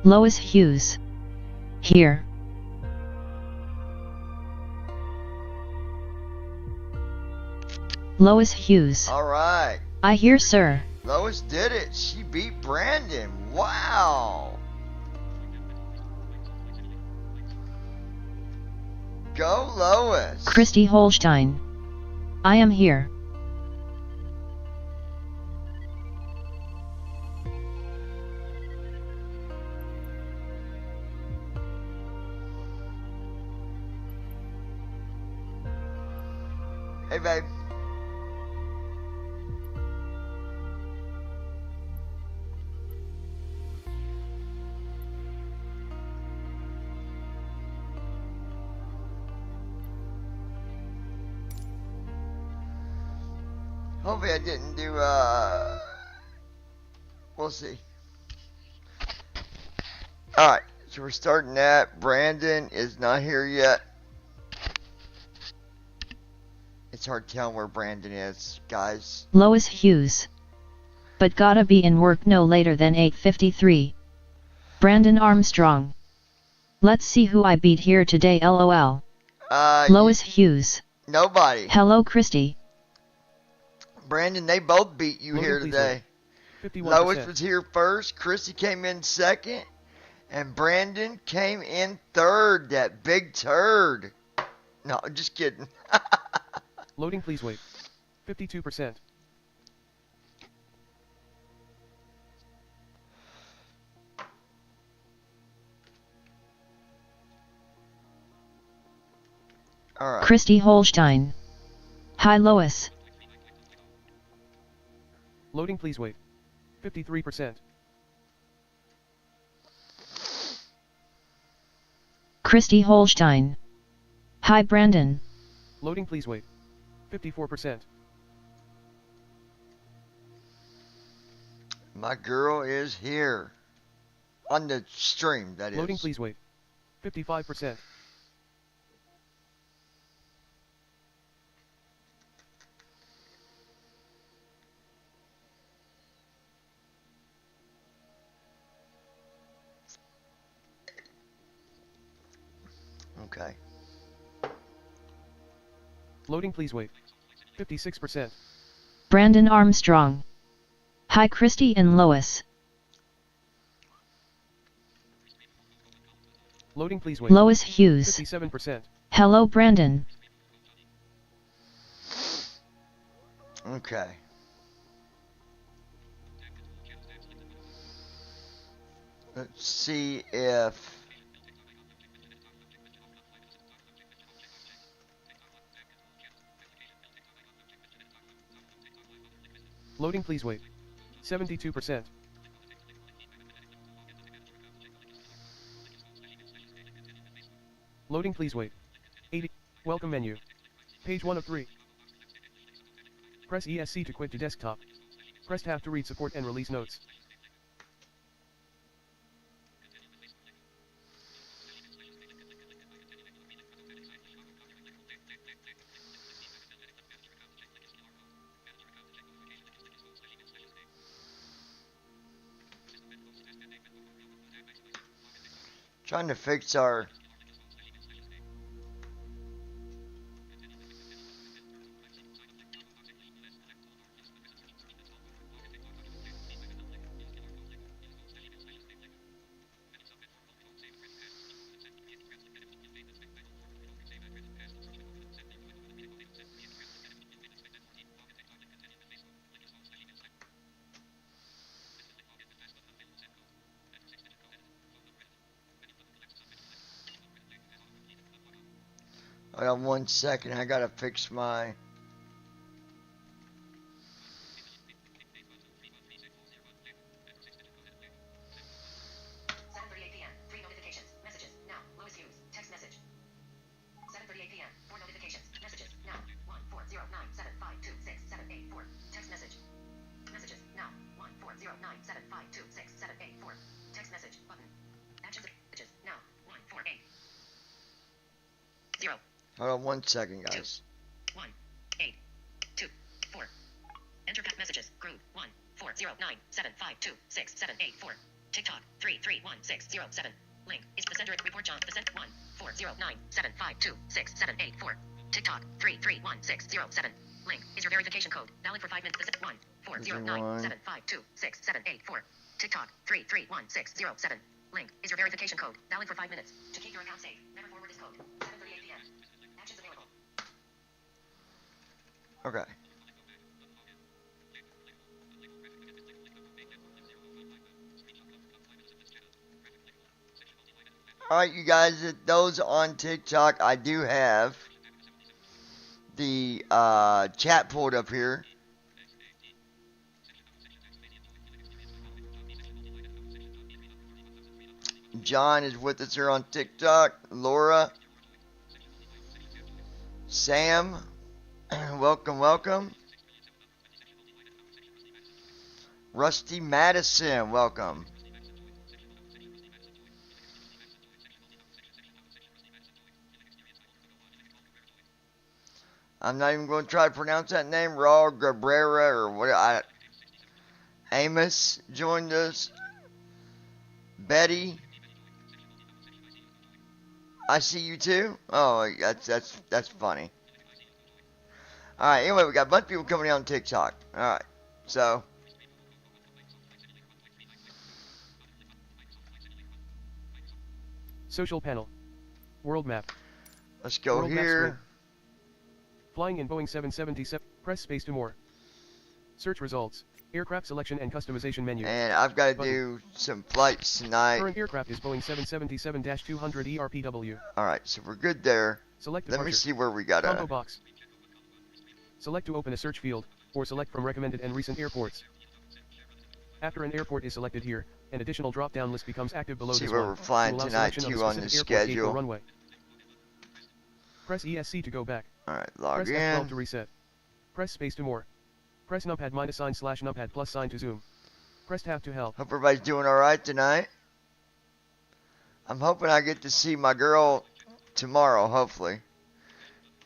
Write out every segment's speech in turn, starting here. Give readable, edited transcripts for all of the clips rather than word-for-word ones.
Lois Hughes. Here. Lois Hughes. Alright. I hear, sir. Lois did it. She beat Brandon. Wow. Go Lois. Christy Holstein. I am here. Hey babe. Hopefully I didn't do, we'll see. Alright, so we're starting that. Brandon is not here yet. It's hard telling where Brandon is, guys. Lois Hughes. But gotta be in work no later than 8:53. Brandon Armstrong. Let's see who I beat here today, lol. Lois Hughes. Nobody. Hello, Christy. Brandon, they both beat you Logan, here please today. 51%. Lois was here first, Chrissy came in second, and Brandon came in third, that big turd. No, just kidding. Loading, please wait. 52%. Alright. Christy Holstein. Hi, Lois. Loading, please wait. 53%. Christy Holstein. Hi, Brandon. Loading, please wait. 54%. My girl is here. On the stream, that is. Loading, please wait. 55%. Okay. Loading, please wait. 56%. Brandon Armstrong. Hi, Christy and Lois. Loading, please wait. Lois Hughes. 57%. Hello, Brandon. Okay. Let's see if... Loading, please wait. 72%. Loading, please wait. 80. Welcome menu. Page 1 of 3. Press ESC to quit to desktop. Press Tab to read support and release notes. Trying to fix our... Hold on 1 second, I gotta fix my... Hold on 1 second, guys. 1 8 2 4. Enter messages. Group 1 4 0 9 7 5 2 6 7 8 4. TikTok 331607. Link is the sender. Report John. The send 14097526784. TikTok 331607. Link is your verification code. Valid for 5 minutes. The 14097526784. TikTok 331607. Link is your verification code. Valid for 5 minutes. To keep your account safe, never forward this code. 7:38 p.m. Actions available. Okay. Alright, you guys, those on TikTok, I do have the chat pulled up here. John is with us here on TikTok. Laura. Sam. Welcome, welcome. Rusty Madison, welcome. I'm not even going to try to pronounce that name. Raul Cabrera or what? Amos joined us. Betty. I see you too. Oh, that's funny. All right. Anyway, we got a bunch of people coming in on TikTok. All right. So. Social panel. World map. Let's go World here. Flying in Boeing 777. Press space to more. Search results. Aircraft selection and customization menu. And I've got to do some flights tonight. Current aircraft is Boeing 777-200 ERPW. Alright, so we're good there. Select Let me see where we got combo box. Select to open a search field, or select from recommended and recent airports. After an airport is selected here, an additional drop-down list becomes active below this one. See where we're flying tonight too on the schedule. Runway. Press ESC to go back. Alright, log Press in. F12 to reset. Press space to more. Press numpad - numpad plus sign to zoom. Press tab to help. Hope everybody's doing alright tonight. I'm hoping I get to see my girl tomorrow, hopefully.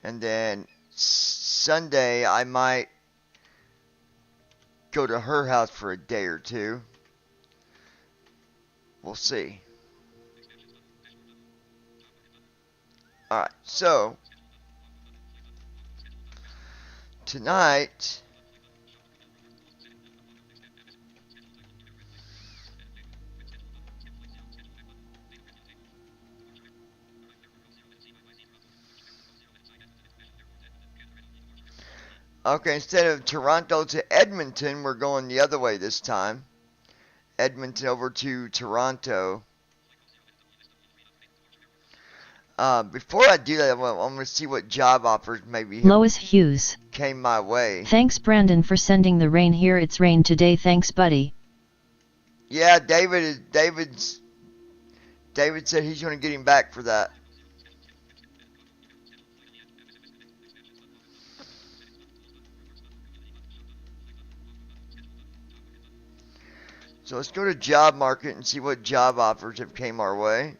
And then Sunday I might go to her house for a day or two. We'll see. Alright, so tonight okay, instead of Toronto to Edmonton, we're going the other way this time. Edmonton over to Toronto. Before I do that, I'm going to see what job offers maybe Lois Hughes came my way. Thanks Brandon for sending the rain here. It's rain today. Thanks buddy. Yeah, David said he's going to get him back for that. So let's go to job market and see what job offers have came our way.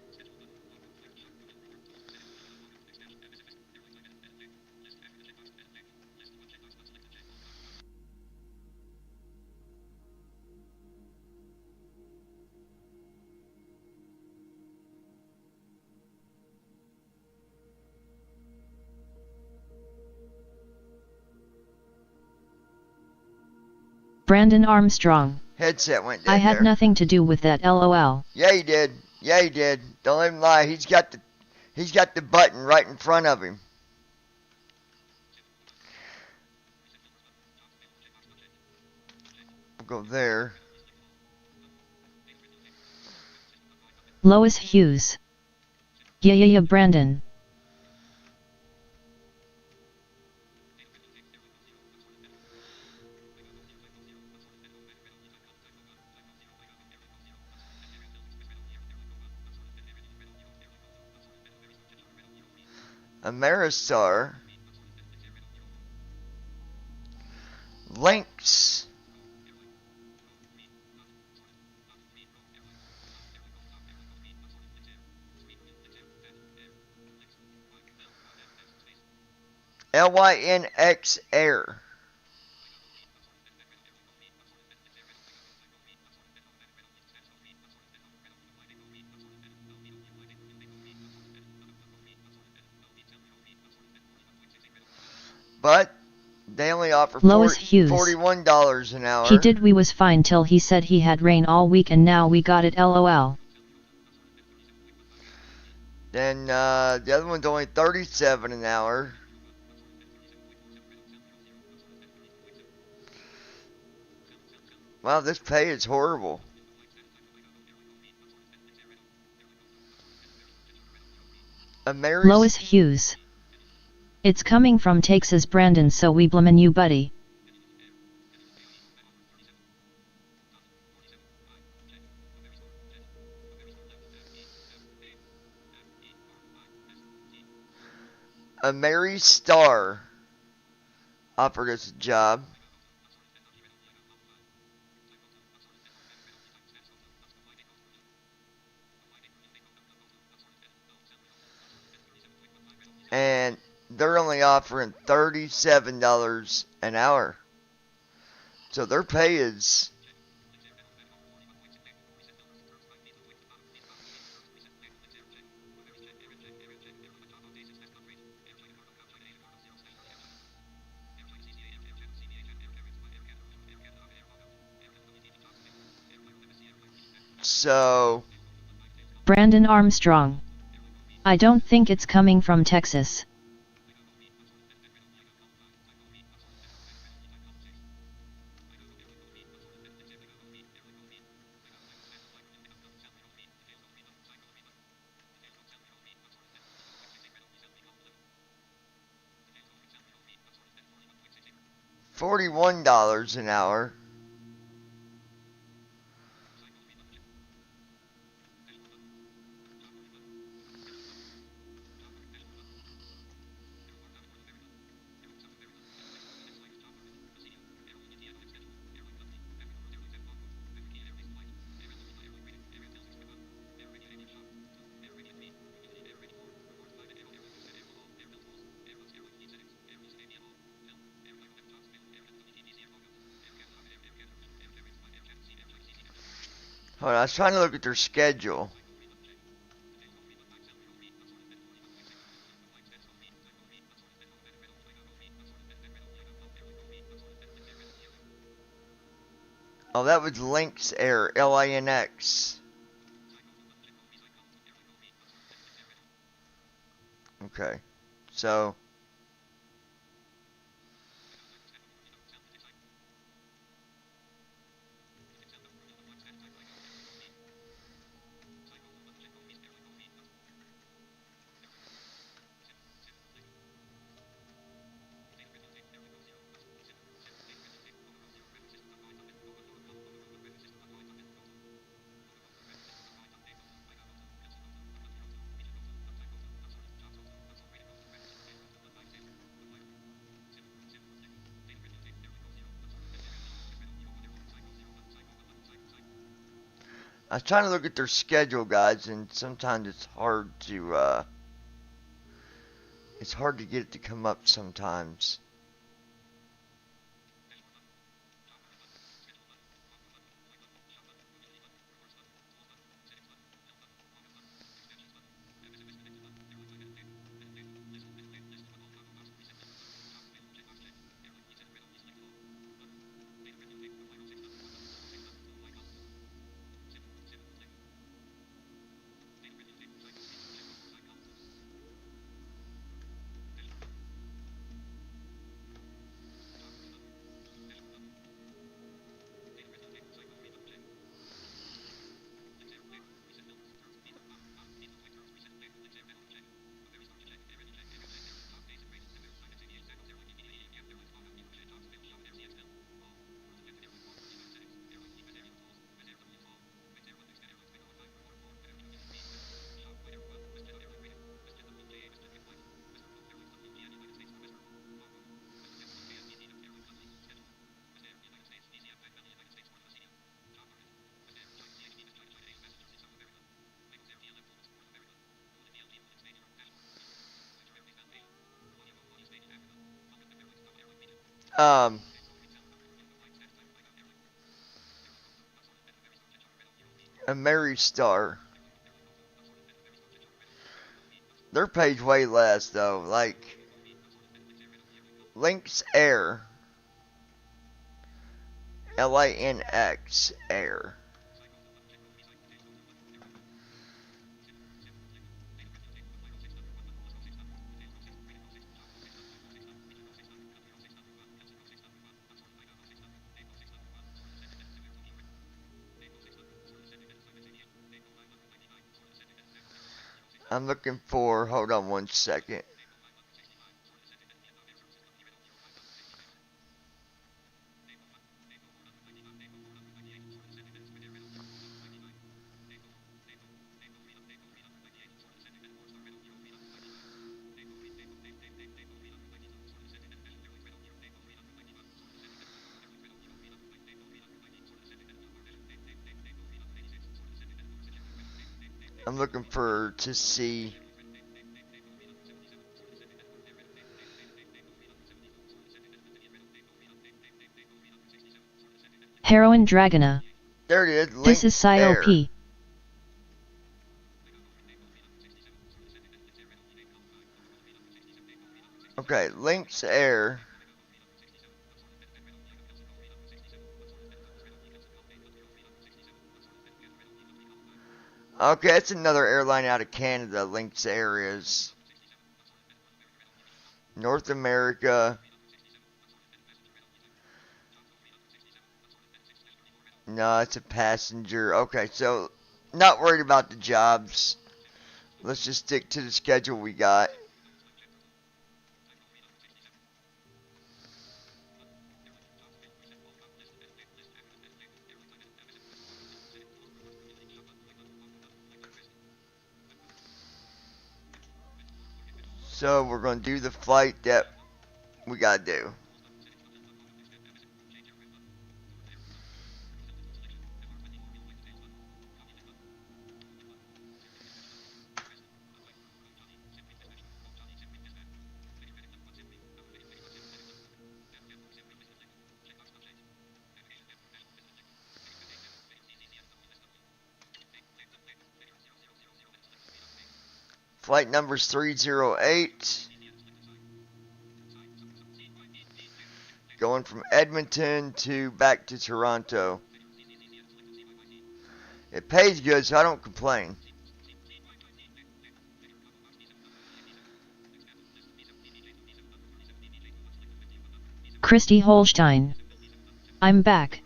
Headset went dead. I had nothing to do with that, LOL. Yeah, he did. Yeah, he did. Don't let him lie. He's got the button right in front of him. We'll go there. Lois Hughes. Yeah, Brandon. Ameristar. Lynx. LYNX Air. But they only offer Lois Hughes. $41 an hour. He did. We was fine till he said he had rain all week and now we got it, LOL. Then the other one's only $37 an hour. Wow, this pay is horrible. Lois Hughes. It's coming from Texas, Brandon, so we blamin' you, buddy. A Mary Star offered us a job. And they're only offering $37 an hour. So their pay is so Brandon Armstrong. I don't think it's coming from Texas. $41 an hour. Hold on, I was trying to look at their schedule. Oh, that was Lynx Air, Linx. Okay, so I was trying to look at their schedule, guys, and sometimes it's hard to get it to come up sometimes. A Mary Star. Their pay's way less though. Like Lynx Air. LANX Air. I'm looking for, hold on one second. I'm looking to see. Heroin Dragona. There it is. Lynx this is Psyop. Air. Okay, Lynx Air. Okay, it's another airline out of Canada. Lynx Air is. North America. No, it's a passenger. Okay, so not worried about the jobs. Let's just stick to the schedule we got. So we're going to do the flight that we got to do. Flight number's 308. Going from Edmonton back to Toronto. It pays good, so I don't complain. Christy Holstein. I'm back.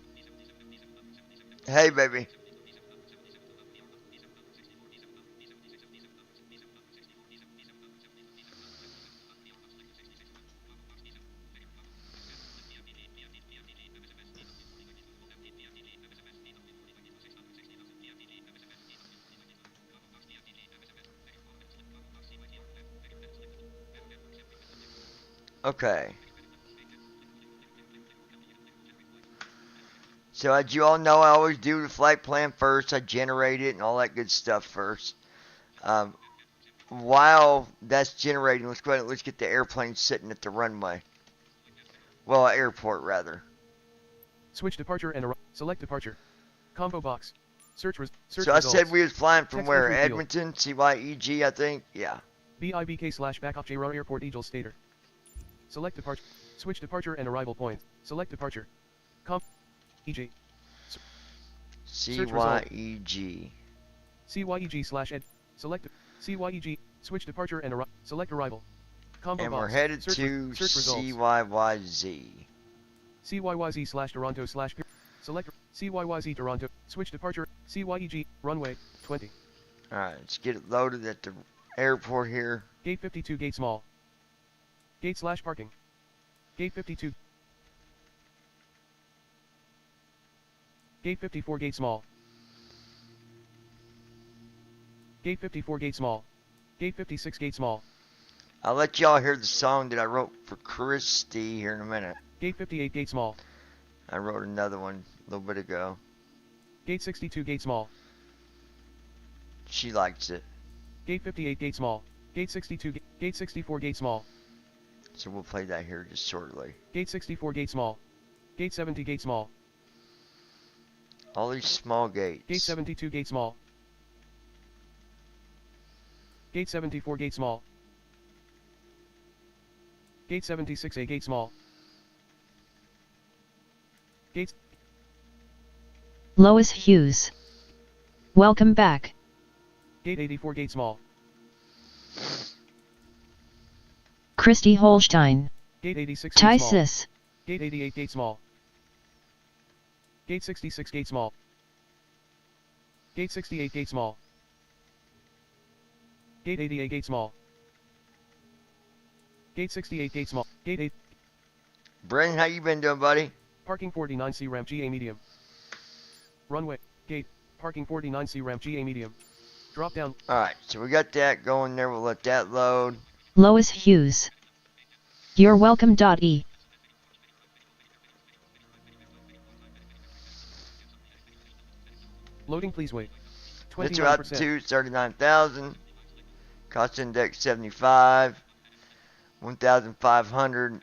Hey, baby. Okay. So as you all know, I always do the flight plan first. I generate it and all that good stuff first. While that's generating, let's go ahead and let's get the airplane sitting at the runway. Well, airport rather. Switch departure and select departure. Combo box. Search so results. I said we was flying from Text where? entry Edmonton, CYEG, I think. Yeah. BIBK/backup JRO Airport Eagle Stater. Select departure. Switch departure and arrival point. Select departure. EG. CYEG. CYEG/ed. Select CYEG. Switch departure and select arrival. Combo And box. we're headed search to results. CYYZ. CYYZ/Toronto/ select CYYZ Toronto. Switch departure. CYEG. Runway 20. Alright, let's get it loaded at the airport here. Gate 52 gate small. Gate/parking. Gate 52. Gate 54 gate small. Gate 54 gate small. Gate 56 gate small. I'll let y'all hear the song that I wrote for Christy here in a minute. Gate 58 gate small. I wrote another one a little bit ago. Gate 62 gate small. She likes it. Gate 58 gate small. Gate 62 gate 64 gate small. So we'll play that here just shortly. Gate 64 gate small. Gate 70 gate small. All these small gates. Gate 72 gate small. Gate 74 gate small. Gate 76A gate small. Gates. Lois Hughes. Welcome back. Gate 84 gate small. Christy Holstein. Gate 86 gate small. Tysis. Gate 88 gate small. Gate 66 gate small. Gate 68 gate small. Gate 88 gate small. Gate 68 gate small. Gate 8. Brendan, how you been doing, buddy? Parking 49C ramp GA medium. Runway. Gate. Parking 49C ramp GA medium. Drop down. Alright, so we got that going there. We'll let that load. Lois Hughes. You're welcome. E. Loading, please wait. That's about 39,000. Cost index 75. 1,500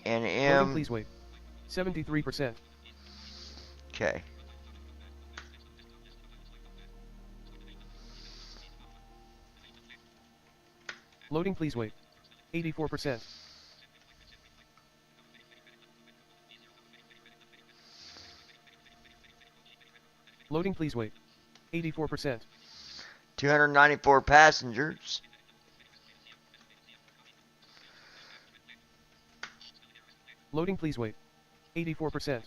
NM. Loading, please wait. 73%. Okay. Loading, please wait. 84%. Loading, please wait. 84%. 294 passengers. Loading, please wait. 84%.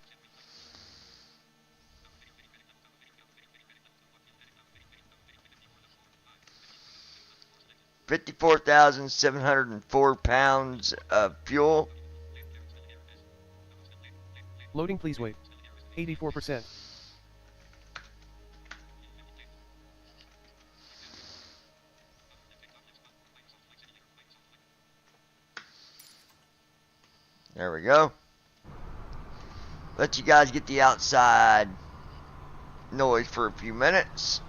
£54,704 of fuel. Loading, please wait. 84%. There we go. Let you guys get the outside noise for a few minutes.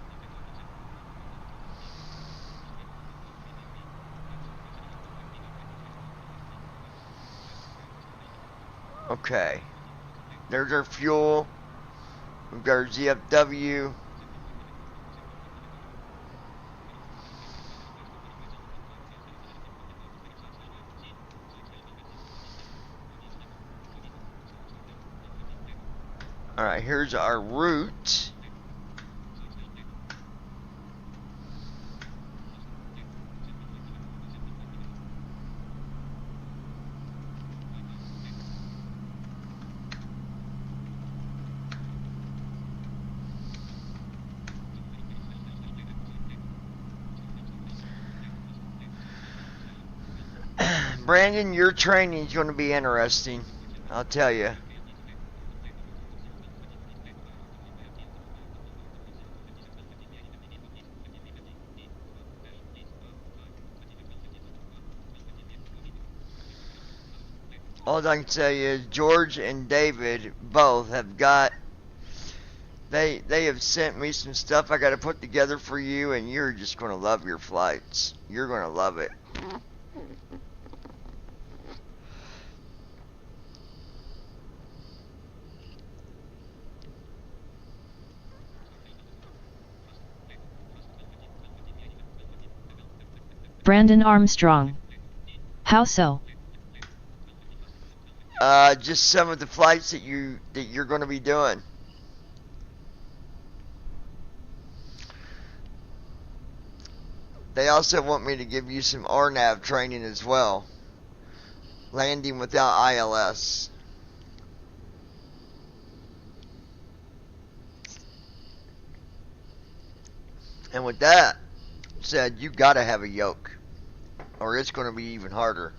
Okay. There's our fuel. We've got our ZFW. Alright, here's our route. Brandon, your training is going to be interesting, I'll tell you. All I can tell you is George and David both have got, they have sent me some stuff I got to put together for you, and you're just going to love your flights. You're going to love it. Brandon Armstrong. How so? Just some of the flights that you're going to be doing. They also want me to give you some RNAV training as well. Landing without ILS. And with that said, you gotta have a yoke, or it's going to be even harder.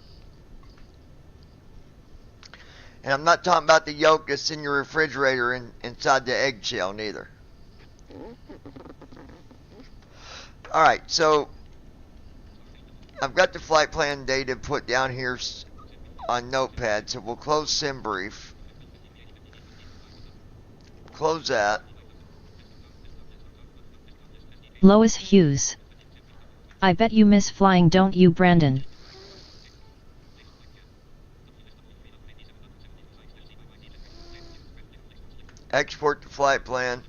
And I'm not talking about the yolk that's in your refrigerator inside the eggshell, neither. Alright, so I've got the flight plan data put down here on Notepad, so we'll close SimBrief. Close that. Lois Hughes. I bet you miss flying, don't you, Brandon? Export the flight plan.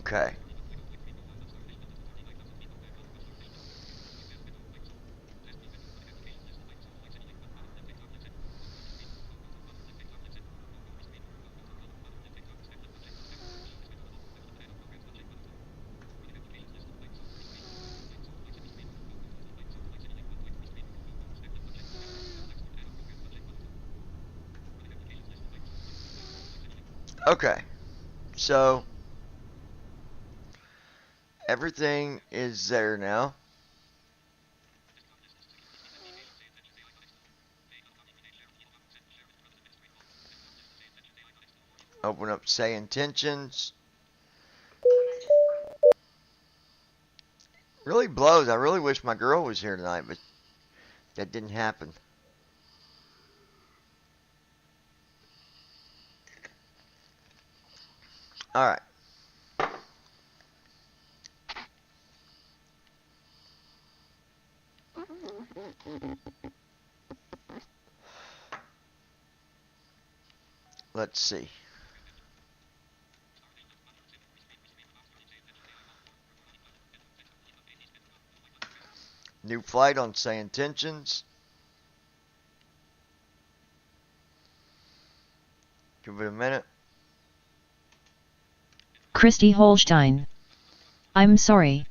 Okay. Okay. So everything is there now. Open up Say Intentions. Really blows. I really wish my girl was here tonight, but that didn't happen. Alright. Let's see. New flight on Say Intentions. Give it a minute. Christy Holstein. I'm sorry.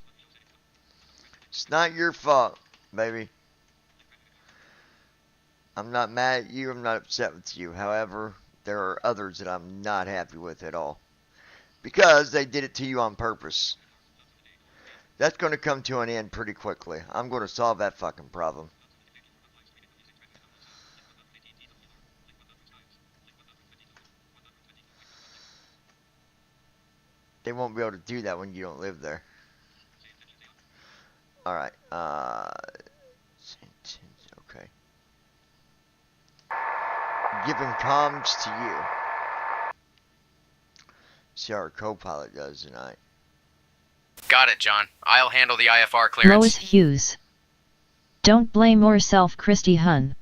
It's not your fault, baby. I'm not mad at you. I'm not upset with you. However, there are others that I'm not happy with at all. Because they did it to you on purpose. That's going to come to an end pretty quickly. I'm going to solve that fucking problem. They won't be able to do that when you don't live there. Alright, okay. Giving comms to you. See how our co-pilot does tonight. Got it, John. I'll handle the IFR clearance. Lois Hughes. Don't blame yourself, Christy Hun.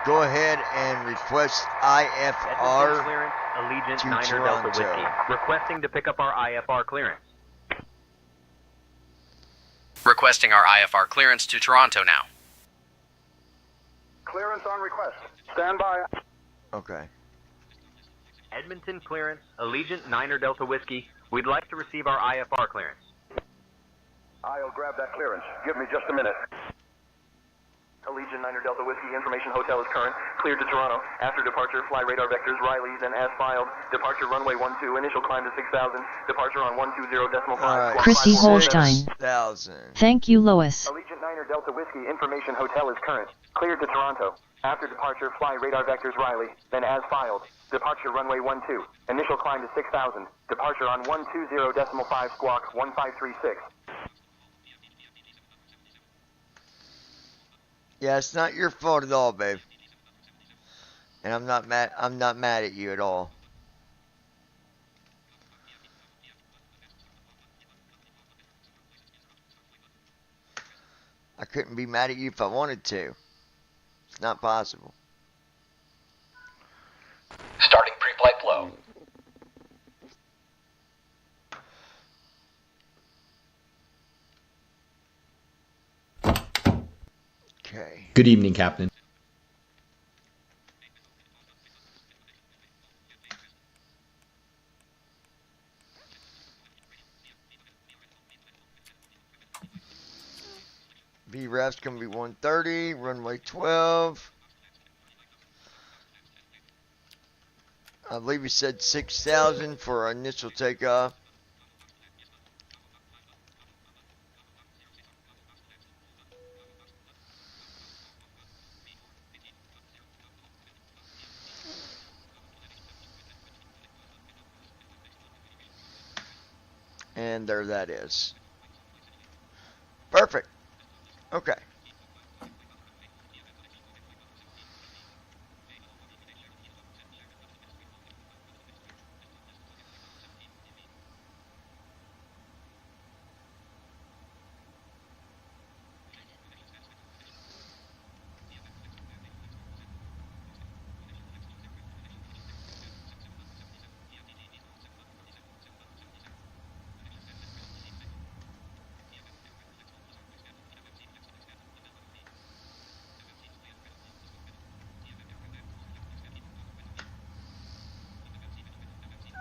Go ahead and request IFR clearance, Allegiant to 9 Toronto. Delta Whiskey. Requesting to pick up our IFR clearance. Requesting our IFR clearance to Toronto now. Clearance on request. Stand by. Okay. Edmonton clearance, Allegiant 9 Delta Whiskey. We'd like to receive our IFR clearance. I'll grab that clearance. Give me just a minute. Allegiant 9 Delta Whiskey, information hotel is current. Cleared to Toronto. After departure, fly radar vectors, Riley, then as filed. Departure runway 12, initial climb to 6,000. Departure on 120.5. Alright. Christy Holstein. 6,000. Thank you, Lois. Allegiant 9 Delta Whiskey, information hotel is current. Cleared to Toronto. After departure, fly radar vectors, Riley, then as filed. Departure runway 12, initial climb to 6,000. Departure on 120.5 squawk 1536. Yeah, it's not your fault at all, babe. And I'm not mad at you at all. I couldn't be mad at you if I wanted to. It's not possible. Starting pre-flight flow. Okay. Good evening, Captain. VREF's gonna be 130, runway 12. I believe he said 6,000 for our initial takeoff. And there that is. Perfect. Okay.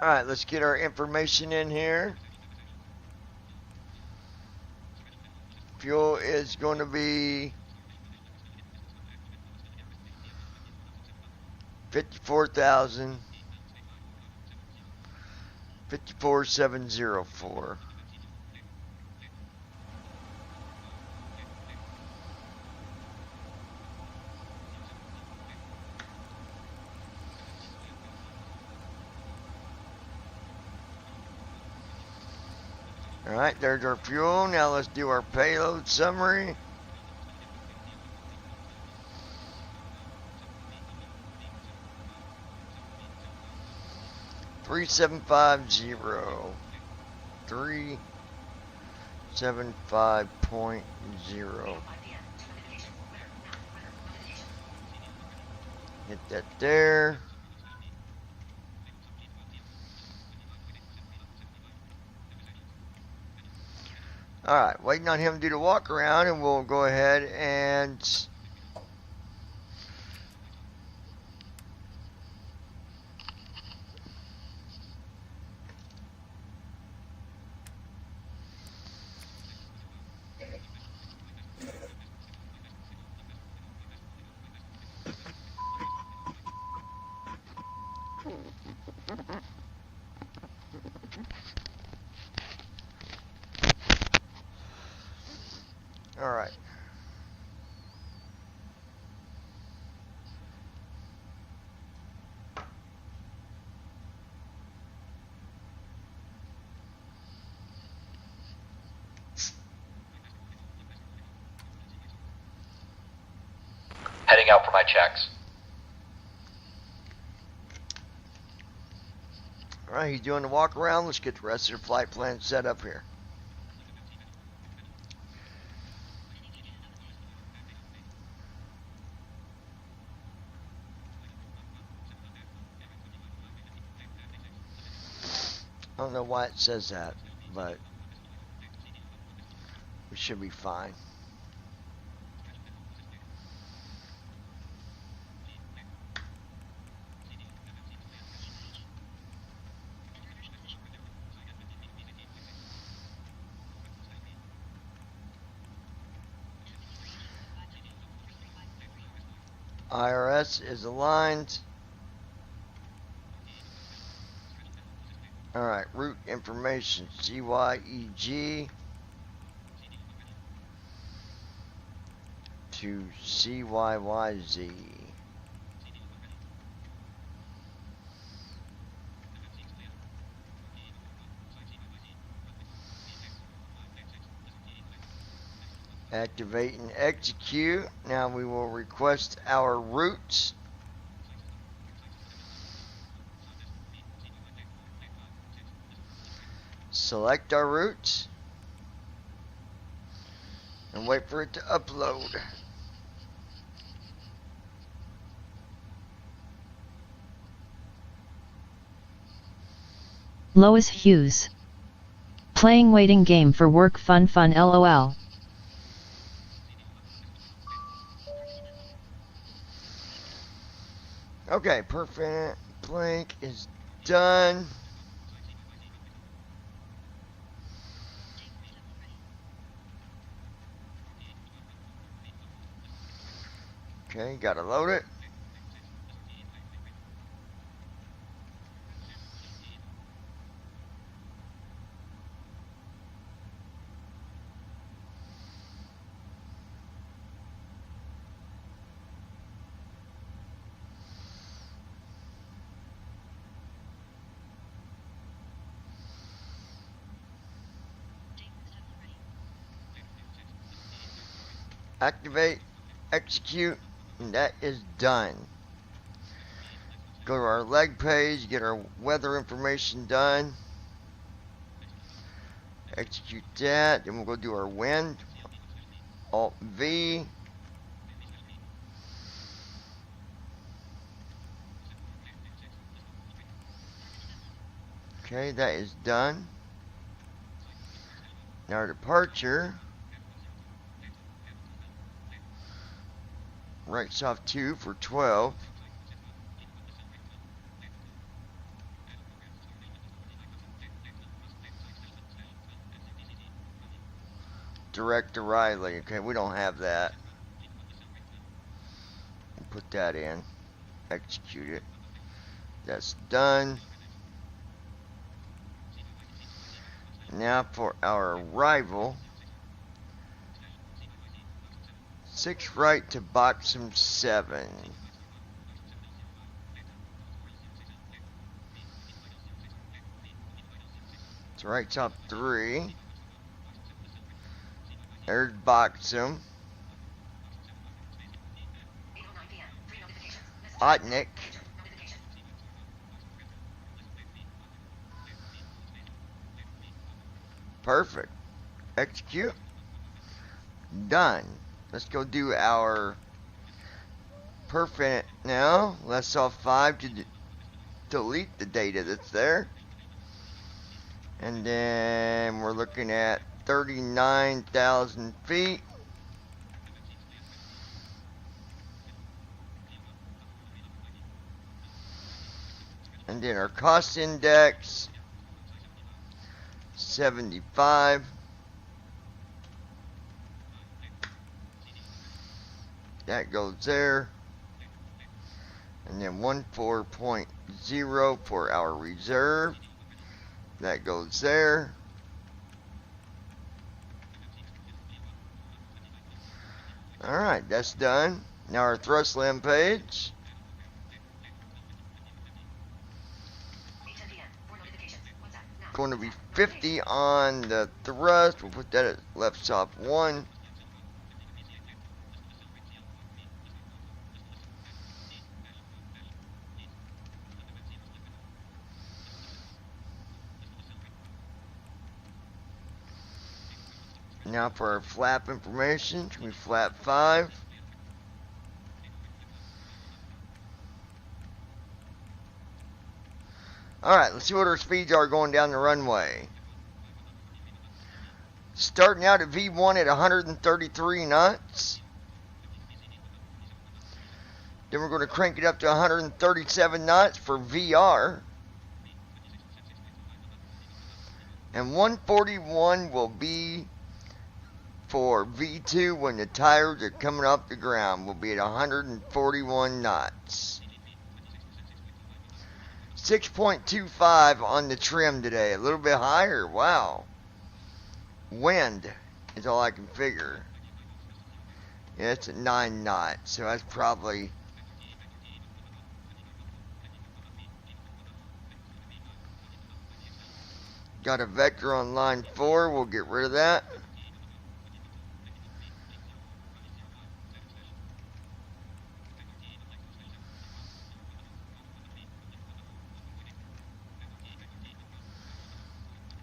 Alright, let's get our information in here. Fuel is going to be 54,000 54,704. Alright, there's our fuel. Now let's do our payload summary. Three 375.0. Hit that there. Alright, waiting on him to do the walk around, and we'll go ahead and alright. Heading out for my checks. Alright, he's doing the walk around. Let's get the rest of the flight plan set up here. I don't know why it says that, but we should be fine. IRS is aligned. Alright, route information, CYEG to CYYZ. Activate and execute. Now we will request our routes. Select our routes and wait for it to upload. Lois Hughes. Playing waiting game for work fun LOL. Okay, perfect. Blank is done. Okay, gotta load it. Activate, execute, and that is done. Go to our leg page, get our weather information done. Execute that, then we'll go do our wind. Alt V. Okay, that is done. Now our departure. Right soft 2 for 12. direct to Riley. Okay, we don't have that. We'll put that in. Execute it. That's done. Now for our arrival. 6 right to Boxham 7. It's right top 3. There's Boxham. Otnick. Perfect. Execute. Done. Let's go do our perfect now. Let's off 5 to delete the data that's there. And then we're looking at 39,000 feet. And then our cost index, 75. That goes there. And then 14.0 for our reserve. That goes there. Alright, that's done. Now our thrust land page. Going to be 50 on the thrust. We'll put that at left top 1. Now for our flap information, it's going to be flap 5. Alright, let's see what our speeds are going down the runway. Starting out at V1 at 133 knots. Then we're going to crank it up to 137 knots for VR. And 141 will be for V2 when the tires are coming off the ground. We'll be at 141 knots. 6.25 on the trim today. A little bit higher. Wow. Wind is all I can figure. Yeah, it's at 9 knots. So that's probably... Got a vector on line 4. We'll get rid of that.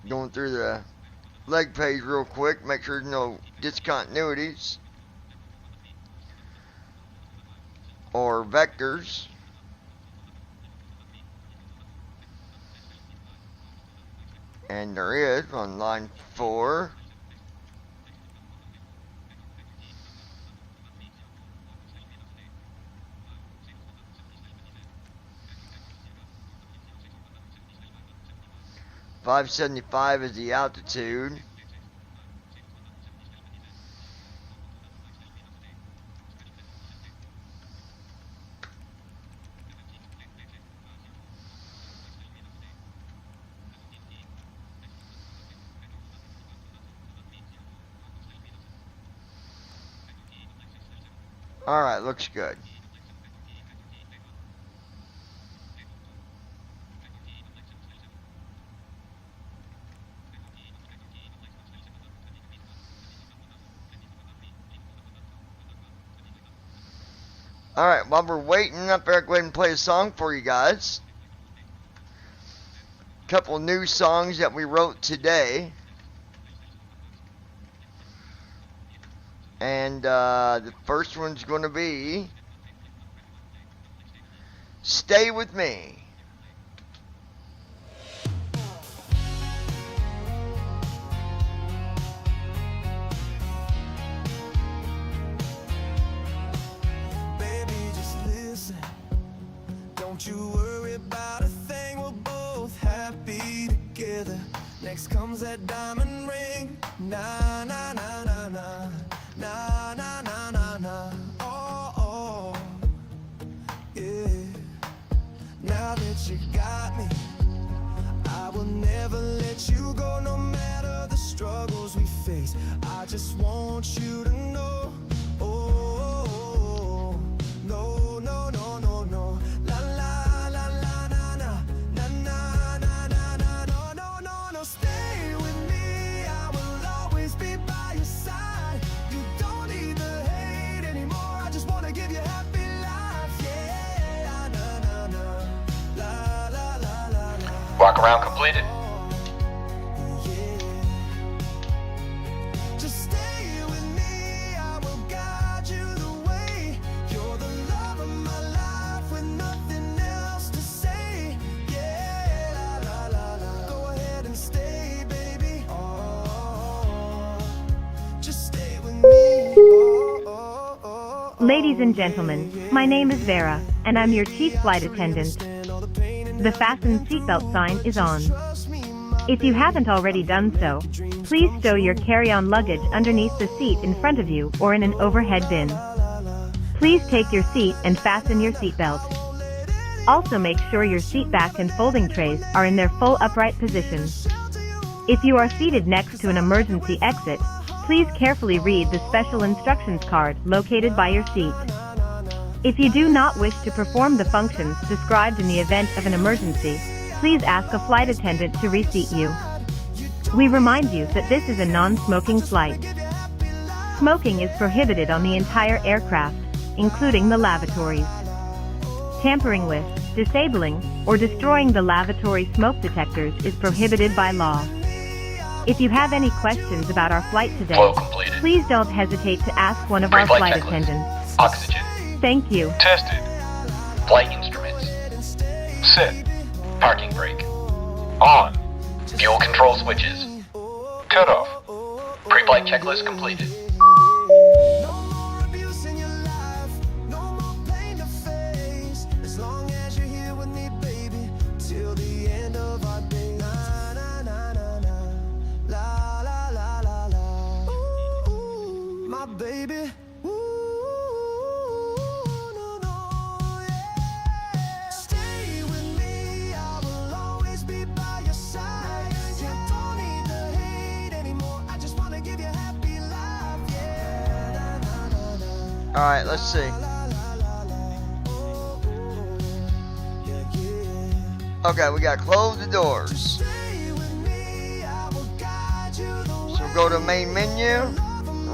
Going through the leg page real quick, make sure there's no discontinuities or vectors. And there is on line 4. .575 is the altitude. Alright, looks good. Alright, while we're waiting up there, I'll go ahead and play a song for you guys. A couple new songs that we wrote today. And the first one's going to be Stay With Me. Don't you worry about a thing, we're both happy together. Next comes that diamond ring, na na na na Walk around completed. Ladies and gentlemen, my name is Vera, and I'm your chief flight attendant. The fasten seatbelt sign is on. If you haven't already done so, please stow your carry-on luggage underneath the seat in front of you or in an overhead bin. Please take your seat and fasten your seatbelt. Also make sure your seat back and folding trays are in their full upright position. If you are seated next to an emergency exit, please carefully read the special instructions card located by your seat. If you do not wish to perform the functions described in the event of an emergency, please ask a flight attendant to reseat you. We remind you that this is a non-smoking flight. Smoking is prohibited on the entire aircraft, including the lavatories. Tampering with, disabling, or destroying the lavatory smoke detectors is prohibited by law. If you have any questions about our flight today, please don't hesitate to ask one of our flight attendants. Oxygen. Thank you. Tested. Flight instruments. Set. Parking brake. On. Fuel control switches. Cut off. Pre-flight checklist completed. Baby, ooh, no, no, yeah. Stay with me, I will always be by your side. You don't need to hate anymore, I just wanna give you a happy life, yeah. Alright, let's see. Okay, we got close the doors. So go to main menu.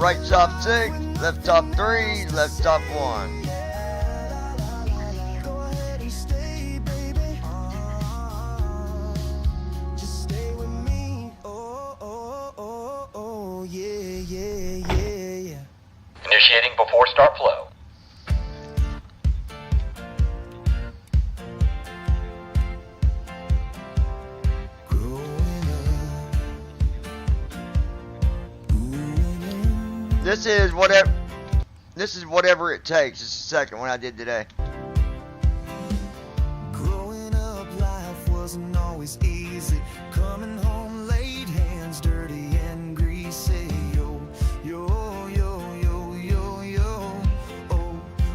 Right top 6, left top 3, left top 1. Just stay with me. Oh, yeah. Initiating before start flow. This is whatever it takes. It's the second one I did today. Growing up, life wasn't always easy. Coming home late, hands dirty and greasy. Yo, yo, yo, yo, yo, yo.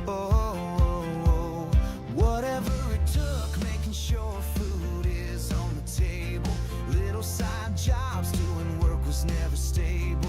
Oh. Whatever it took, making sure food is on the table. Little side jobs, doing work was never stable.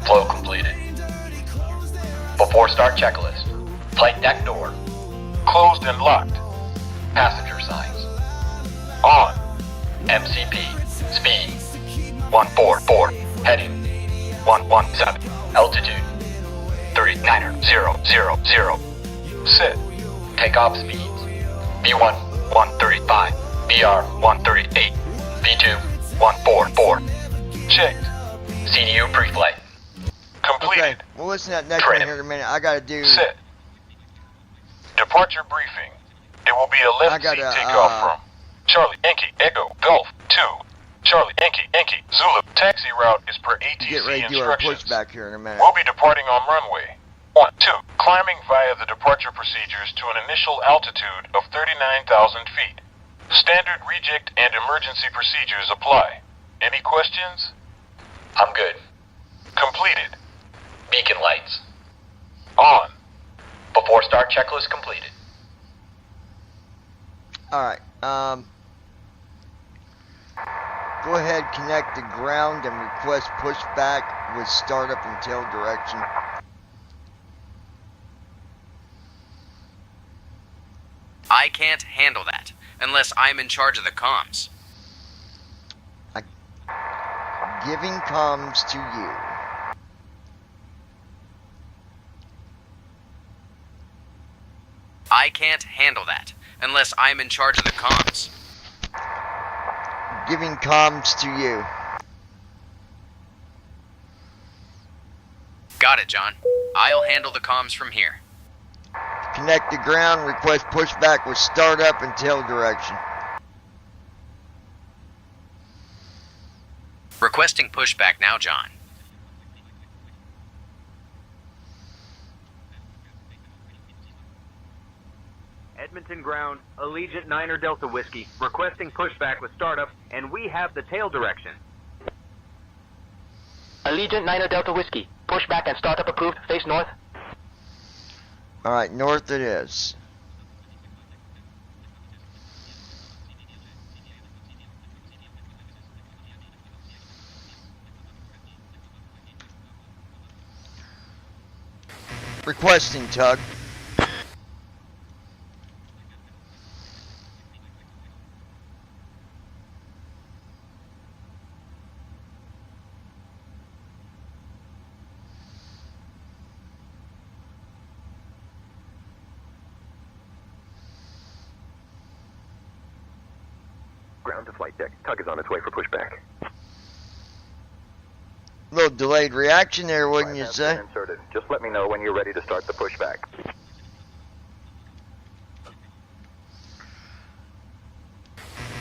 Flow completed. Before start checklist. Flight deck door. Closed and locked. Passenger signs. On. MCP. Speed. 144. Heading. 117. Altitude. 39000. Sit. Takeoff speeds. B1 135. BR 138. B2 144. Checked. CDU pre-flight. Completed. Okay, we'll listen to that next one here in a minute. I gotta do. Sit. Departure briefing. It will be a left seat takeoff from Charlie Yankee Echo Golf 2. Charlie Yankee Zulu. Taxi route is per ATC Get ready to do our pushback here in a minute. We'll be departing on runway 12. Climbing via the departure procedures to an initial altitude of 39,000 feet. Standard reject and emergency procedures apply. Any questions? I'm good. Completed. Beacon lights. On. Before start checklist completed. Alright, go ahead, connect to ground and request pushback with startup and tail direction. I can't handle that, unless I'm in charge of the comms. Giving comms to you. I can't handle that, unless I'm in charge of the comms. Giving comms to you. Got it, John. I'll handle the comms from here. Connect to ground, request pushback with startup and tail direction. Requesting pushback now, John. Edmonton ground, Allegiant 9er Delta Whiskey, requesting pushback with startup, and we have the tail direction. Allegiant 9er Delta Whiskey, pushback and startup approved, face north. Alright, north it is. Requesting tug. Ground to flight deck. Tug is on its way for pushback. Little delayed reaction there, wouldn't you say? Inserted. Just let me know when you're ready to start the pushback.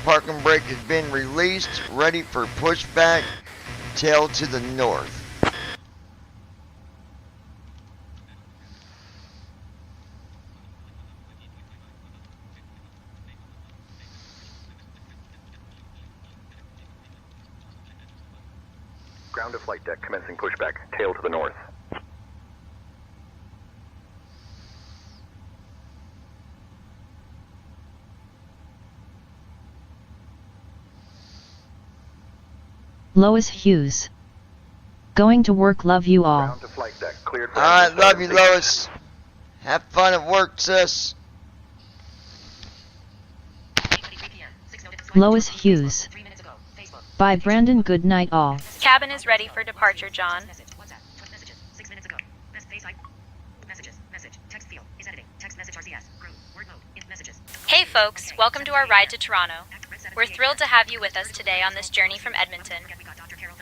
Parking brake has been released, ready for pushback, tail to the north. Ground to flight deck, commencing pushback, tail to the north. Lois Hughes. Going to work, love you all. Ground to flight deck, cleared. Alright, love you, Lois. Have fun at work, sis. Lois Hughes. By Brandon, good night all. Cabin is ready for departure, John. Hey folks, welcome to our ride to Toronto. We're thrilled to have you with us today on this journey from Edmonton.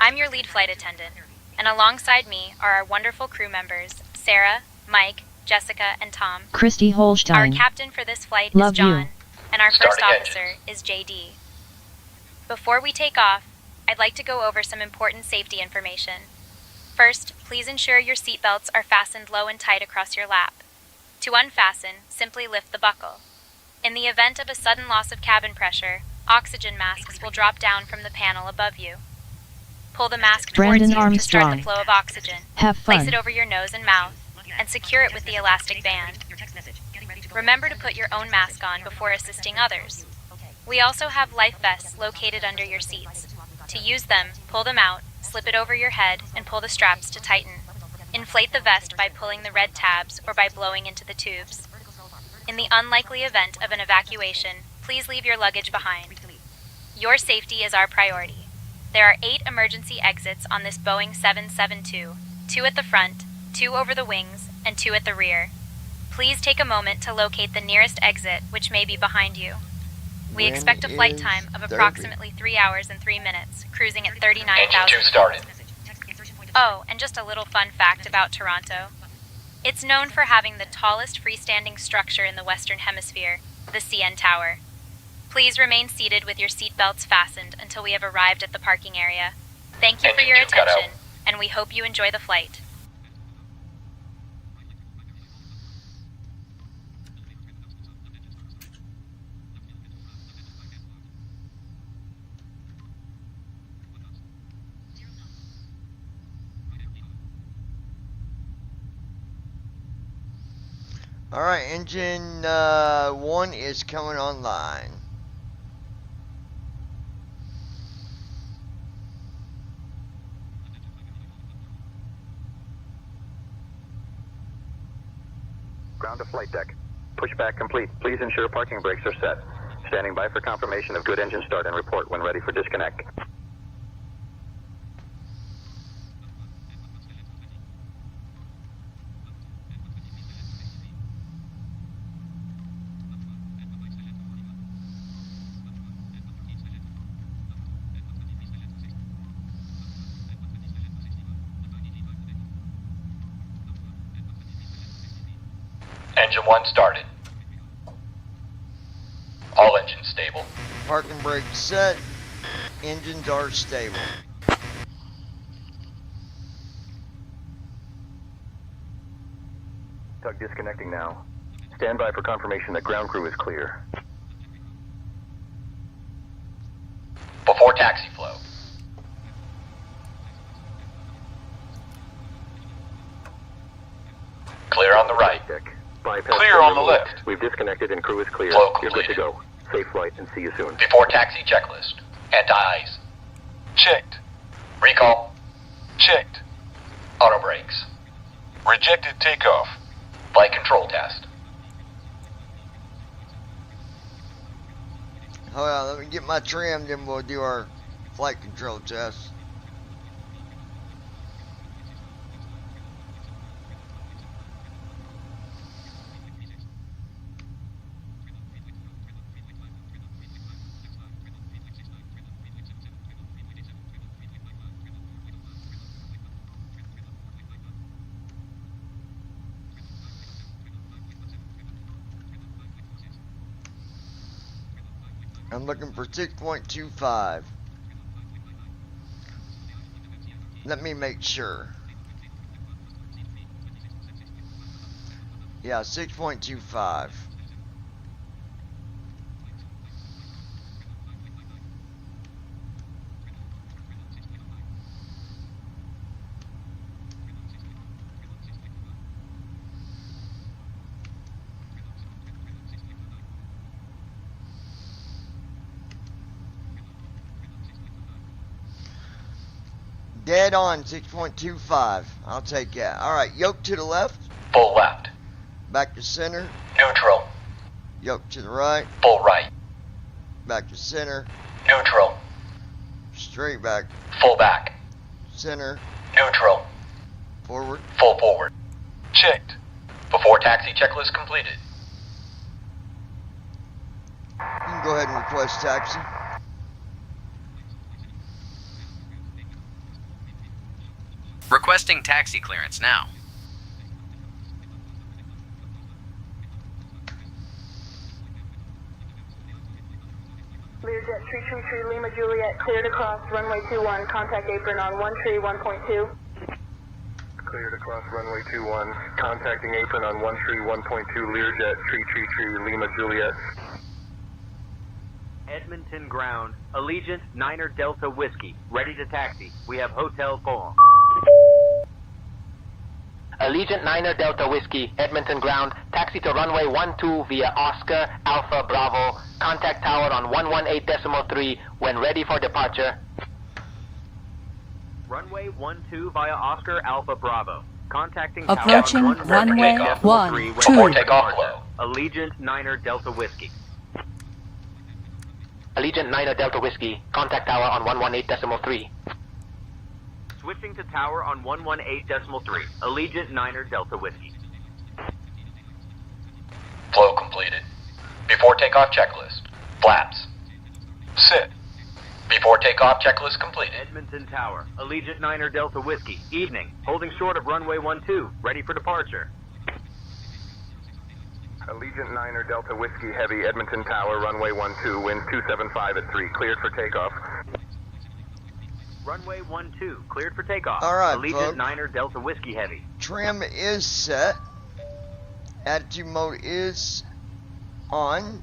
I'm your lead flight attendant, and alongside me are our wonderful crew members, Sarah, Mike, Jessica, and Tom. Christy Holstein. Our captain for this flight Love is John, you. and our first officer is JD. Before we take off, I'd like to go over some important safety information. First, please ensure your seatbelts are fastened low and tight across your lap. To unfasten, simply lift the buckle. In the event of a sudden loss of cabin pressure, oxygen masks will drop down from the panel above you. Pull the mask towards Brandon you Armstrong. to start the flow of oxygen. Have fun. Place it over your nose and mouth, and secure it with the elastic band. Remember to put your own mask on before assisting others. We also have life vests located under your seats. To use them, pull them out, slip it over your head, and pull the straps to tighten. Inflate the vest by pulling the red tabs or by blowing into the tubes. In the unlikely event of an evacuation, please leave your luggage behind. Your safety is our priority. There are 8 emergency exits on this Boeing 772, 2 at the front, 2 over the wings, and 2 at the rear. Please take a moment to locate the nearest exit, which may be behind you. We expect a flight time of approximately 3 hours and 3 minutes, cruising at 39,000. Engine 2 started. Oh, and just a little fun fact about Toronto. It's known for having the tallest freestanding structure in the Western Hemisphere, the CN Tower. Please remain seated with your seatbelts fastened until we have arrived at the parking area. Thank you for your attention, and we hope you enjoy the flight. Alright, engine 1 is coming online. Ground to flight deck. Pushback complete. Please ensure parking brakes are set. Standing by for confirmation of good engine start and report when ready for disconnect. Engine 1 started. All engines stable. Parking brake set. Engines are stable. Tug disconnecting now. Stand by for confirmation that ground crew is clear. Before taxi flow. Clear on the right. Deck. Bypass Clear on the left. We've disconnected and crew is clear. Flow You're good to completed. go. Safe flight and see you soon. Before taxi checklist. Anti-ice. Checked. Recall. Checked. Auto brakes. Rejected takeoff. Flight control test. Hold on, let me get my trim, then we'll do our flight control test. I'm looking for 6.25. Let me make sure. Yeah, 6.25. Dead on 6.25. I'll take that. Alright, yoke to the left. Full left. Back to center. Neutral. Yoke to the right. Full right. Back to center. Neutral. Straight back. Full back. Center. Neutral. Forward. Full forward. Checked. Before taxi checklist completed. You can go ahead and request taxi. Requesting taxi clearance now. Learjet 333 Lima Juliet, cleared across runway 21, contact apron on 131.2. Cleared across runway 21, contacting apron on 131.2, Learjet 333 Lima Juliet. Edmonton ground, Allegiant Niner Delta Whiskey, ready to taxi. We have Hotel Forum. Allegiant Niner Delta Whiskey, Edmonton ground, taxi to runway 12 via Oscar Alpha Bravo, contact tower on 118.3 when ready for departure. Runway 12 via Oscar Alpha Bravo. Contacting Approaching tower on runway 118.3 12. takeoff flow. Allegiant Niner Delta Whiskey. Allegiant Niner Delta Whiskey, contact tower on 118.3. Switching to tower on 118.3. Allegiant Niner Delta Whiskey. Flow completed. Before takeoff checklist. Flaps. Sit. Before takeoff checklist completed. Edmonton Tower, Allegiant Niner Delta Whiskey. Evening. Holding short of runway 12. Ready for departure. Allegiant 9er Delta Whiskey Heavy, Edmonton Tower, runway 12, wind 275 at 3, cleared for takeoff. Runway 12, cleared for takeoff. All right, Allegiant folks. 9er Delta Whiskey Heavy. Trim is set. Attitude mode is on.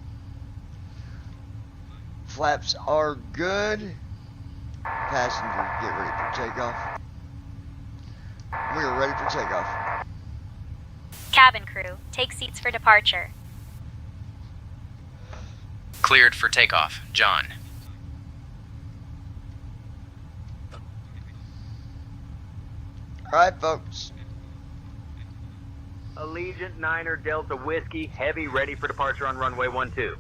Flaps are good. Passengers, get ready for takeoff. We are ready for takeoff. Cabin crew, take seats for departure. Cleared for takeoff. John. Alright, folks. Allegiant 9er Delta Whiskey Heavy, ready for departure on runway 12.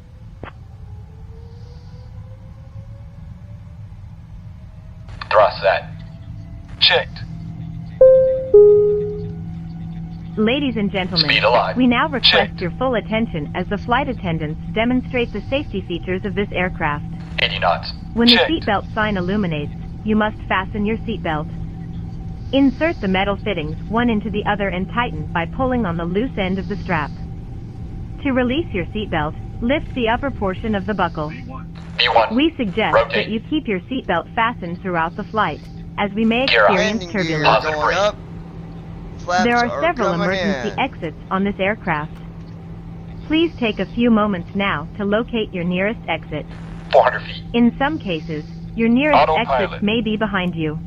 Thrust set. Checked. Ladies and gentlemen, Speed alive. we now request Checked. your full attention as the flight attendants demonstrate the safety features of this aircraft. 80 knots. When the Checked. seatbelt sign illuminates, you must fasten your seatbelt. Insert the metal fittings one into the other and tighten by pulling on the loose end of the strap. To release your seatbelt, lift the upper portion of the buckle. B1. We suggest Rotate. that you keep your seatbelt fastened throughout the flight, as we may Gear up. experience Landing gear turbulence. going up. Flaps There are several coming emergency in. exits on this aircraft. Please take a few moments now to locate your nearest exit. 400 feet. In some cases, your nearest Autopilot. exit may be behind you.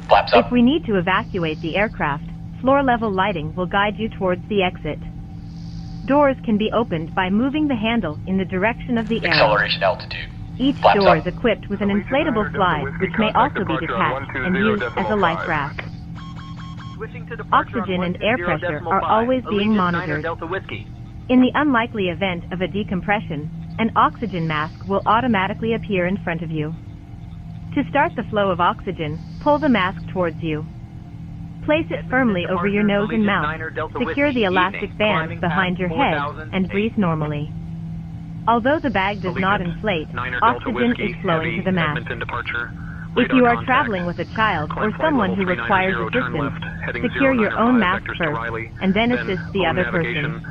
Flaps If up. we need to evacuate the aircraft, floor-level lighting will guide you towards the exit. Doors can be opened by moving the handle in the direction of the arrow. Acceleration altitude. Each Flaps door up. is equipped with an inflatable slide, which may also be detached and used as a life raft. Switching to departure Oxygen on and air 120.5. pressure are always being Allegiant 9er monitored. Delta Whiskey. In the unlikely event of a decompression, an oxygen mask will automatically appear in front of you. To start the flow of oxygen, pull the mask towards you. Place it firmly over your nose and mouth. Secure the elastic band behind your head and breathe normally. Although the bag does not inflate, 9er Delta oxygen Whiskey is flowing Heavy, to the mask. Edmonton departure. If you are traveling with a child or someone who requires assistance, secure your own mask first and then assist the other person.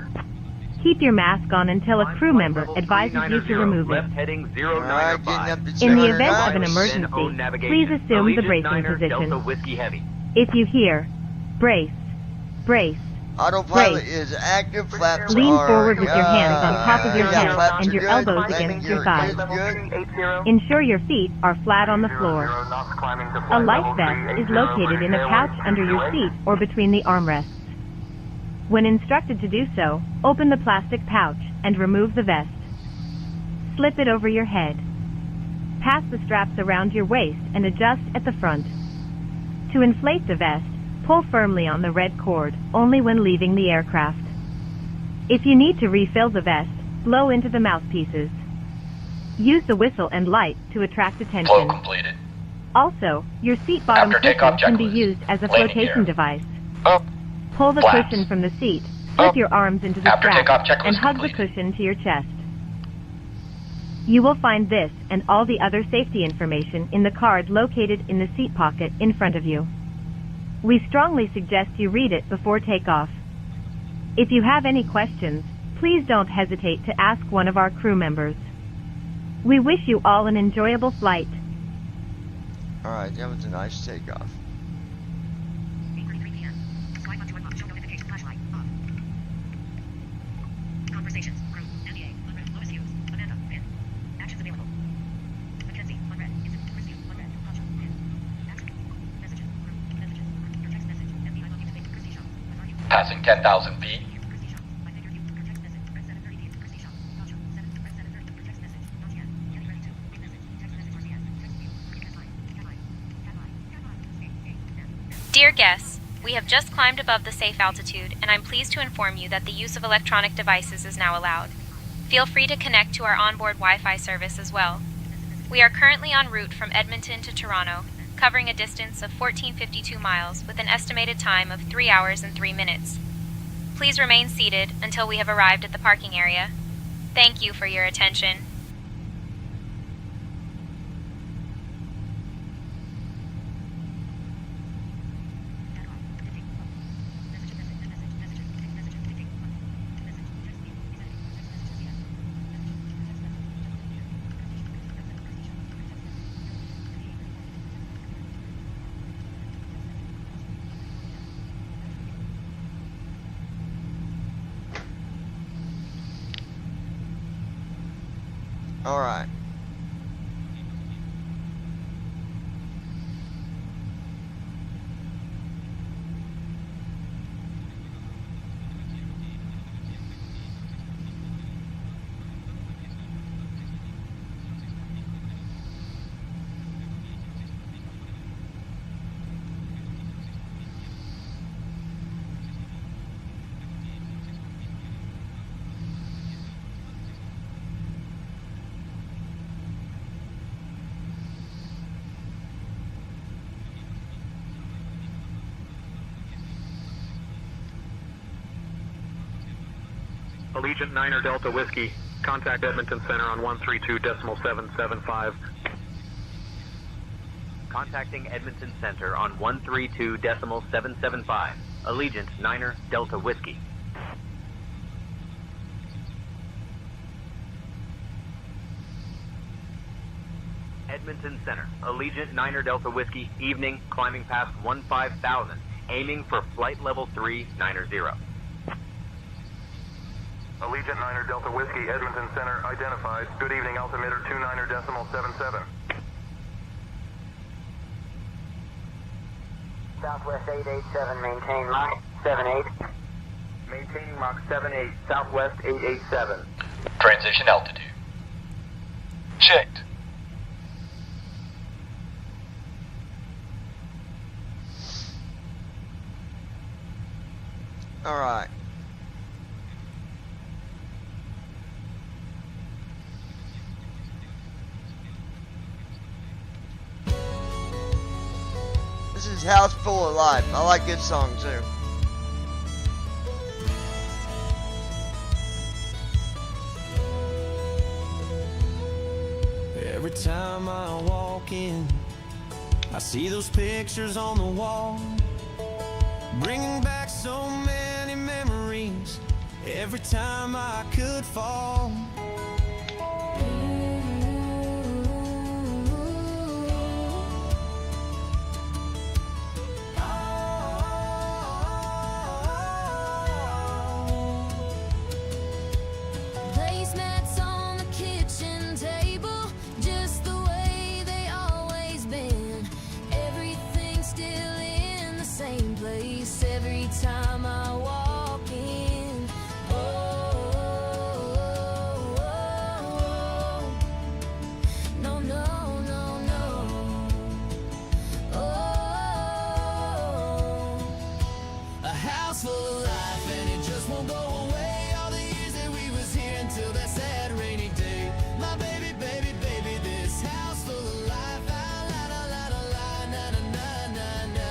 Keep your mask on until a crew member advises you to remove it. Left heading Alright, 095. getting up to In the 200 event of an knots. emergency, please assume the Allegiant bracing 9er Delta position. Whiskey Heavy. If you hear, brace, brace, Autopilot brace. is active. Flaps Lean are forward with your hands on top of your yeah, head flaps and are your good. elbows Landing against gear your thighs. is good. Ensure your feet are flat on the floor. A life vest is located in a pouch under your seat or between the armrests. When instructed to do so, open the plastic pouch and remove the vest. Slip it over your head. Pass the straps around your waist and adjust at the front. To inflate the vest, pull firmly on the red cord, only when leaving the aircraft. If you need to refill the vest, blow into the mouthpieces. Use the whistle and light to attract Flow attention. completed. Also, your seat bottom After cushion takeoff can be checklist. used as a Landing flotation gear. device. Up. Pull the Flaps. cushion from the seat, slip Up. your arms into the After strap, takeoff checklist and hug complete. the cushion to your chest. You will find this and all the other safety information in the card located in the seat pocket in front of you. We strongly suggest you read it before takeoff. If you have any questions, please don't hesitate to ask one of our crew members. We wish you all an enjoyable flight. Alright, that was a nice takeoff. 8:33 p.m. Slide left to unlock. Show notification flashlight off. Conversations. Group. NDA. Unread. Lois Hughes. Amanda. Pin. Actions available. Mackenzie. Unread. Instant. Chris Hughes. Unread. Culture. Pin. Action. Messages. Group. Messages. Your text message. MD. I love you to take Christy Shaw. When are you? Passing 10,000 feet. Christy Shaw. I figured you. Your text message. Red 7:30 p.m. Christy Shaw. Gotcha. 7:30. Your text message. Not yet. Getting ready to. Big message. Text message RCS. Text view. Catline. Catline. Catline. Catline. Dear guests, we have just climbed above the safe altitude, and I'm pleased to inform you that the use of electronic devices is now allowed. Feel free to connect to our onboard Wi-Fi service as well. We are currently en route from Edmonton to Toronto, covering a distance of 1452 miles with an estimated time of 3 hours and 3 minutes. Please remain seated until we have arrived at the parking area. Thank you for your attention. Alright. Allegiant Niner Delta Whiskey, contact Edmonton Center on 132.775. Contacting Edmonton Center on 132.775. Allegiant Niner Delta Whiskey. Edmonton Center, Allegiant Niner Delta Whiskey, evening, climbing past 15,000, aiming for flight level 3, Niner 0. Allegiant Niner Delta Whiskey, Edmonton Center identified. Good evening, altimeter 29.77. Southwest 887, maintain Mach 78. Maintaining Mach 78, Southwest 887. Transition altitude. Checked. Alright. This is House Full of Life. I like this song too. Every time I walk in, I see those pictures on the wall, bringing back so many memories. Every time I could fall. Placemats on the kitchen table, just the way they always been. Everything's still in the same place every time I walk in. No, no, no, no. A house full of life and it just won't go away. All the years that we was here until that sad rainy day. My baby, baby, baby, this house full of life. La la la la la na na na na na.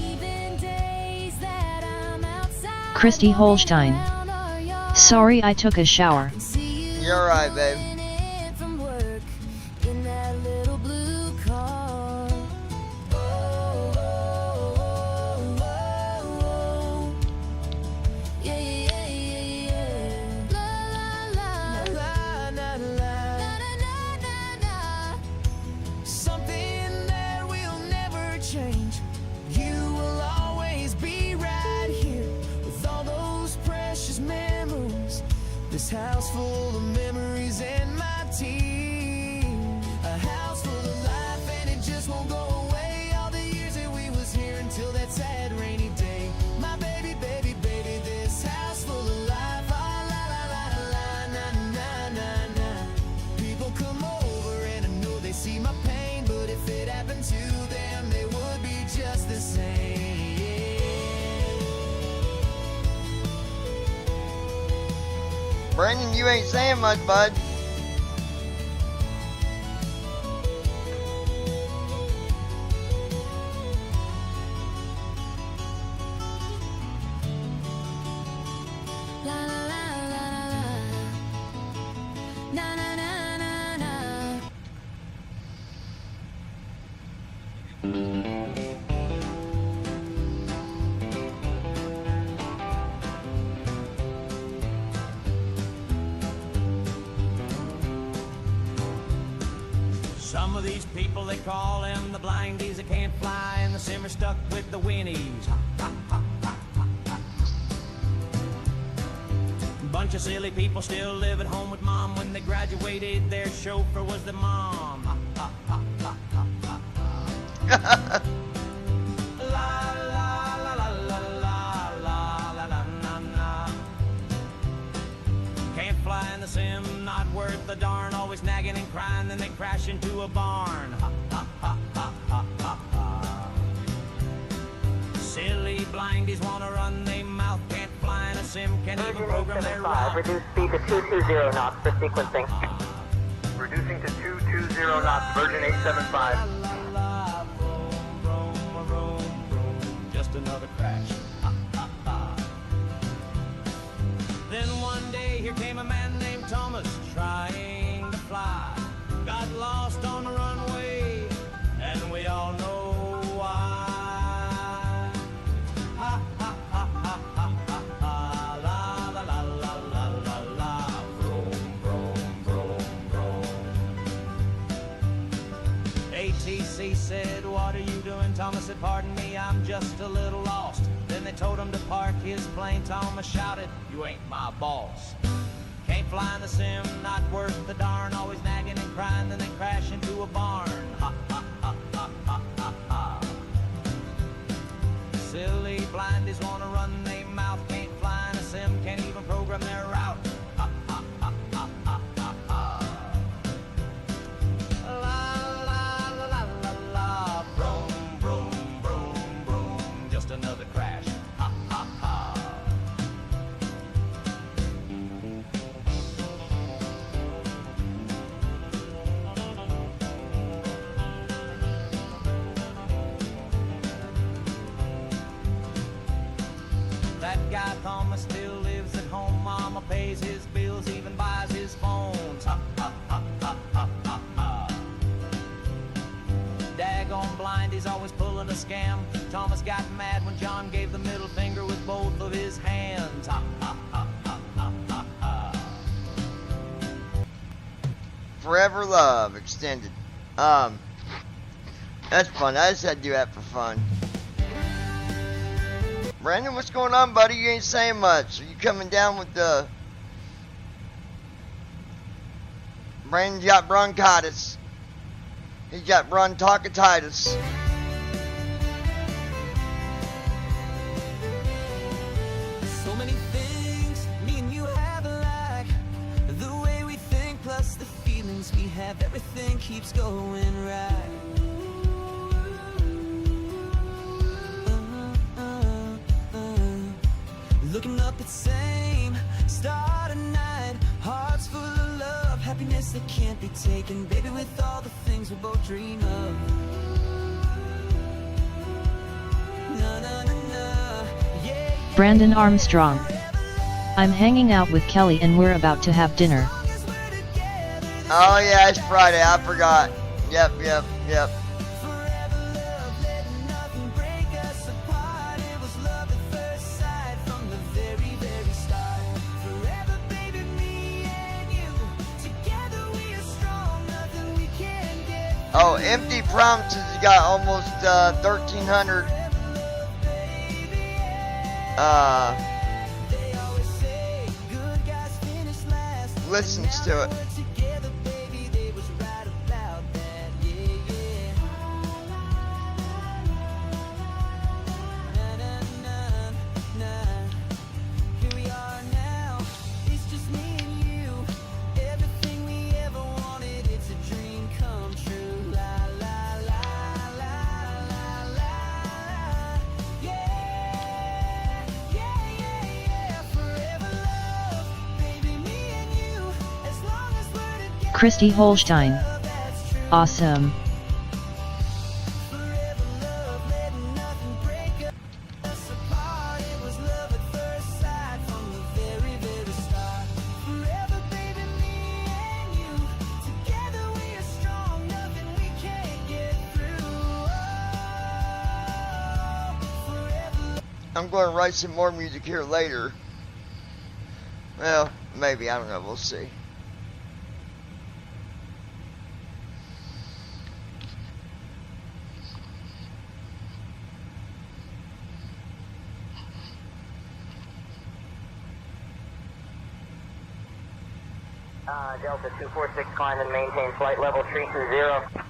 Even days that I'm outside. Christy Holstein. Sorry I took a shower. You're right, babe. From work in that little blue car. Yeah, yeah, yeah, yeah. La la la la la la. Something that will never change. You will always be right here with all those precious memories. This house full of memories and my team. A house full of life and it just won't go away. All the years that we was here until that sad rainy day. My baby, baby, baby, this house full of life. Ah, la la la la la na na na. People come over and I know they see my pain, but if it happened to them, they would be just the same. Brandon, you ain't saying much, bud. La la la la la. Na na na na na. Some of these people, they call them the blindies that can't fly, and the simmer stuck with the winnies. Ha, ha, ha, ha, ha, ha. Bunch of silly people still live at home with mom. When they graduated, their chauffeur was the mom. Can't fly in the sim, not worth the darn. Always nagging and crying, then they crash into a barn. Silly blindies wanna run, they mouth can't fly in a sim, can't even program their route. Reduce speed to 220 knots for sequencing. Reducing to 220 knots, Virgin 875. Just another crash. Then one day here came a man named Thomas trying to fly. Got lost on the runway, and we all know why. Ha ha ha ha ha ha ha, la la la la la la la. Vroom, vroom, vroom, vroom. ATC said, "What are you doing?" Thomas said, "Pardon me, I'm just a little lost." Then they told him to park his plane. Thomas shouted, "You ain't my boss." Can't fly in the sim, not worth the darn. Always nagging and crying, then they crash into a barn. Ha ha ha ha ha ha ha. Silly blindies wanna run, they mouth can't fly in a sim, can't even program their route. Ha ha ha ha ha ha ha. La la la la la la. Vroom, vroom, vroom, vroom. Just another crash. Ha ha ha. That guy Thomas still lives at home. Mama pays his bills, even buys his phones. Ha ha ha ha ha ha ha. Daggone blind, he's always pulling a scam. Thomas got mad when John gave the middle finger with both of his hands. Ha ha ha ha ha ha ha. Forever Love extended. That's fun. I just had to do that for fun. Brandon, what's going on, buddy? You ain't saying much. Are you coming down with the... Brandon's got bronchitis. He's got bronchitis. So many things me and you have alike. The way we think plus the feelings we have. Everything keeps going right. Looking up at same star tonight. Hearts full of love, happiness that can't be taken. Baby, with all the things we both dream of. Na, na, na, na. Yeah, Brandon Armstrong. I'm hanging out with Kelly and we're about to have dinner. Oh yeah, it's Friday. I forgot. Yep. Oh, Empty Promises has got almost 1,300 listens to it. Christy Holstein. Awesome. I'm going to write some more music here later. Well, maybe, I don't know, we'll see. Delta 246, climb and maintain flight level 320.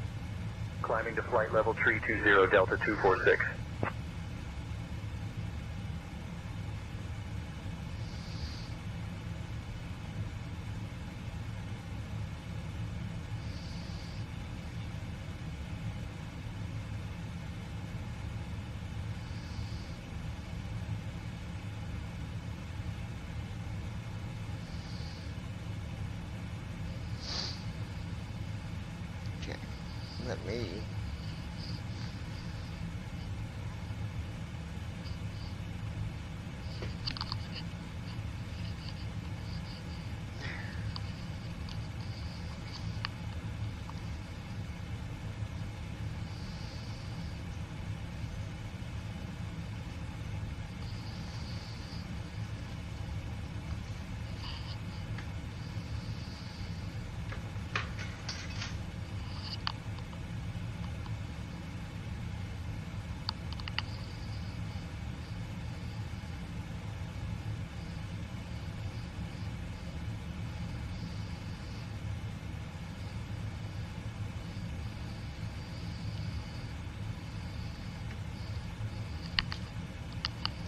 Climbing to flight level 320, Delta 246. Let me.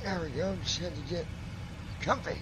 There we go, just had to get comfy.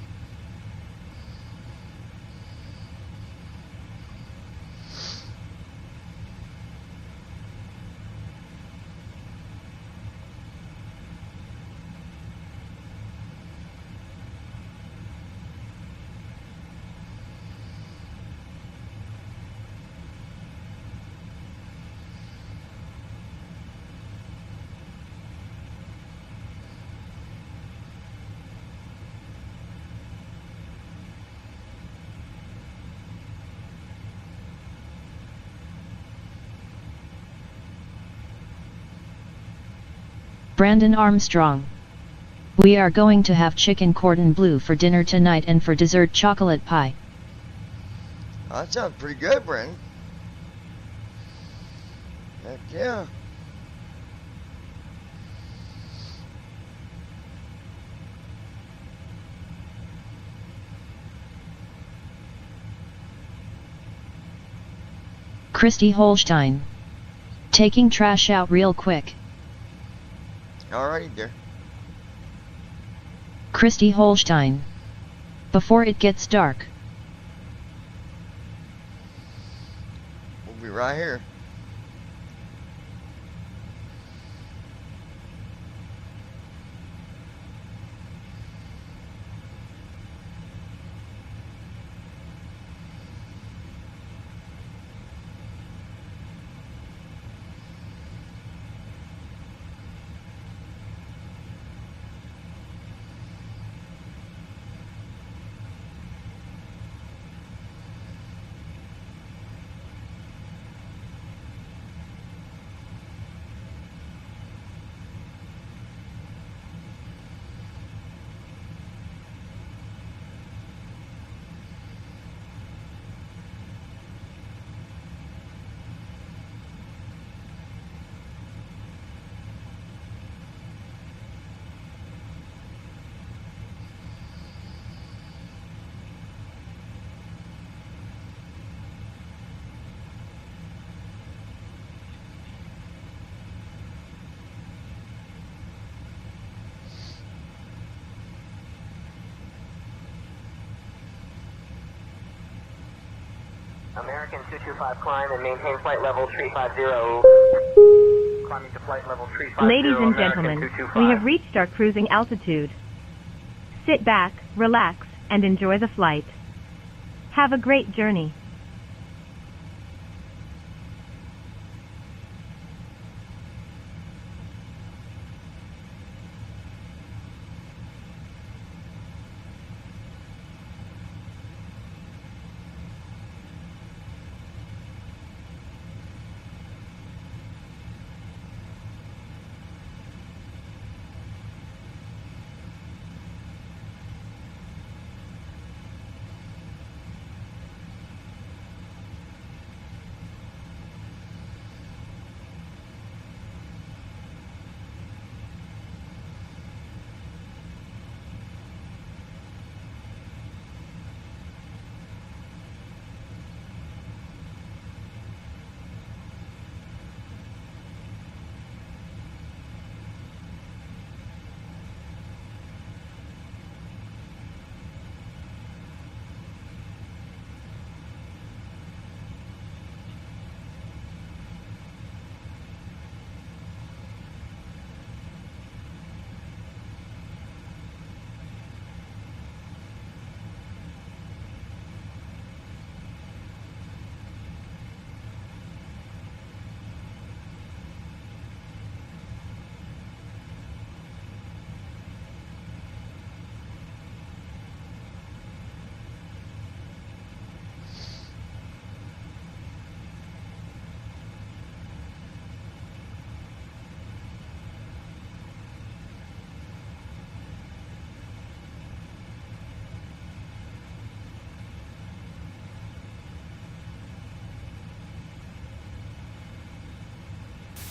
Brandon Armstrong. We are going to have chicken cordon bleu for dinner tonight and for dessert chocolate pie. Oh, that sounds pretty good, Brandon. Heck yeah. Christy Holstein. Taking trash out real quick. Alrighty there. Christy Holstein. Before it gets dark. We'll be right here. American 225, climb and maintain flight level 350. Climbing to flight level 350. Ladies and American gentlemen, 225. we have reached our cruising altitude. Sit back, relax, and enjoy the flight. Have a great journey.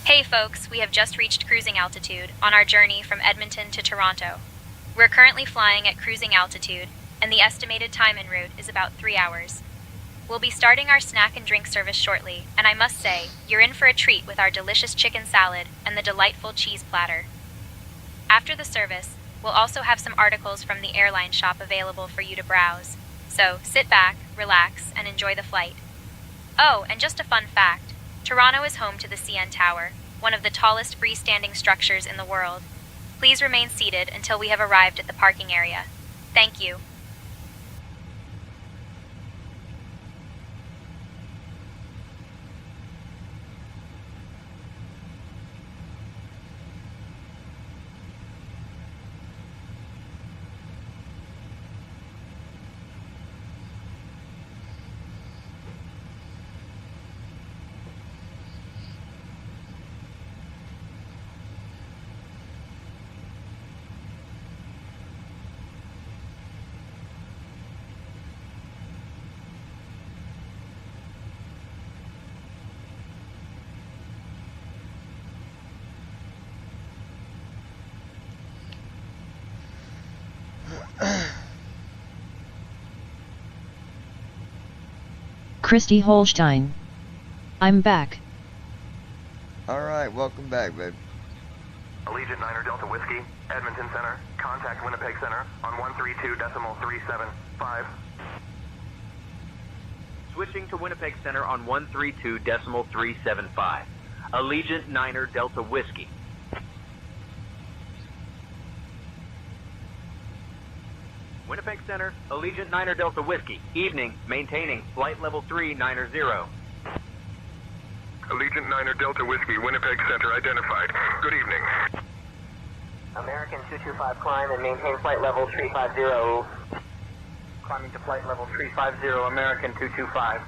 Hey folks, we have just reached cruising altitude on our journey from Edmonton to Toronto. We're currently flying at cruising altitude, and the estimated time en route is about 3 hours. We'll be starting our snack and drink service shortly, and I must say, you're in for a treat with our delicious chicken salad and the delightful cheese platter. After the service, we'll also have some articles from the airline shop available for you to browse. So sit back, relax, and enjoy the flight. Oh, and just a fun fact, Toronto is home to the CN Tower, one of the tallest freestanding structures in the world. Please remain seated until we have arrived at the parking area. Thank you. Christy Holstein. I'm back. Alright, welcome back, babe. Allegiant Niner Delta Whiskey, Edmonton Center. Contact Winnipeg Center on 132.375. Switching to Winnipeg Center on 132.375. Allegiant Niner Delta Whiskey. Winnipeg Center, Allegiant Niner Delta Whiskey. Evening, maintaining flight level 390. Allegiant Niner Delta Whiskey, Winnipeg Center identified. Good evening. American 225 climb and maintain flight level 350. Climbing to flight level 350, American 225.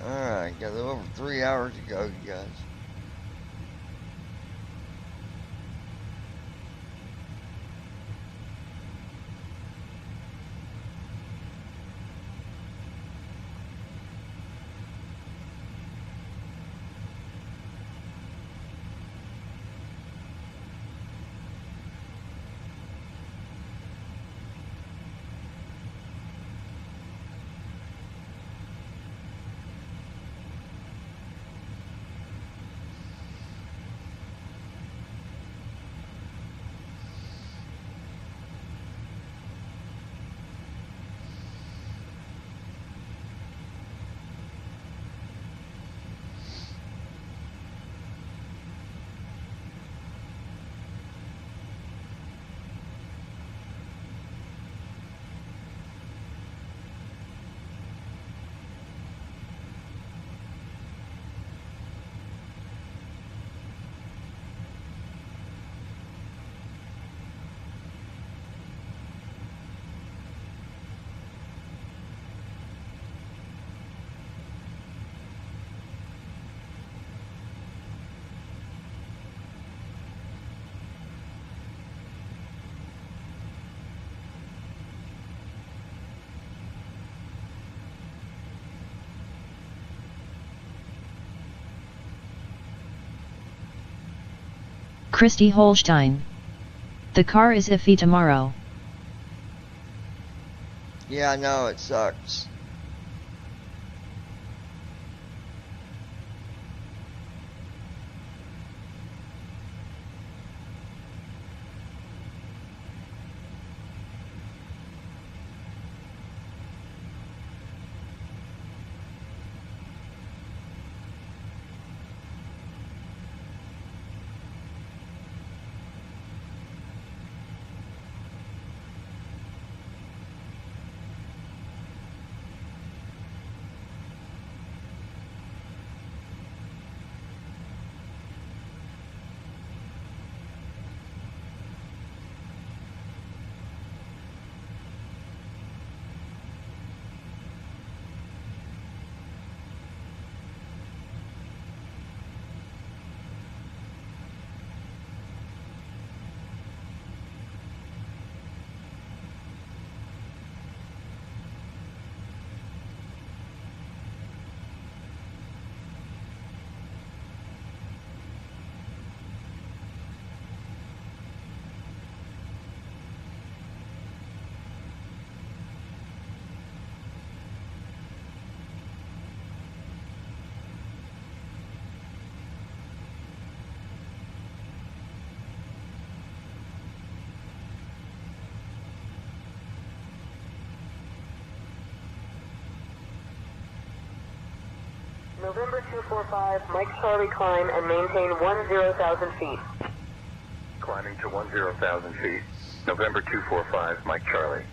Alright, got a little over 3 hours to go, you guys. Christy Holstein. The car is iffy tomorrow. Yeah, I know, it sucks. November 245, Mike Charlie climb and maintain 10,000 feet. Climbing to 10,000 feet. November 245, Mike Charlie.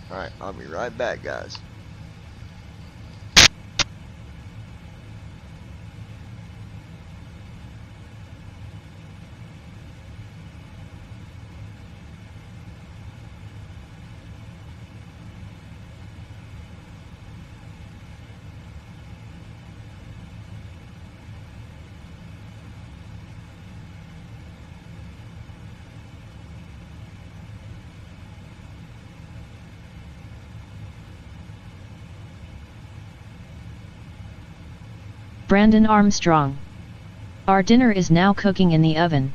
Alright, I'll be right back, guys. Brandon Armstrong. Our dinner is now cooking in the oven.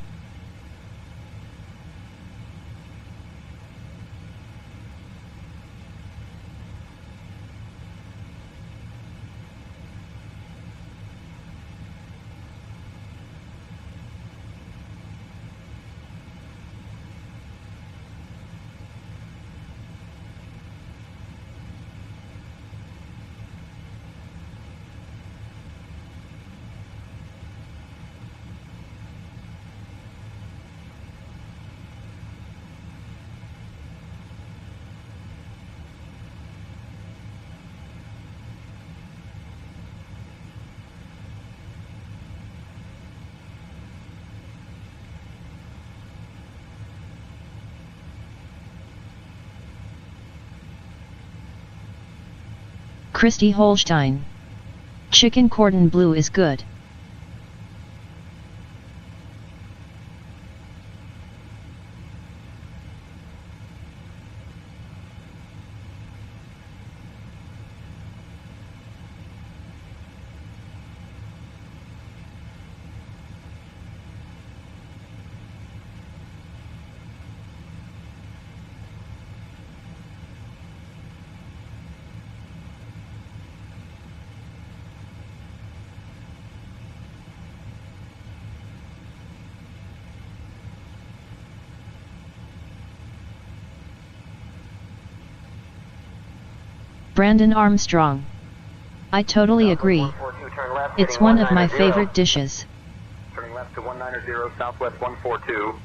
Christy Holstein. Chicken cordon bleu is good. Brandon Armstrong. I totally agree. It's one of my favorite dishes. Turning left to 190, Southwest 142.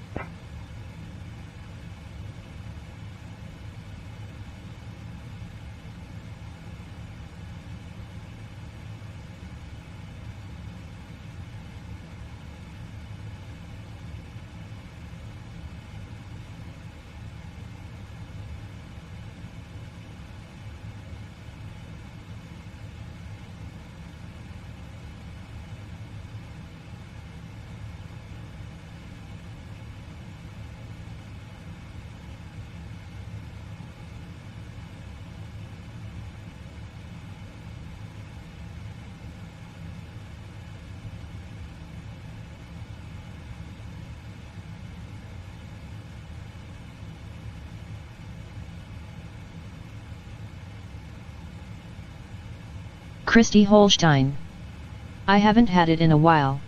Christy Holstein. I haven't had it in a while.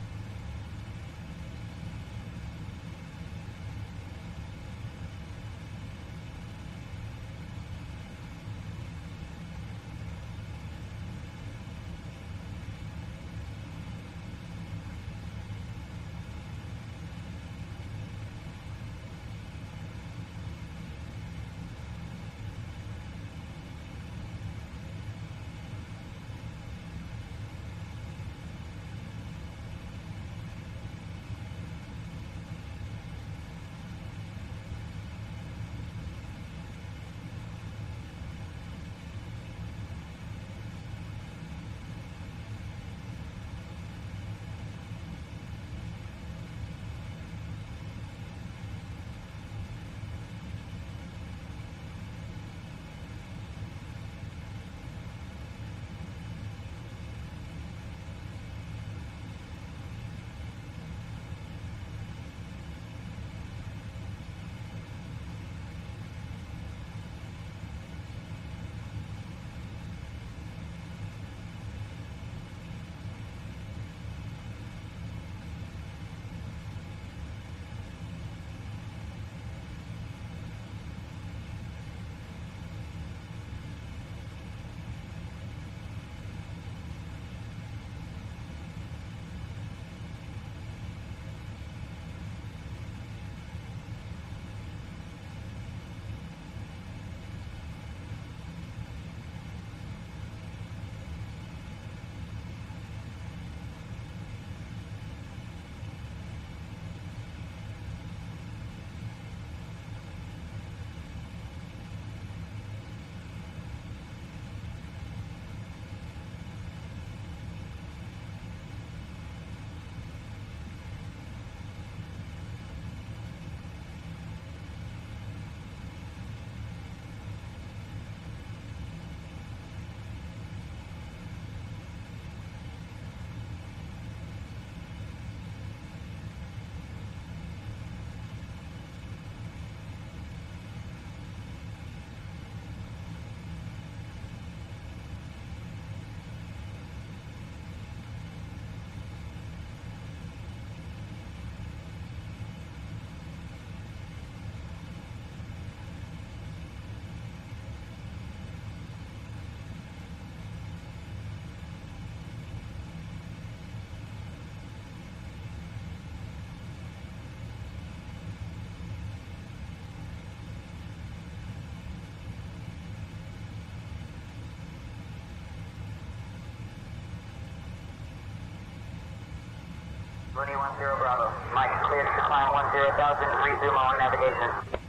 Mooney 10 Bravo. Mike, cleared to climb 10,000, resume on navigation.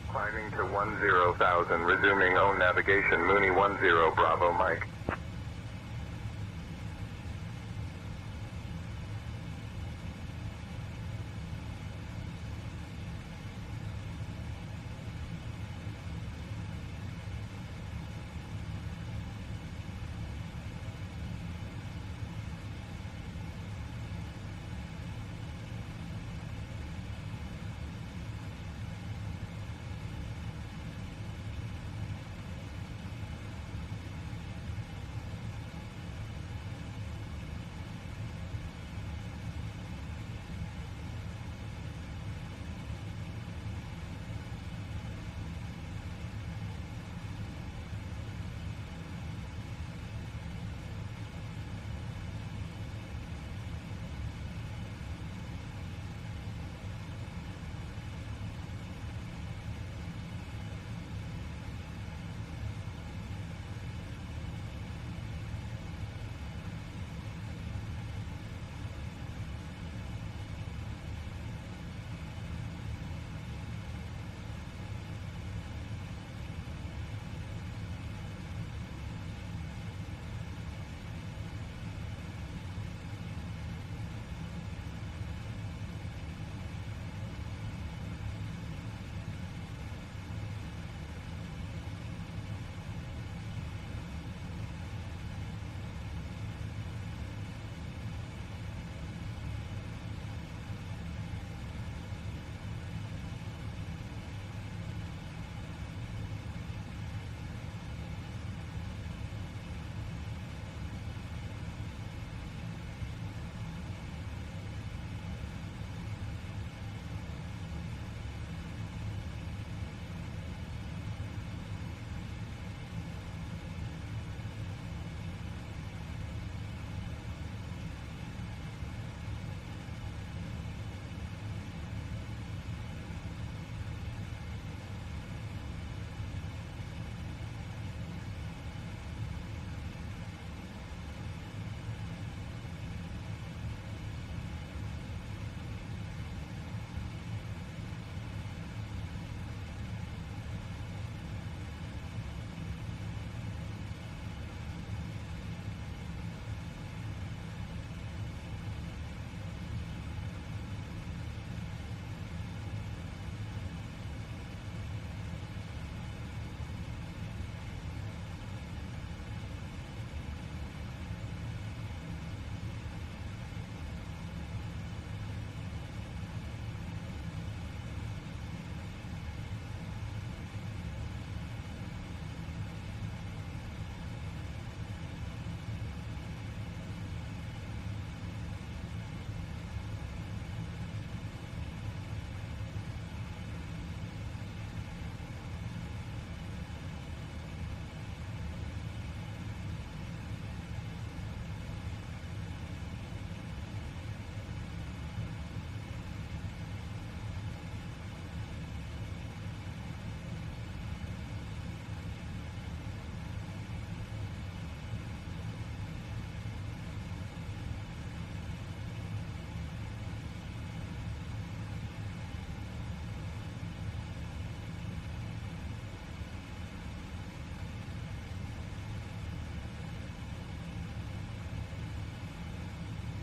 Climbing to 10,000, resuming own navigation. Mooney 10 Bravo, Mike.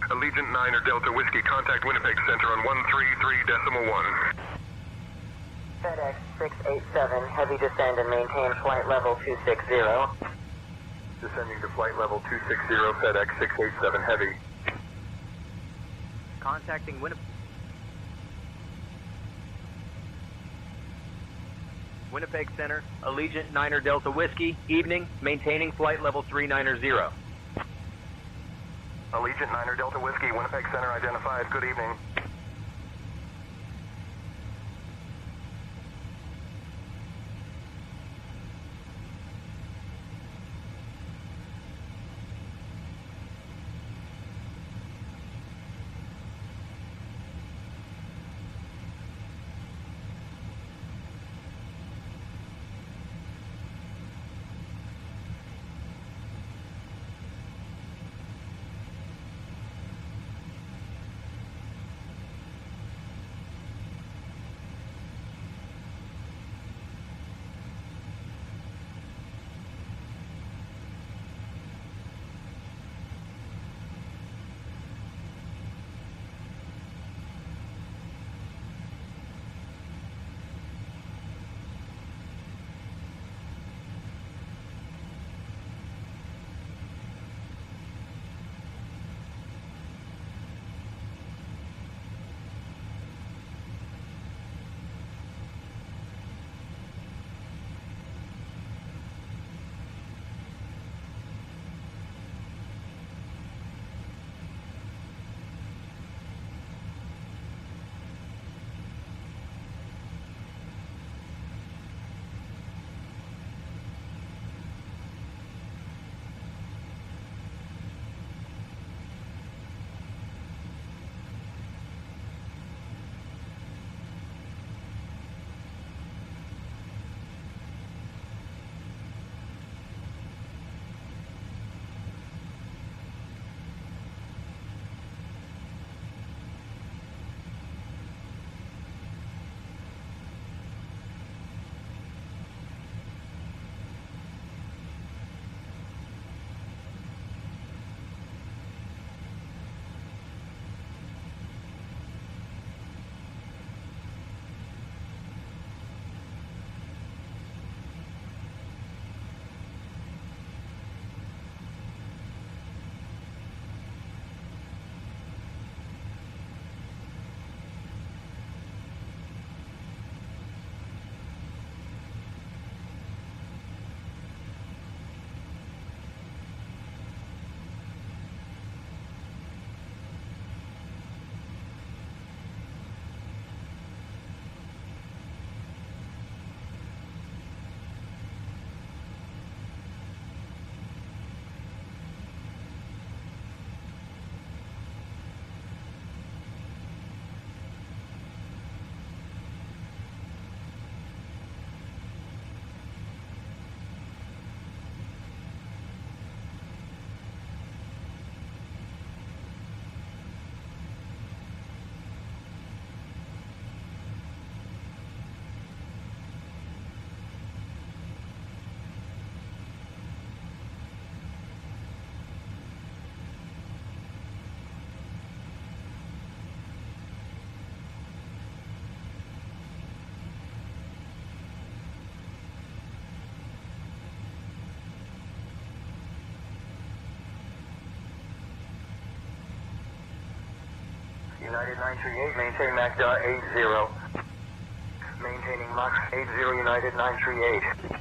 Allegiant 9er Delta Whiskey, contact Winnipeg Center on 133.1. FedEx 687, heavy descend and maintain flight level 260. Descending to flight level 260, FedEx 687 Heavy. Contacting Winnipeg Center, Allegiant 9er Delta Whiskey, evening, maintaining flight level 390. Allegiant 9er Delta Whiskey, Winnipeg Center identified. Good evening. United 938, maintain Mach 80. Maintaining Mach 80, United 938.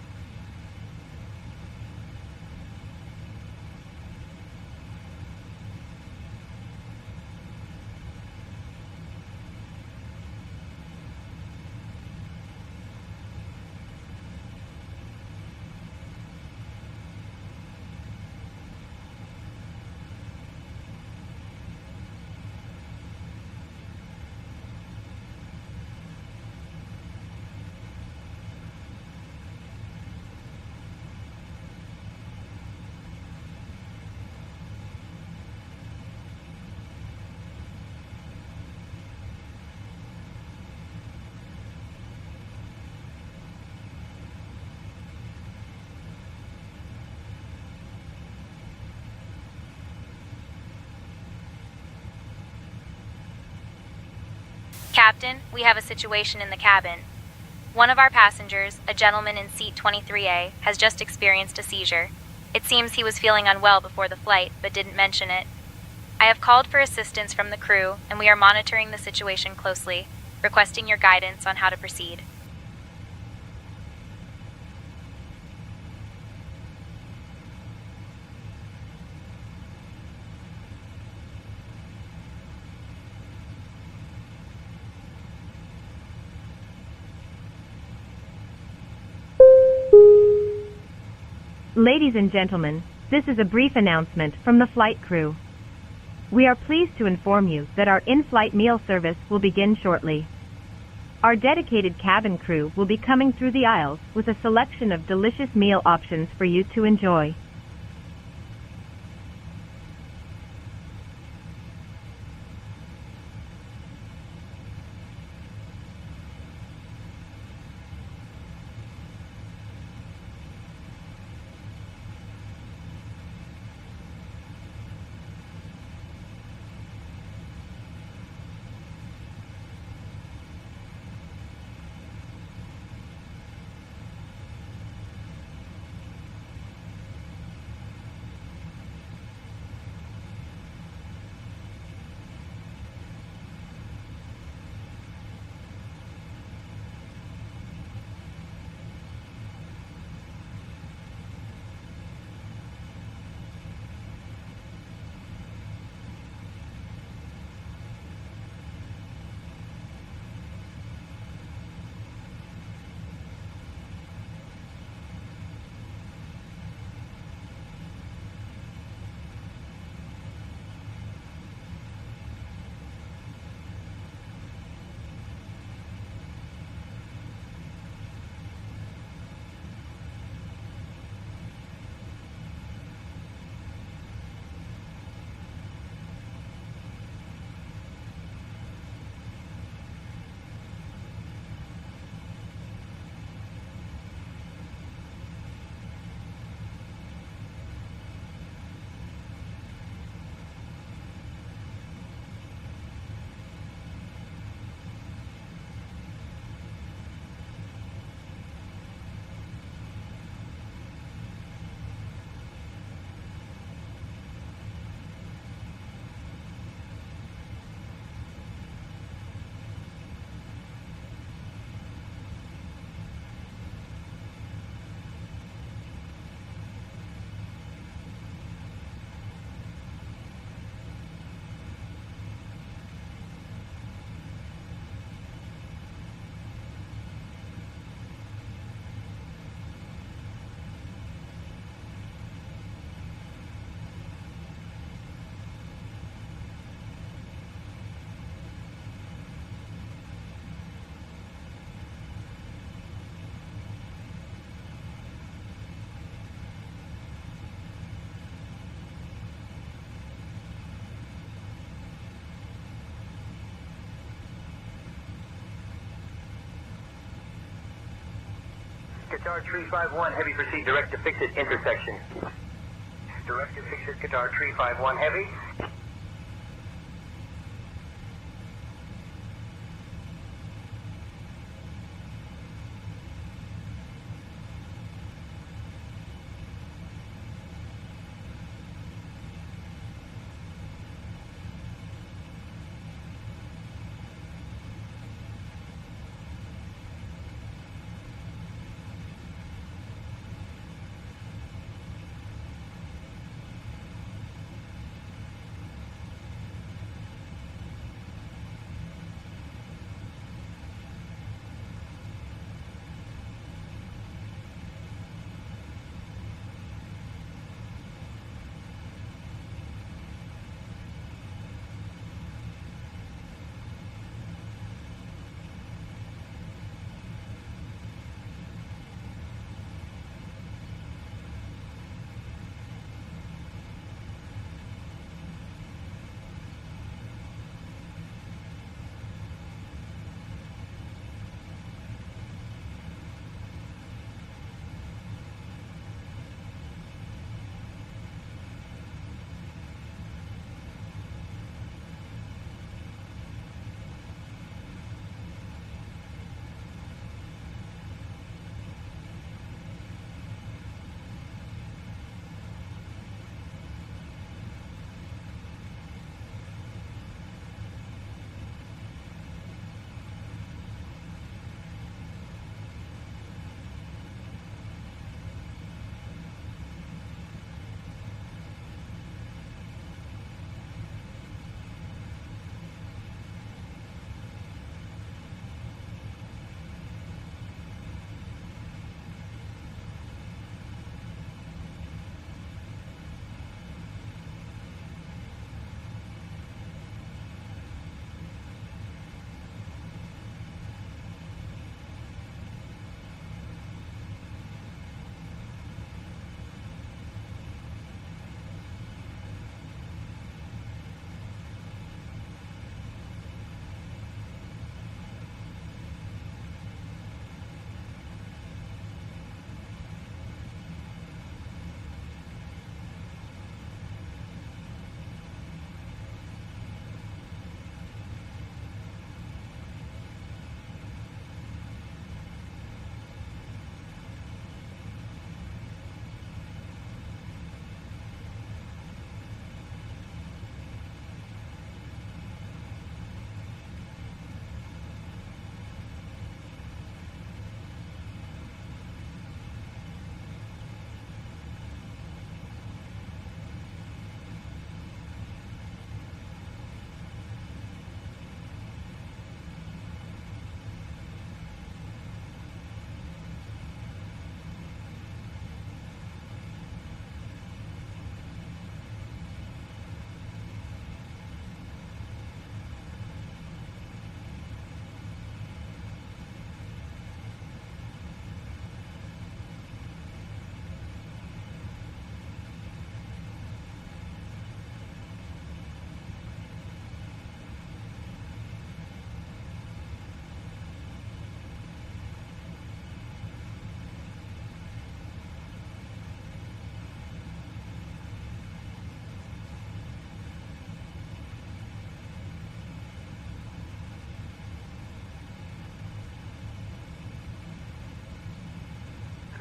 Captain, we have a situation in the cabin. One of our passengers, a gentleman in seat 23A, has just experienced a seizure. It seems he was feeling unwell before the flight, but didn't mention it. I have called for assistance from the crew, and we are monitoring the situation closely, requesting your guidance on how to proceed. Ladies and gentlemen, this is a brief announcement from the flight crew. We are pleased to inform you that our in-flight meal service will begin shortly. Our dedicated cabin crew will be coming through the aisles with a selection of delicious meal options for you to enjoy. Qatar 351 Heavy, proceed direct to fix it intersection. Direct to fix it, Qatar 351 Heavy.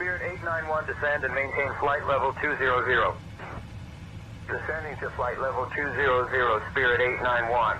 Spirit 891, descend and maintain flight level 200. Descending to flight level 200, Spirit 891.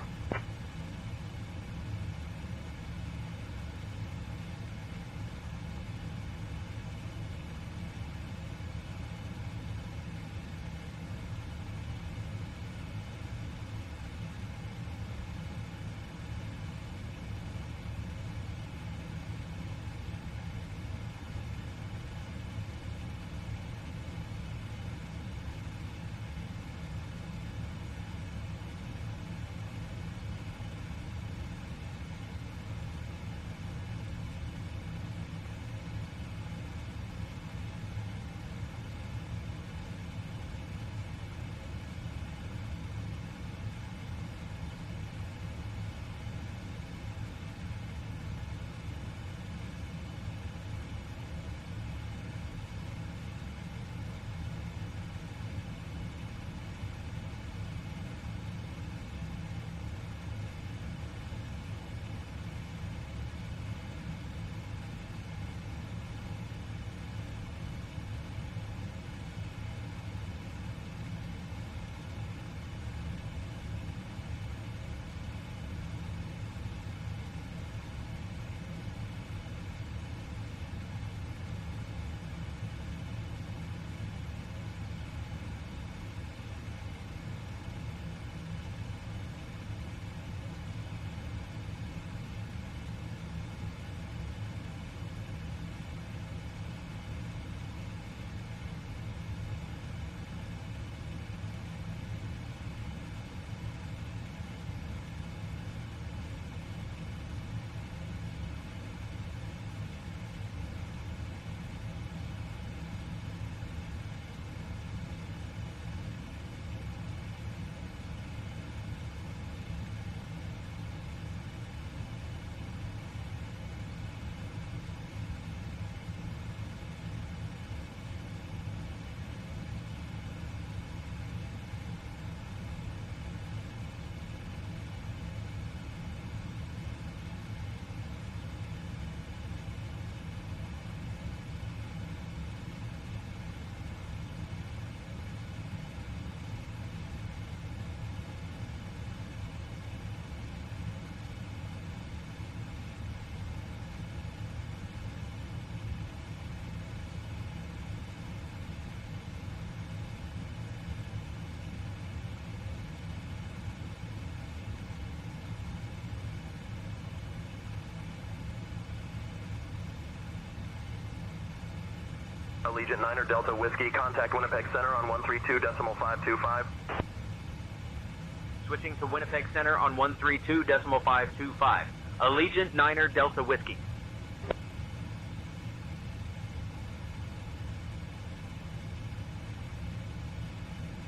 Allegiant 9er Delta Whiskey, contact Winnipeg Center on 132.525. Switching to Winnipeg Center on 132.525. Allegiant 9er Delta Whiskey.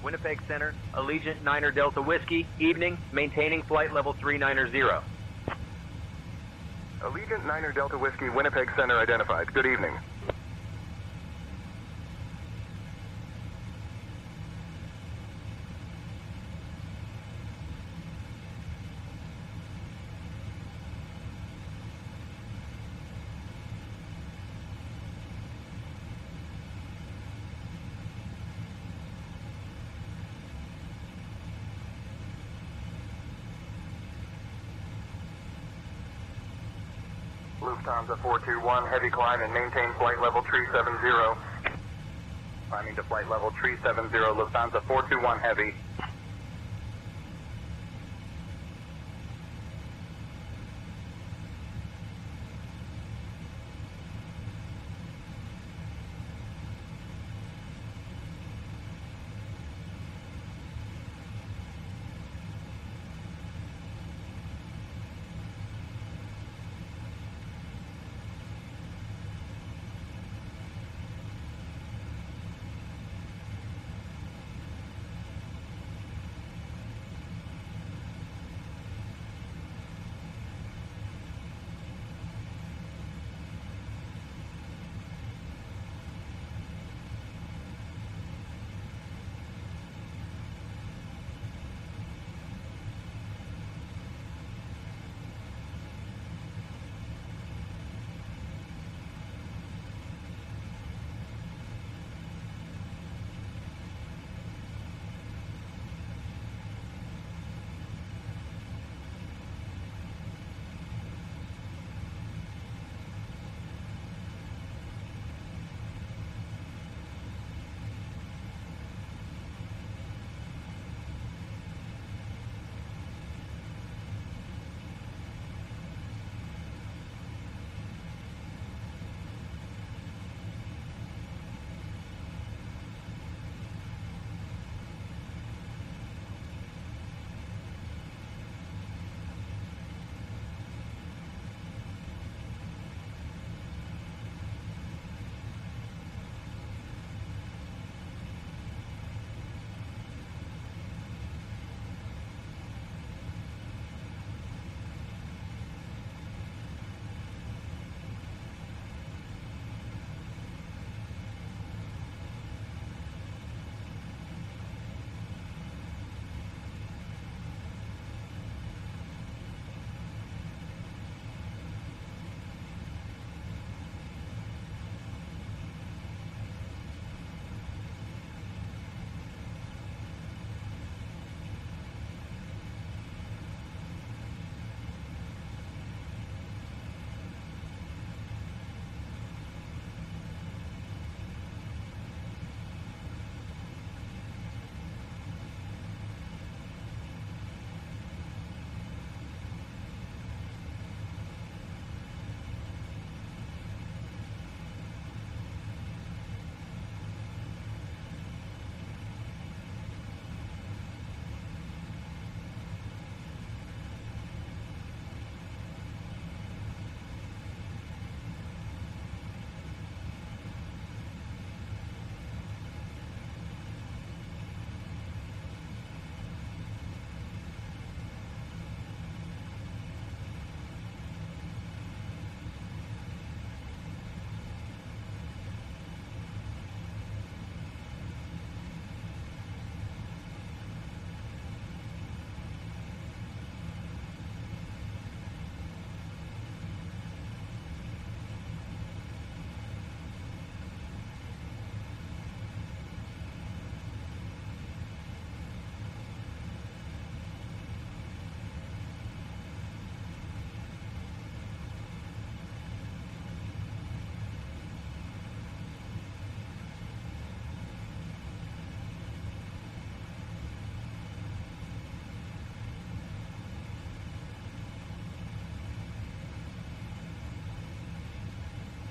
Winnipeg Center, Allegiant 9er Delta Whiskey, evening, maintaining flight level 390. Allegiant 9er Delta Whiskey, Winnipeg Center identified. Good evening. Lufthansa 421, heavy climb and maintain flight level 370. Climbing to flight level 370, Lufthansa 421 heavy.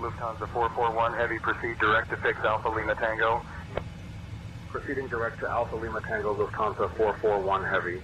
Lufthansa 441 Heavy, proceed direct to fix Alpha Lima Tango. Proceeding direct to Alpha Lima Tango, Lufthansa 441 Heavy.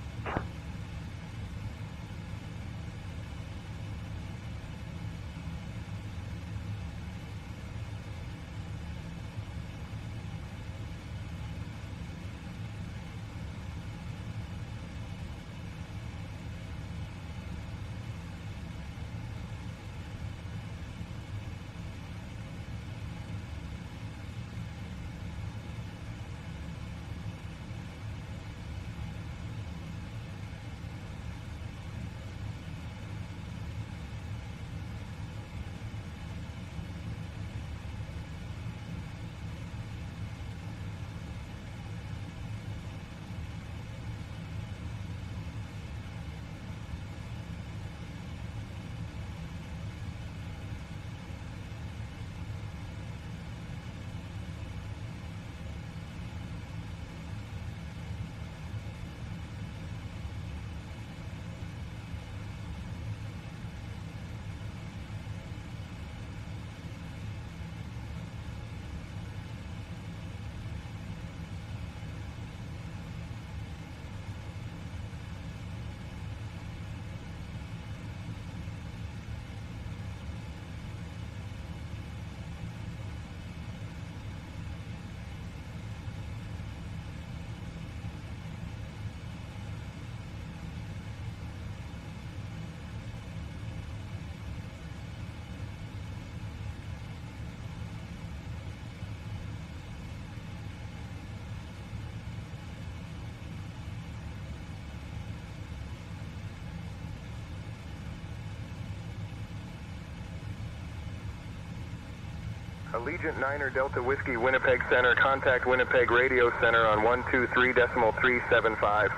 Allegiant 9er Delta Whiskey, Winnipeg Center. Contact Winnipeg Radio Center on 123.375.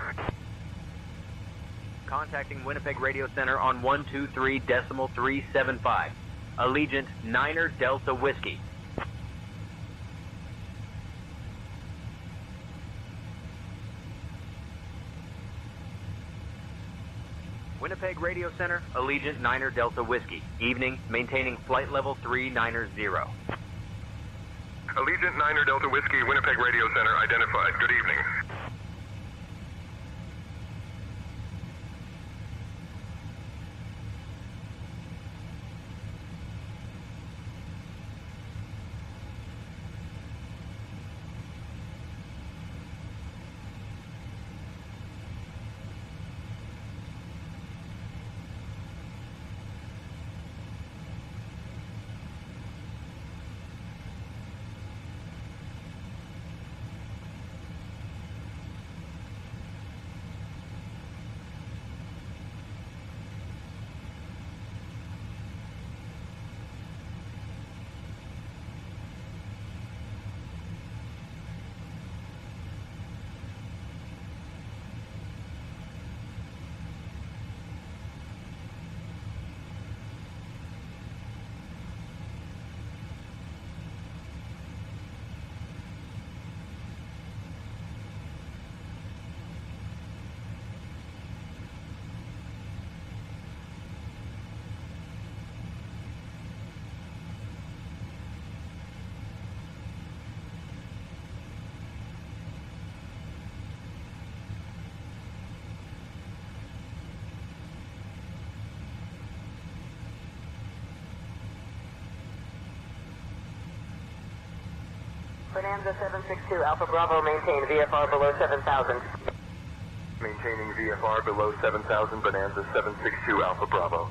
Contacting Winnipeg Radio Center on 123.375. Allegiant 9er Delta Whiskey. Winnipeg Radio Center, Allegiant 9er Delta Whiskey. Evening, maintaining flight level 390. Allegiant 9er Delta Whiskey, Winnipeg Radio Center, identified. Good evening. Bonanza 762, Alpha Bravo, maintain VFR below 7,000. Maintaining VFR below 7,000, Bonanza 762, Alpha Bravo.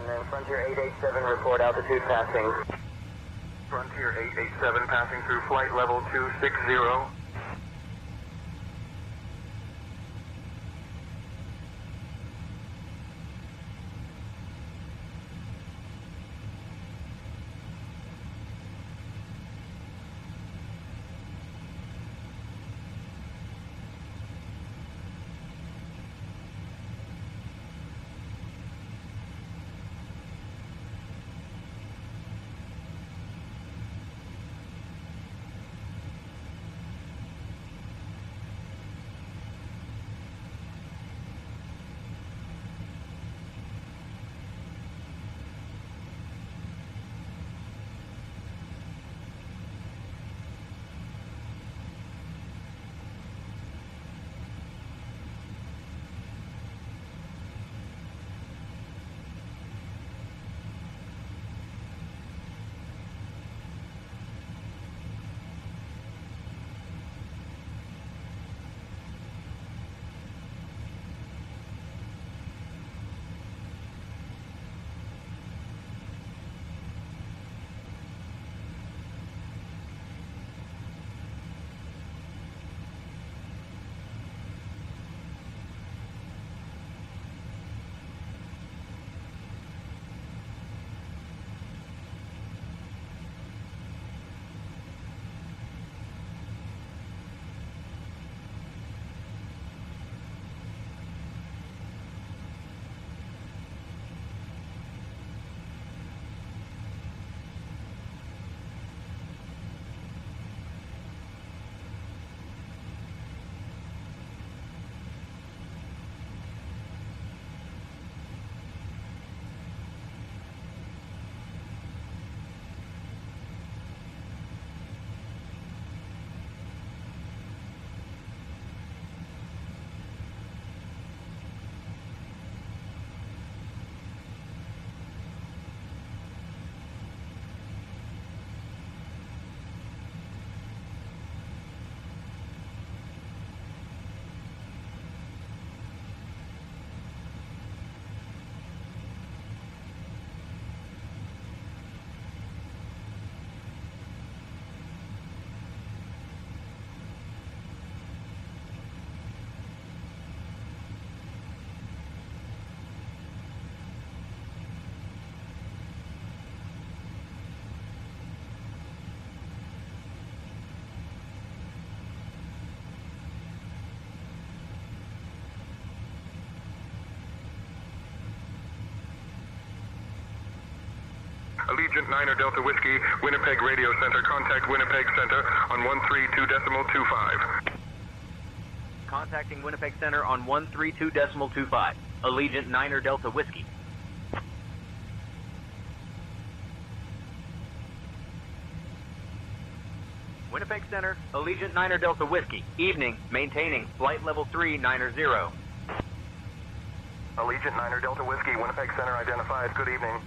then Frontier 887 report altitude passing. Frontier 887 passing through flight level 260. Allegiant 9 Delta Whiskey, Winnipeg Radio Center. Contact Winnipeg Center on 132.25. Contacting Winnipeg Center on 132.25. Allegiant 9 Delta Whiskey. Winnipeg Center, Allegiant 9 Delta Whiskey. Evening, maintaining flight level 390. Allegiant 9 Delta Whiskey, Winnipeg Center identified. Good evening.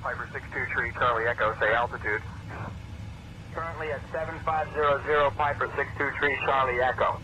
Piper 62 Charlie Echo, say altitude. Currently at 7500 Piper 623 Charlie Echo.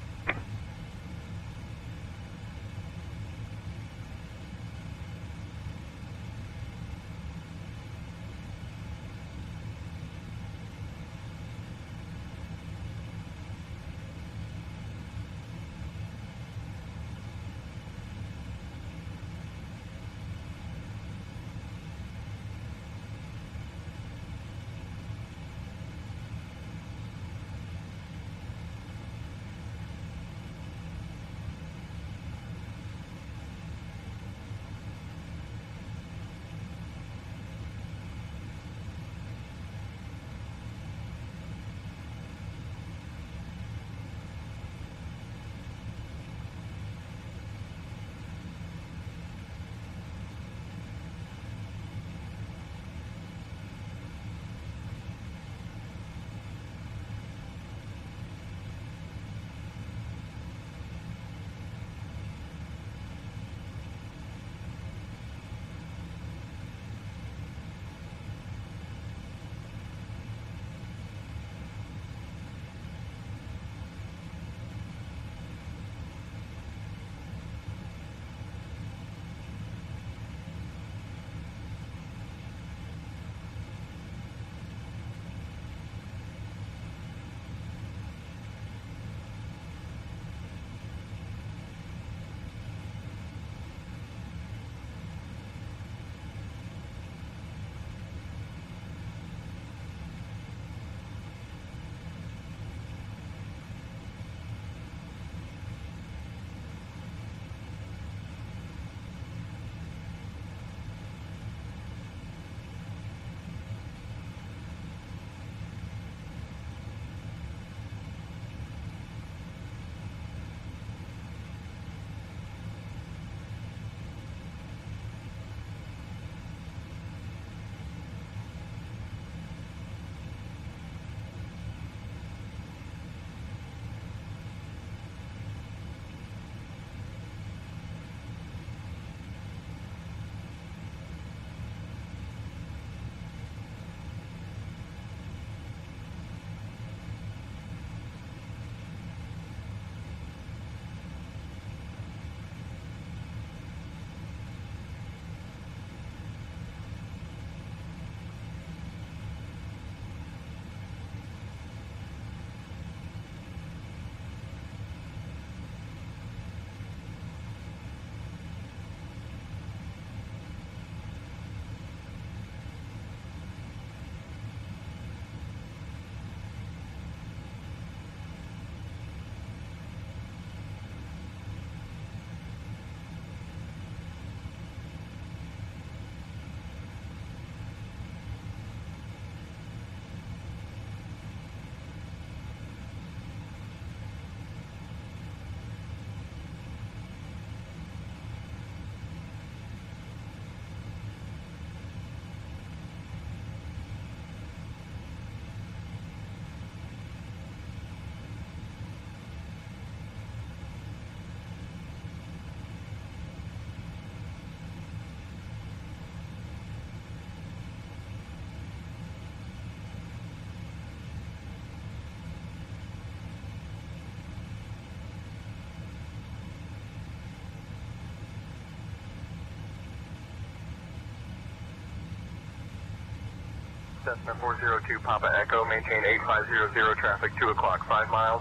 Cessna 402 Papa Echo, maintain 8500 traffic, 2 o'clock, 5 miles.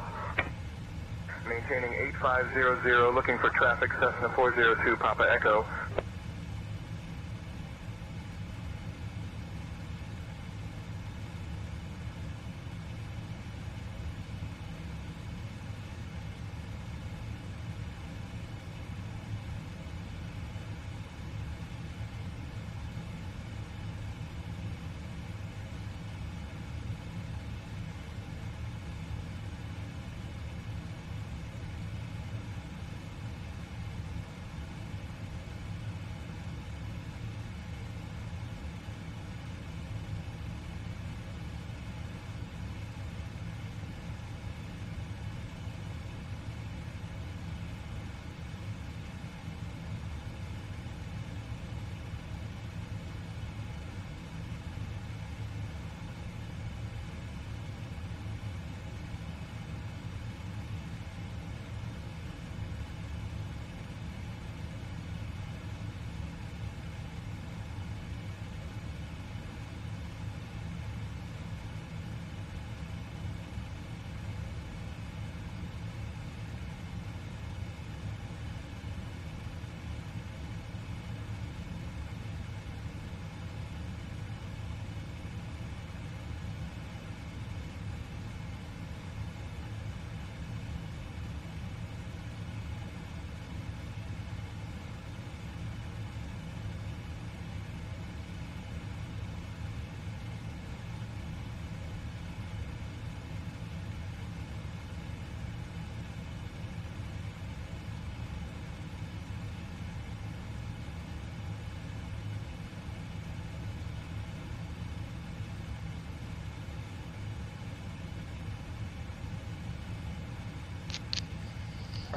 Maintaining 8500, looking for traffic, Cessna 402 Papa Echo.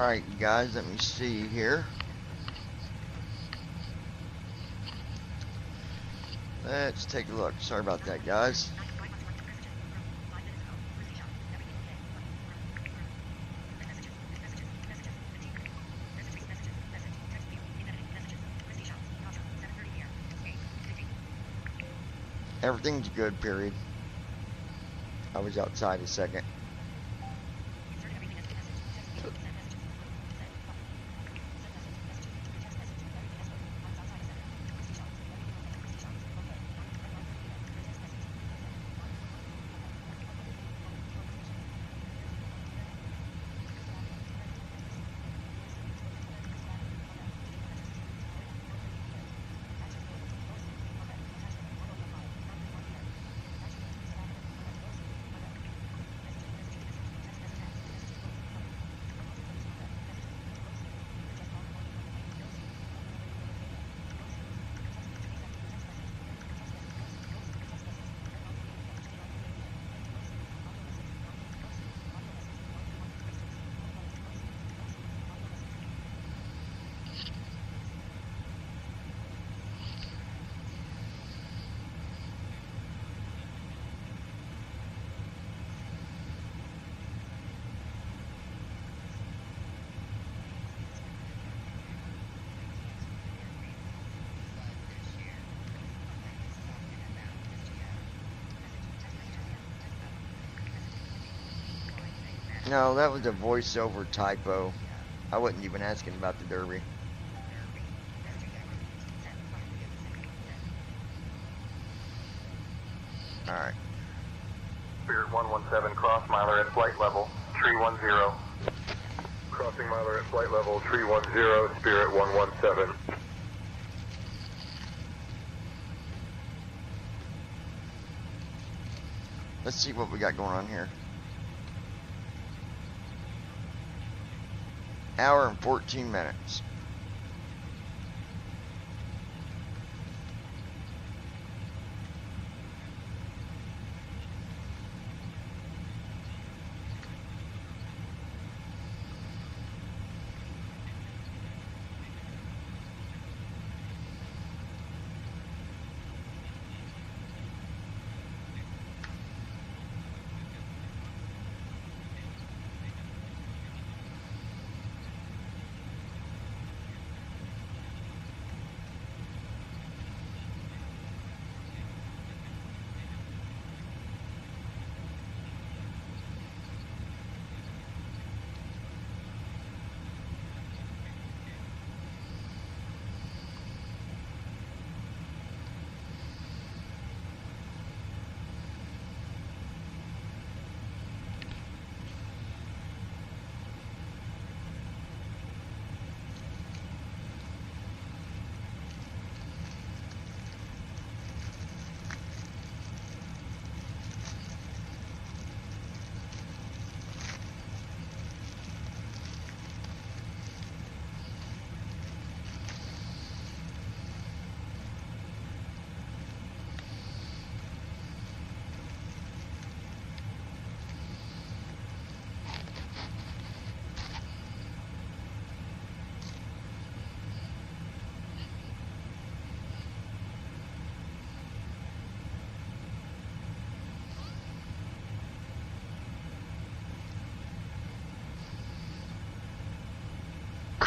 Alright, you guys, let me see here. Let's take a look. Sorry about that, guys. Everything's good, period. I was outside a second. No, that was a voiceover typo. I wasn't even asking about the Derby. Alright. Spirit 117, cross miler at flight level, tree 10. Crossing miler at flight level, tree 10, Spirit 117. Let's see what we got going on here. Hour and 14 minutes.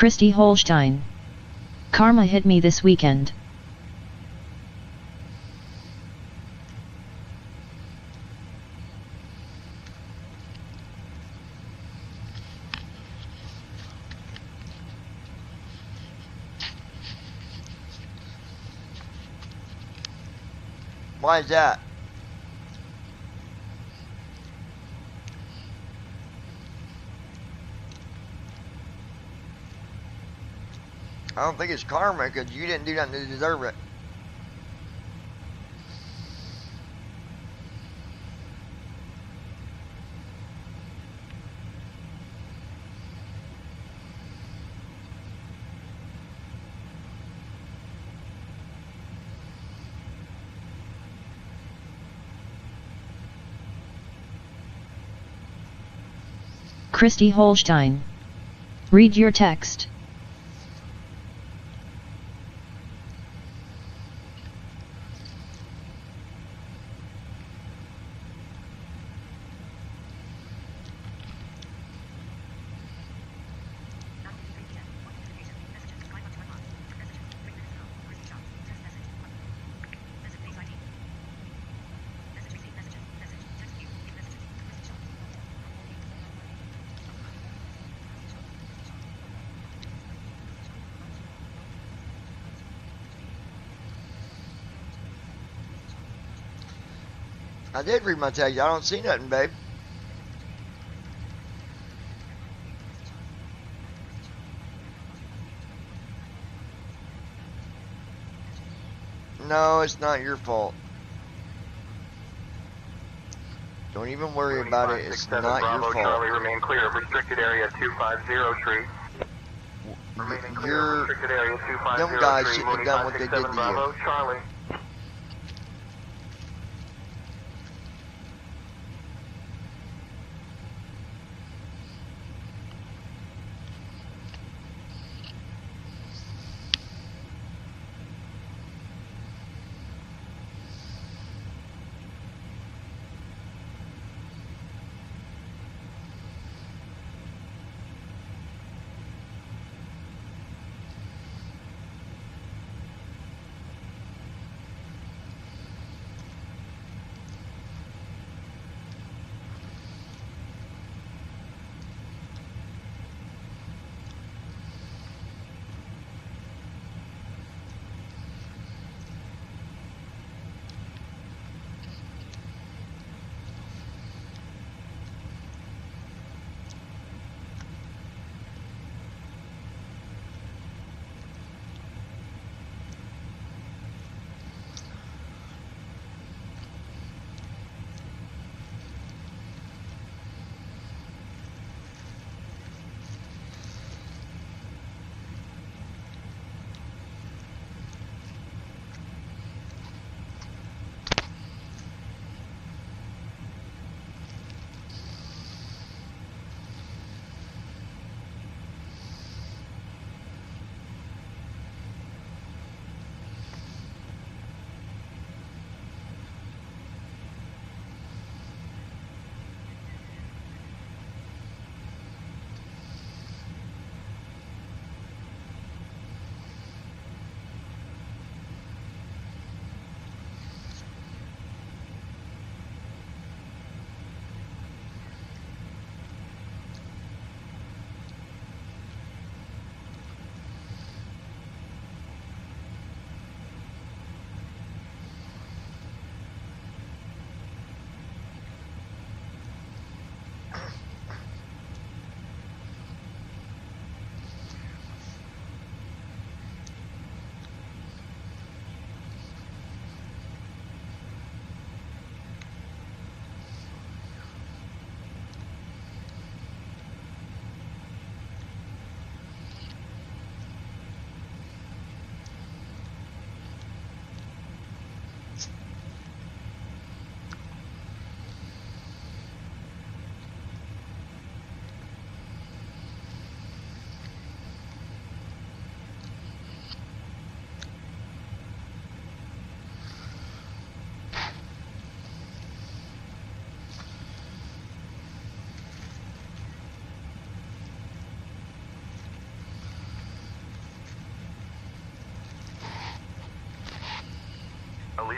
Christy Holstein. Karma hit me this weekend. Why is that? I don't think it's karma because you didn't do nothing to deserve it. Christy Holstein. Read your text. I did read my text. I don't see nothing, babe. No, it's not your fault. Don't even worry about it. It's not your fault. Charlie, remain clear of restricted area 250 tree. Remaining clear of restricted area 250 them guys tree. shouldn't have done what they did to Bravo, you. Charlie.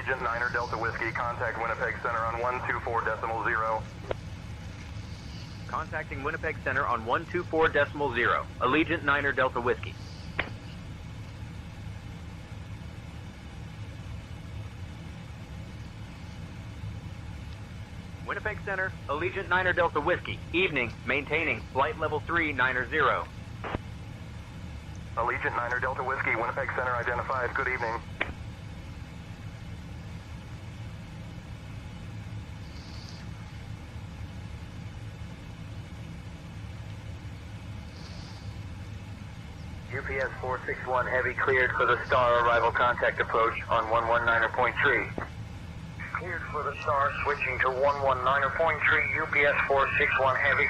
Allegiant 9er Delta Whiskey, contact Winnipeg Center on 124.0. Contacting Winnipeg Center on 124.0. Allegiant 9er Delta Whiskey. Winnipeg Center, Allegiant 9er Delta Whiskey. Evening, maintaining flight level 3, 9er 0. Allegiant 9er Delta Whiskey, Winnipeg Center identified. Good evening. UPS 461 Heavy cleared for the Star arrival contact approach on 119.3. Cleared for the Star, switching to 119.3, UPS 461 Heavy.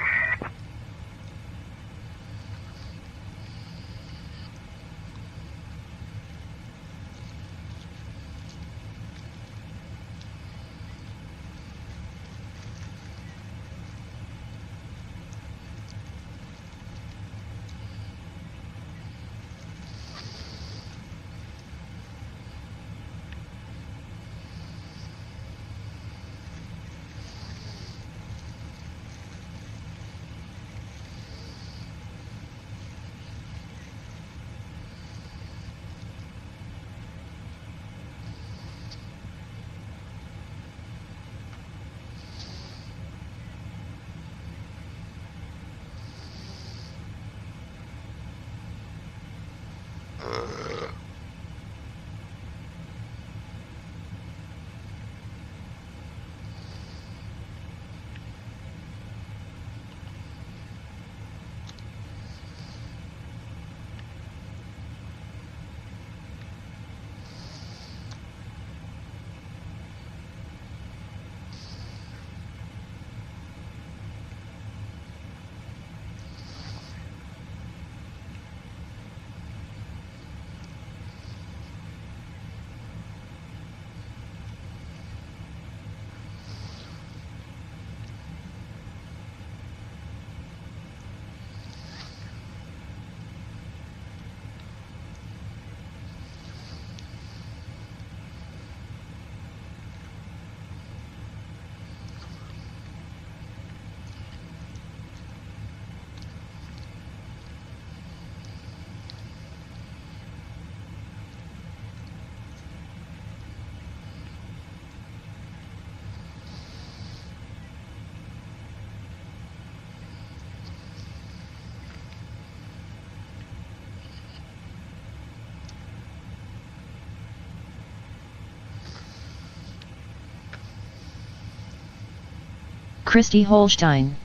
Christy Holstein.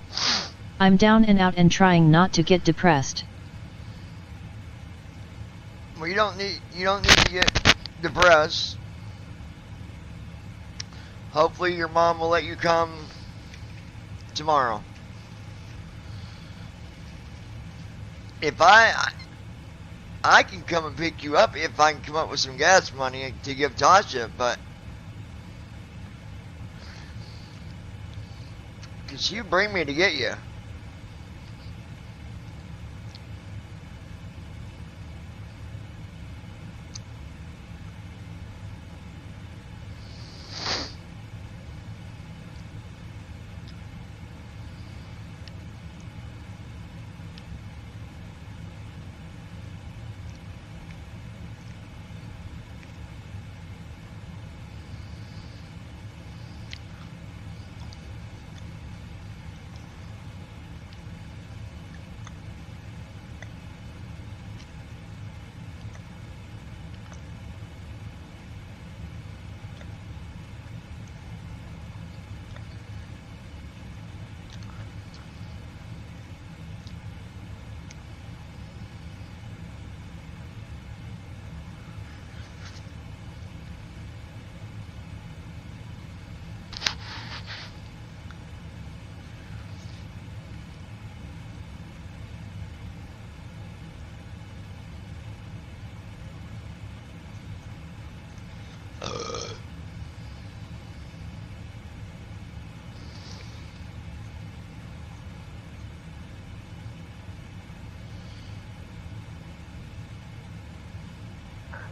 I'm down and out and trying not to get depressed. Well, you don't need to get depressed. Hopefully your mom will let you come tomorrow. If I can come and pick you up if I can come up with some gas money to give Tasha, but cause you bring me to get you.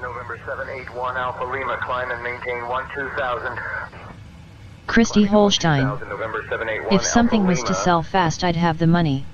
November 781 Alpha Lima, climb and maintain 12,000. Christy Holstein. November 781 If something Alpha was to Lima. sell fast, I'd have the money.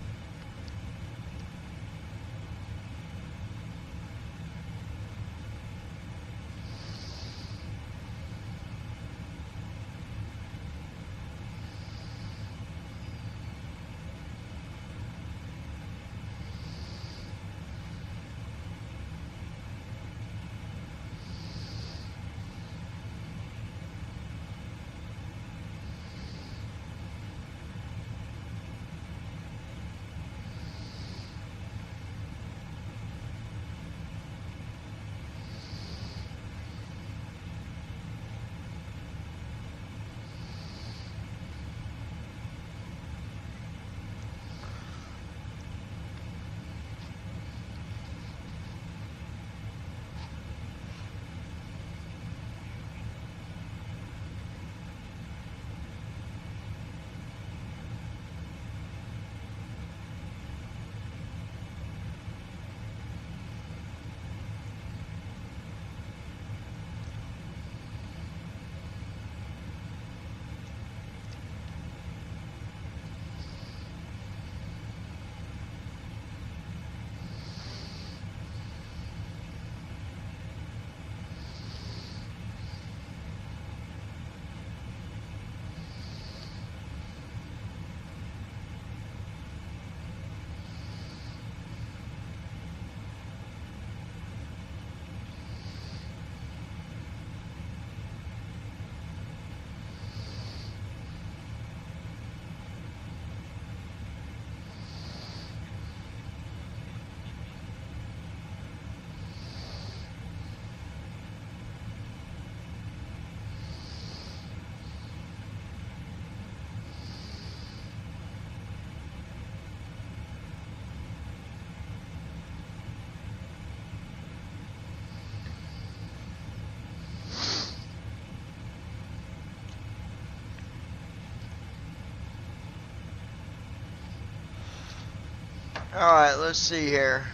Alright, let's see here.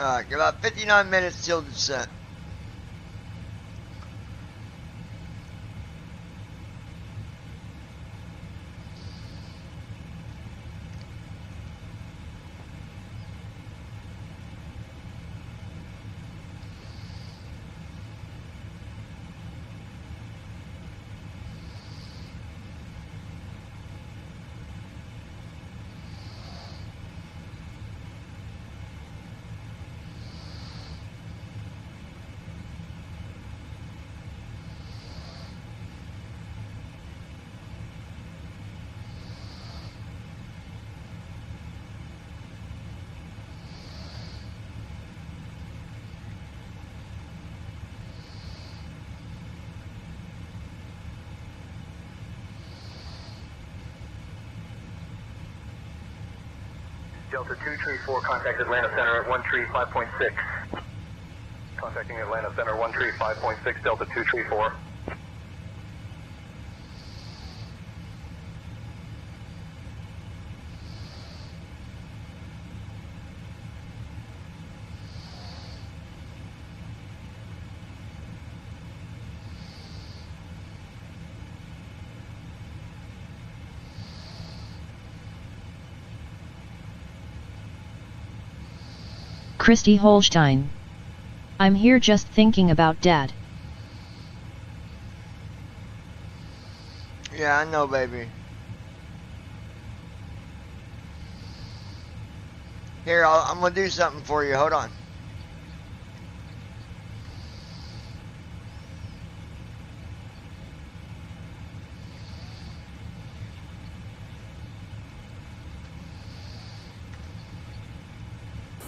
Alright, about 59 minutes till descent. Delta 234, contact Atlanta Center at 135.6. Contacting Atlanta Center 135.6, Delta 234. Christy Holstein. I'm here just thinking about Dad. Yeah, I know, baby. Here, I'm gonna do something for you. Hold on.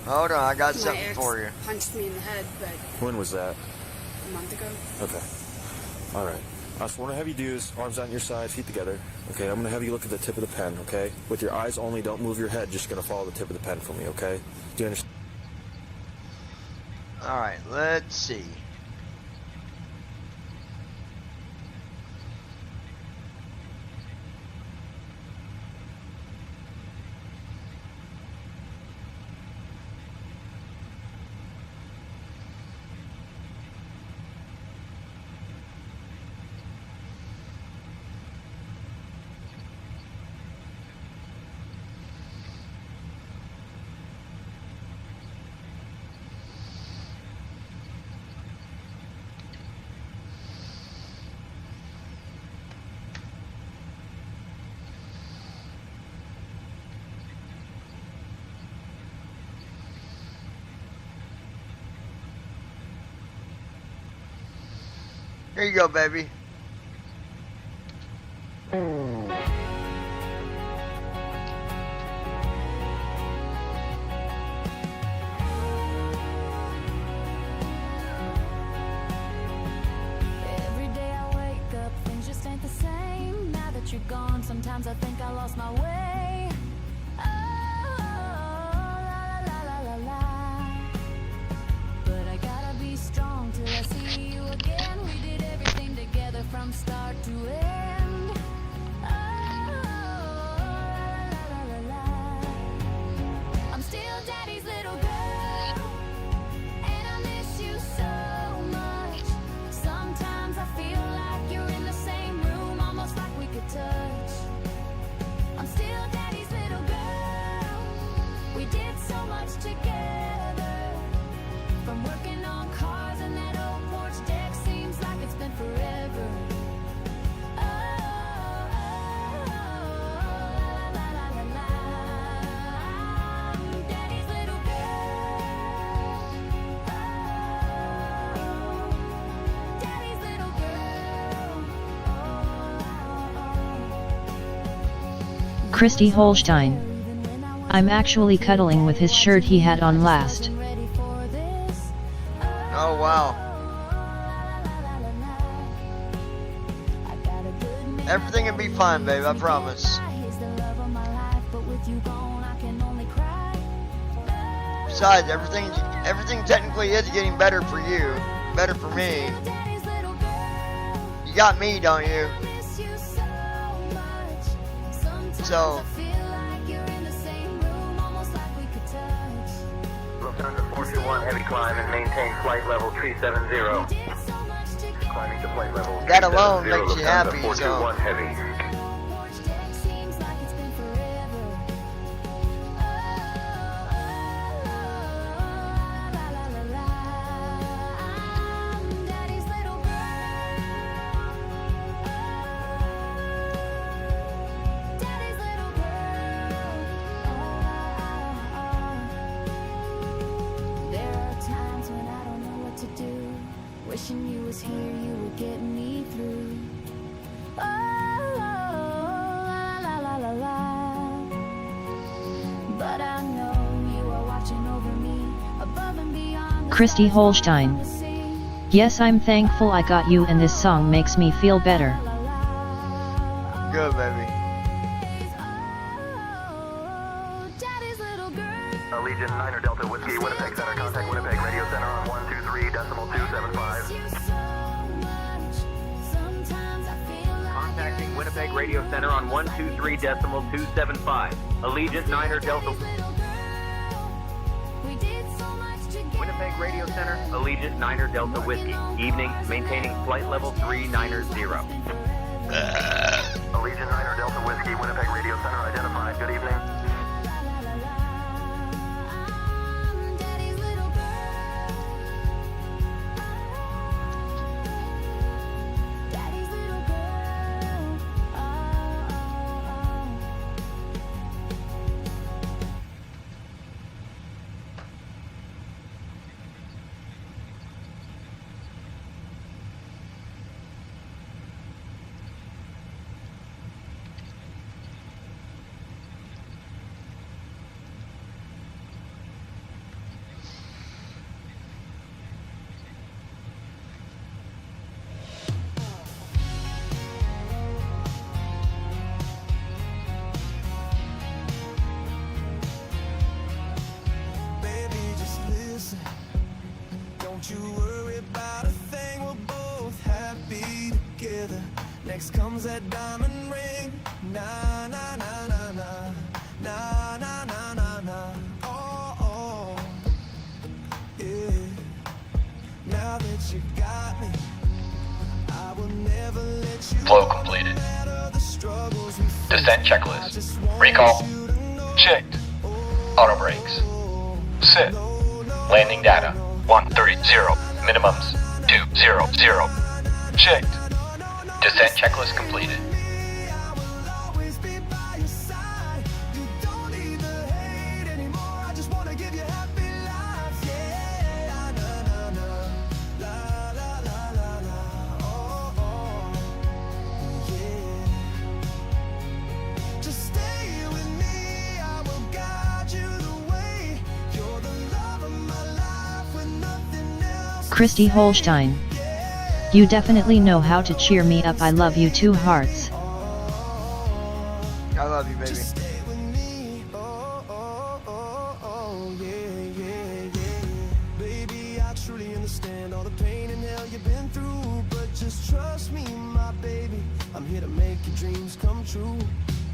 Hold on, I got My something ex for you. punched me in the head, but When was that? a month ago. Okay. All right. So what I have you do is arms on your side, feet together. Okay, I'm going to have you look at the tip of the pen, okay? With your eyes only, don't move your head. Just going to follow the tip of the pen for me, okay? Do you understand? All right, let's see. Here you go, baby. Every day I wake up, things just ain't the same. Now that you're gone, sometimes I think I lost my way. Oh, la la la la la. But I gotta be strong till I see you again. We did everything together from start to end. Oh, la la la la. I'm still daddy's little girl, and I miss you so much. Sometimes I feel like you're in the same room, almost like we could touch. I'm still daddy's little girl. We did so much together. From working on cars and that old porch deck, seems like it's been forever. Oh, oh, oh, la la la la. I'm daddy's little girl. Oh, daddy's little girl. Christy Holstein. I'm actually cuddling with his shirt he had on last. Oh, wow. Everything will be fine, babe, I promise. Besides, everything technically is getting better for you. Better for me. You got me, don't you? So, Lufthansa 421 heavy climb and maintain flight level 370. Climbing to flight level that alone 370, makes you Lufthansa happy, 421 so. heavy. Wishing you was here, you would get me through. Oh, la la la la la. But I know you are watching over me, above and beyond. Christy Holstein. Yes, I'm thankful I got you, and this song makes me feel better. Good, baby. Allegiant 9er Delta Whiskey, Winnipeg Center. Contact Winnipeg Radio Center on 123.275. Contacting Winnipeg Radio Center on 123.275. Allegiant 9er Delta. Winnipeg Radio Center, Allegiant 9er Delta Whiskey. Evening, maintaining flight level 390. Allegiant 9er Delta Whiskey, Winnipeg Radio Center identified. Good evening. na na na na na na na na na na. Oh, oh, yeah. Now that you got me, I will never let you Flow completed. Descent checklist. Recall. Checked. Auto brakes. Set. Landing data. 130. Minimums. 200. Checked. Descent checklist completed. Christy Holstein. You definitely know how to cheer me up. I love you, 2 hearts. I love you, baby. Baby, I truly understand all the pain and hell you've been through, but just trust me, my baby. I'm here to make your dreams come true.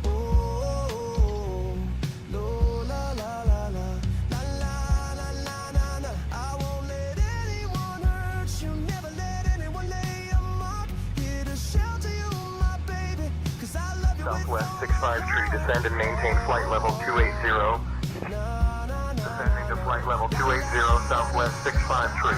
Oh, no, la la la la. Southwest 65 tree, descend and maintain flight level 280. Descending to flight level 280, Southwest 65 tree.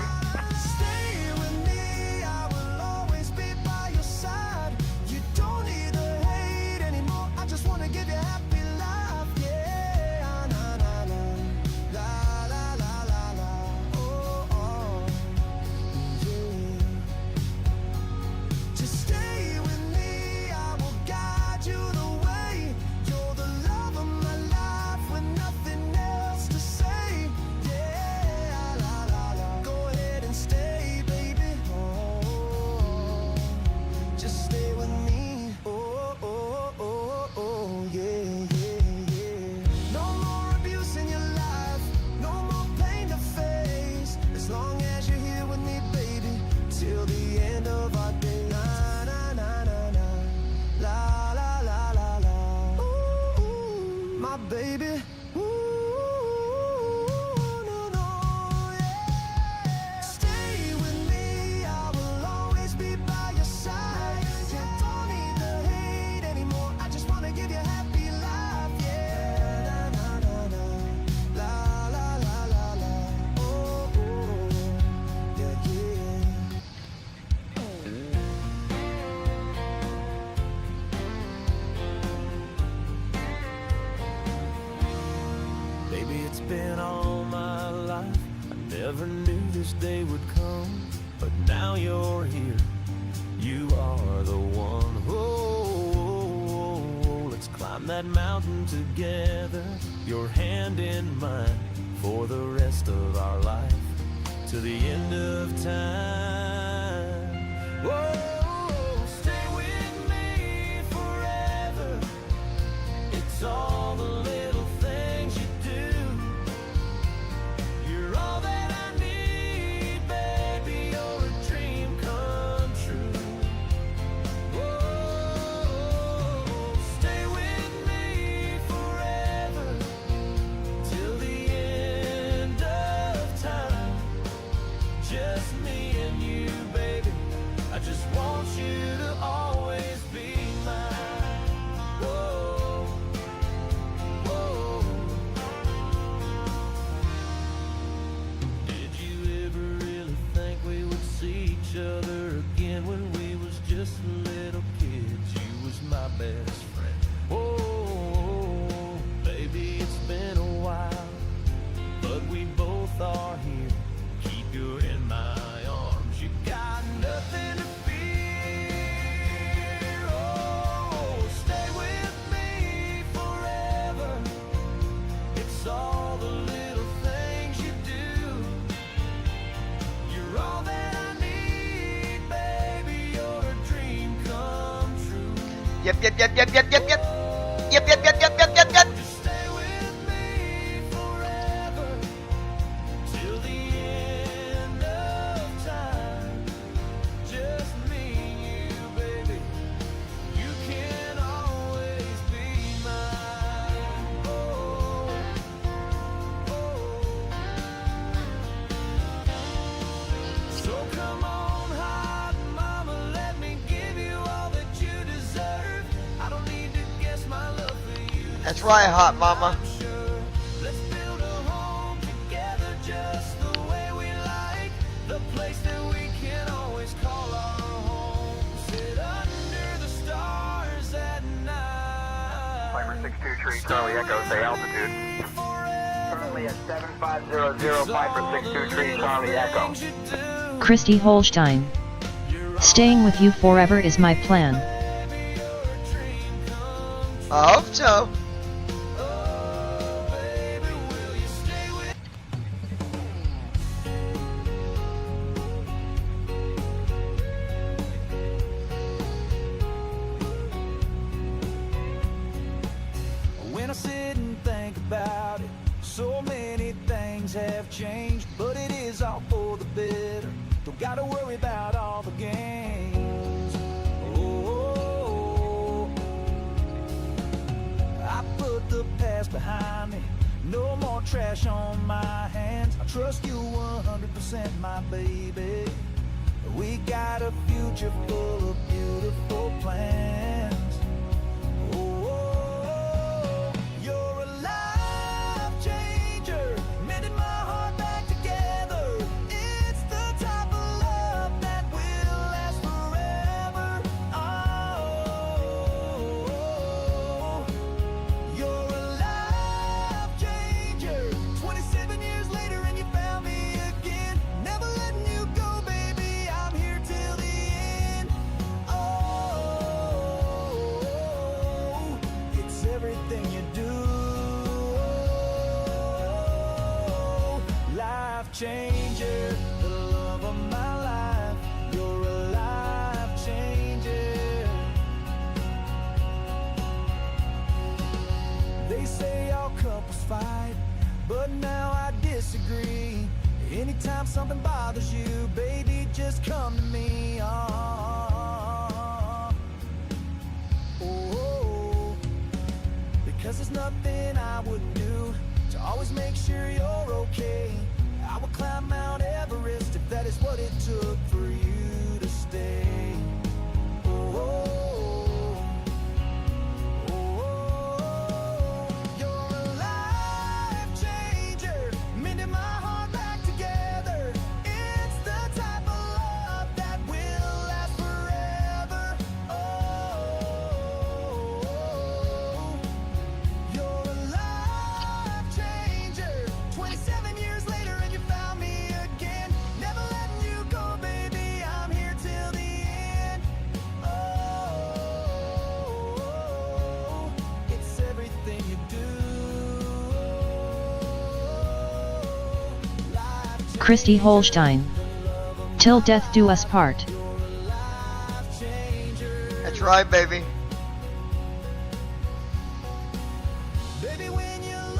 Baby, ooh, no, no, yeah. Stay with me, I will always be by your side. Yeah, don't need the hate anymore, I just wanna give you a happy life, yeah. Na, na, na, na. La, la, la, la, la. Oh, oh, yeah, yeah. Baby, it's been all my life. I never knew this day would come, but now you're here. You are the one. Oh, let's climb that mountain together. Your hand in mine for the rest of our life, to the end of time. Whoa, stay with me forever. It's all the little things you do. You're all that I need, baby. You're a dream come true. Whoa, stay with me forever, till the end of time. Just me and you, baby. I just want you to always be mine. Whoa, whoa. Did you ever really think we would see each other again when we was just little kids? You was my best friend. Oh, baby, it's been a while, but we both are here. Keep you in my arms. You got nothing to fear. Oh, stay with me forever. It's all the little things you do. You're all that I need, baby. You're a dream come true. Yep. Yep. Just stay with me forever, till the end of time. Just me and you, baby. You can always That's right, hot mama. Let's build a home together just the way we like. The place that we can always call our home. Sit under the stars at night. Piper 6-2 tree, Charlie Echo, say altitude. Currently at 7500, Piper 6-2 tree, Charlie Echo. Christy Holstein. Staying with you forever is my plan. I hope so. When I sit and think about it, so many things have changed, but it is all for the better. Don't gotta worry about all the games. Oh, I put the past behind me, no more trash on my hands. I trust you 100%, my baby. We got a future full of beautiful plans. Oh, you're a life changer, mending my heart back together. It's the type of love that will last forever. Oh, you're a life changer. 27 years later and you found me again. Never letting you go, baby. I'm here till the end. Oh, it's everything you do. Life changer, the love of my life. You're a life changer. They say all couples fight, but now I disagree. Anytime something bothers you, baby, just come to me. Oh, because there's nothing I wouldn't do to always make sure you're okay. I would climb Mount Everest if that is what it took for you to stay. Oh, you're a life changer, mending my heart back together. It's the type of love that will last forever. Oh, you're a life changer. 27 years later and you found me again. Never letting you go, baby. I'm here till the end. Oh, it's everything you do. Christy Holstein. Till death do us part. That's right, baby.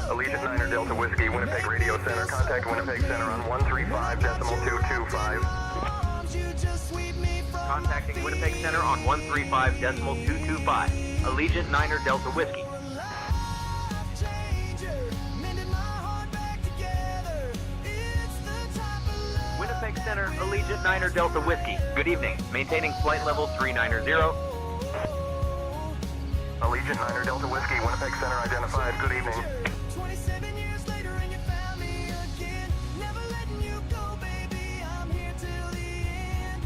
Allegiant 9 Delta Whiskey, Winnipeg Radio Center. Contact Winnipeg Center on 135.225. Contacting Winnipeg Center on 135.225. Allegiant 9 Delta Whiskey. Winnipeg Center, Allegiant 9 Delta Whiskey. Good evening. Maintaining flight level 390. Allegiant 9 Delta Whiskey, Winnipeg Center identified. Good evening. 27 years later and you found me again. Never letting you go, baby. I'm here till the end.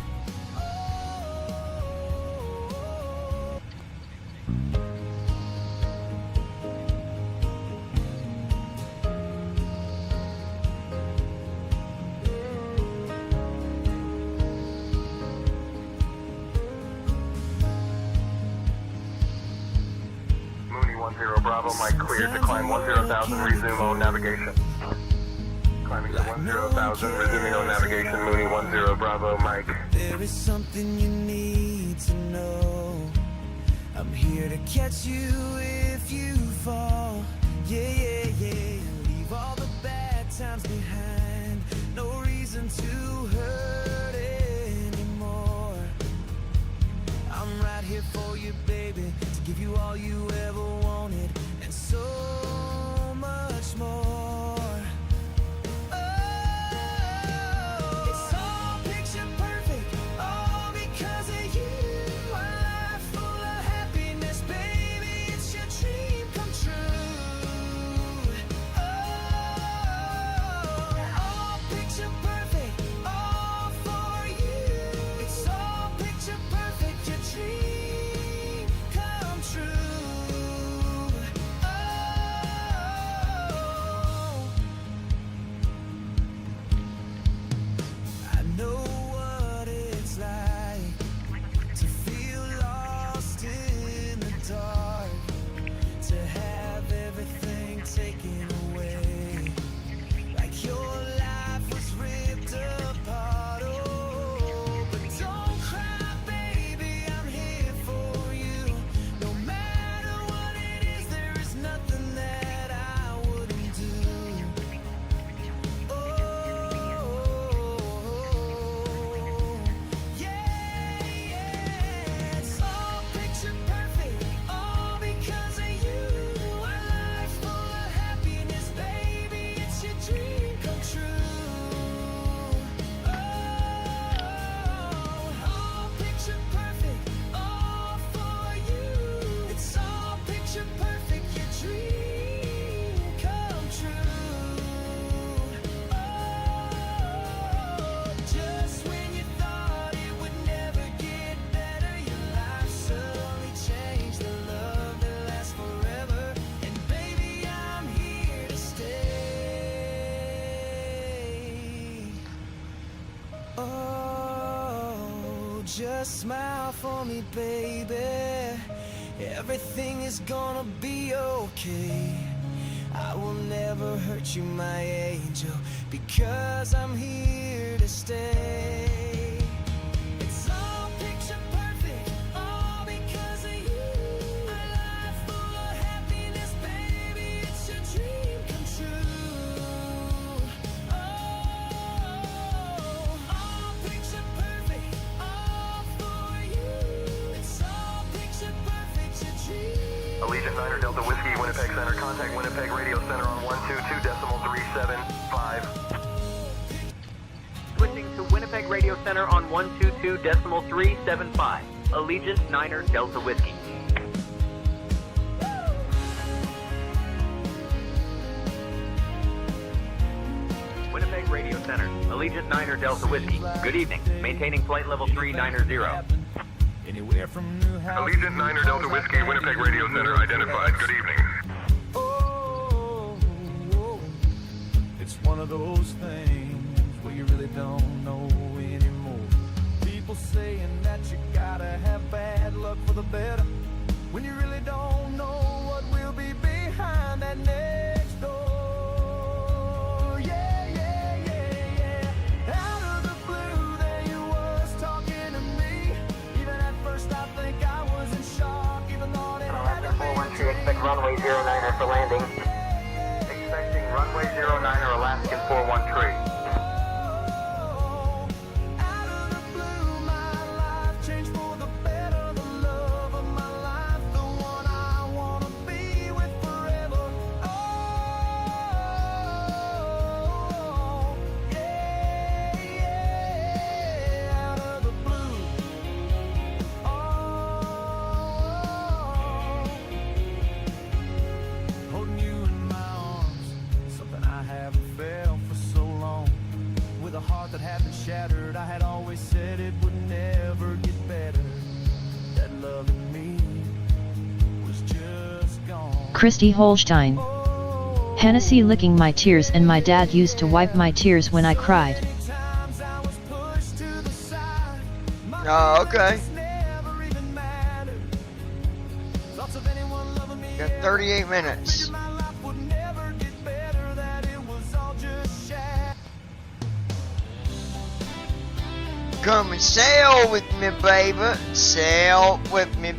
Mooney 10 Bravo, Mike cleared to climb 10,000, resume on navigation. Climbing to 10,000, resuming on navigation, Mooney 10 Bravo, Mike. There is something you need to know. I'm here to catch you if you fall. Yeah, yeah, yeah. Leave all the bad times behind. No reason to hurt anymore. I'm right here for you, baby, to give you all you ever wanted and so much more. Oh, it's all picture perfect, all because of you. A life full of happiness, baby, it's your dream come true. just smile for me, baby. Everything is gonna be okay. I will never hurt you, my angel, because I'm here to stay. It's all picture perfect, all because of you. A life full of happiness, baby, it's your dream come true. All picture perfect, all for you. It's all picture perfect, your dream. Allegiant 9 Delta Whiskey, Winnipeg Center. Contact Winnipeg Radio Center on 122.375. Switching to Winnipeg Radio Center on 122.375. Allegiant Niner Delta Whiskey. Winnipeg Radio Center, Allegiant Niner Delta Whiskey. Good evening. Maintaining flight level 390. Anywhere from New House. Allegiant Niner Delta Whiskey, Winnipeg Radio Center identified. Good evening. It's one of those things where you really don't know anymore. People saying that you gotta have bad luck for the better, when you really don't know what will be behind that next door. Yeah, yeah, yeah, yeah. Out of the blue, there you was talking to me. Even at first I think I was in shock, even though it had to be. 413, expect runway 09er for landing. Expecting runway 09er, Alaskan 413. That had been shattered, I had always said it would never get better. That love in me was just gone. Christy Holstein. Hennessy licking my tears, and my dad used to wipe my tears when I cried. Oh, okay. Got 38 minutes. Come and sail with me, baby. Sail with me,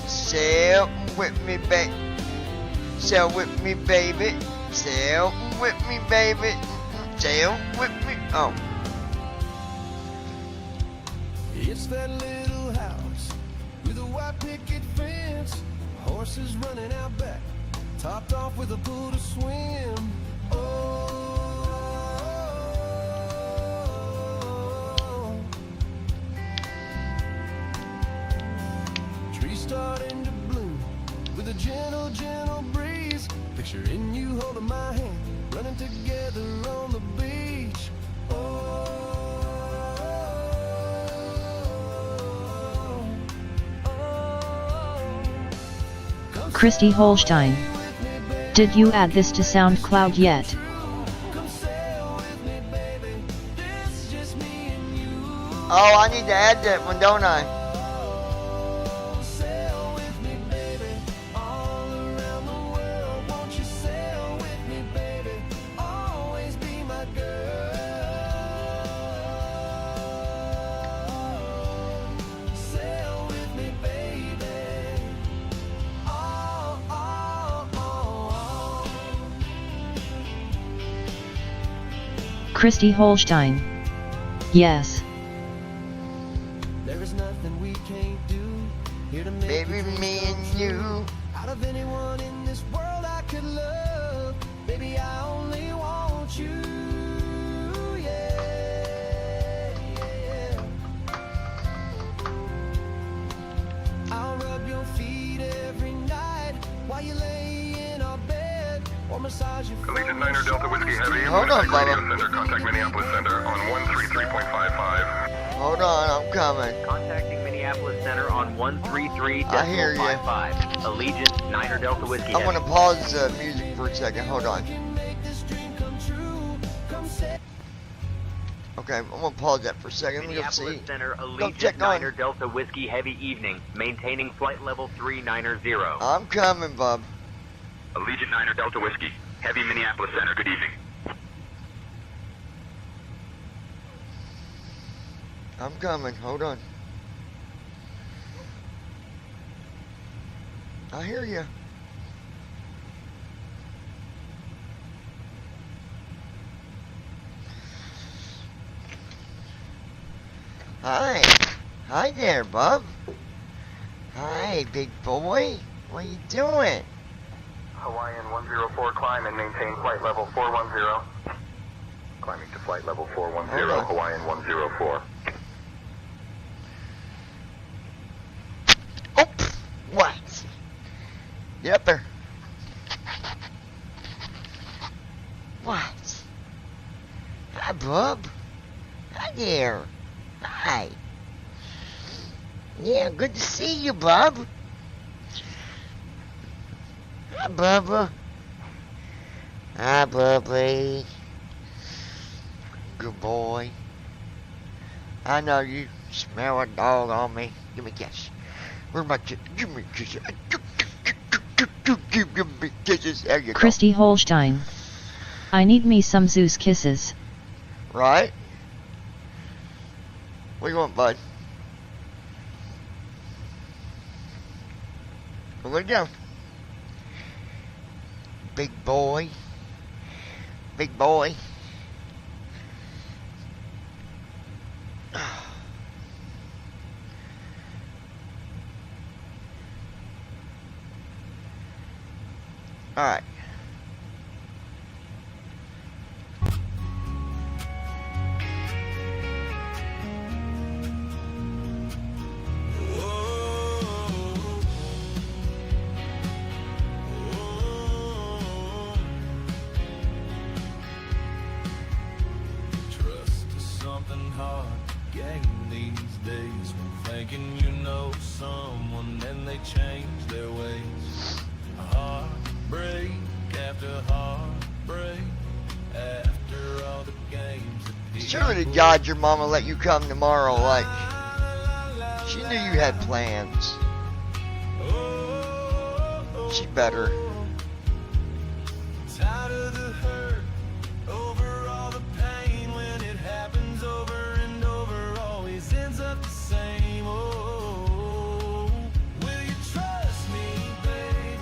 sail with me, sail with me, baby. Sail with me, baby. Sail with me. Oh. It's that little house with a white picket fence, horses running out back, topped off with a pool to swim. Oh. Starting to bloom with a gentle, gentle breeze. Picturing you holding my hand, running together on the beach. Christy Holstein. Did you add this to SoundCloud yet? Oh, I need to add that one, don't I? Christy Holstein. Yes. There is nothing we can't do here to make baby, me and you. Out of anyone in this world I could love, baby, I only want you. Yeah, yeah. I'll rub your feet every night while you lay in our bed, or massage your Allegiant Niner Delta Whiskey Heavy. Hold on, Radio Bubba. Center, contact Minneapolis Center on 133.55. Hold on, I'm coming. Contacting Minneapolis Center on 133.55. I hear you. Allegiant Niner Delta Whiskey I'm gonna pause the music for a second. Hold on. Okay, I'm gonna pause that for a second. Let me go Minneapolis see. Center, Go Allegiant check on. Niner Delta Whiskey Heavy Evening, maintaining flight level 390. I'm coming, bub. Allegiant Niner Delta Whiskey, Heavy Minneapolis Center, good evening. I'm coming. Hold on. I hear you. Hi. Hi there, bub. Hi, big boy. What you doing? Hawaiian 104, climb and maintain flight level 410. Climbing to flight level 410, Hold on. Hawaiian 104. What? Get up there. What? Hi, bub. Hi there. Hi. Yeah, good to see you, bub. Hi, Bubba. Hi, Bubby. Good boy. I know you smell a dog on me. Give me a kiss. Where's my kiss? Give me a kiss. Give me kisses. There you go. Christy Holstein. I need me some Zeus kisses. Right? What do you want, bud? Well, lay down. Big boy. Big boy. All right. Trust is something hard to gain these days. When thinking you know someone and they change their ways. Heartbreak after heartbreak, after all the games that Surely to God your mama let you come tomorrow, like, she knew you had plans. She better. tired of the hurt, over all the pain. When it happens over and over, always ends up the same. Oh, will you trust me, baby?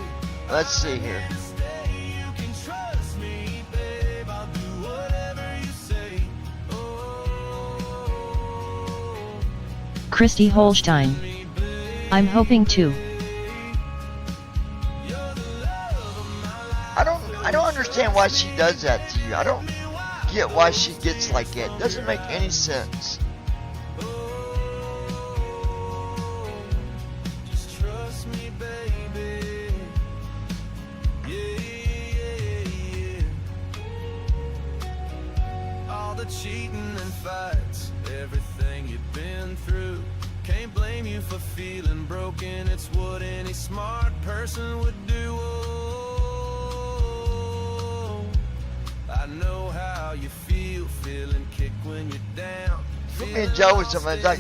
Let's see here. You can trust me, babe. I'll do whatever you say. Christy Holstein. I'm hoping to. I don't understand why she does that to you. I don't get why she gets like that. It doesn't make any sense. Just trust me, baby. Yeah. All the cheating and fights, everything you've been through. Can't blame you for feeling broken. It's what any smart person would do. Oh, I know how you feel, feeling kicked when you're down. Me and Joe was something. It's like,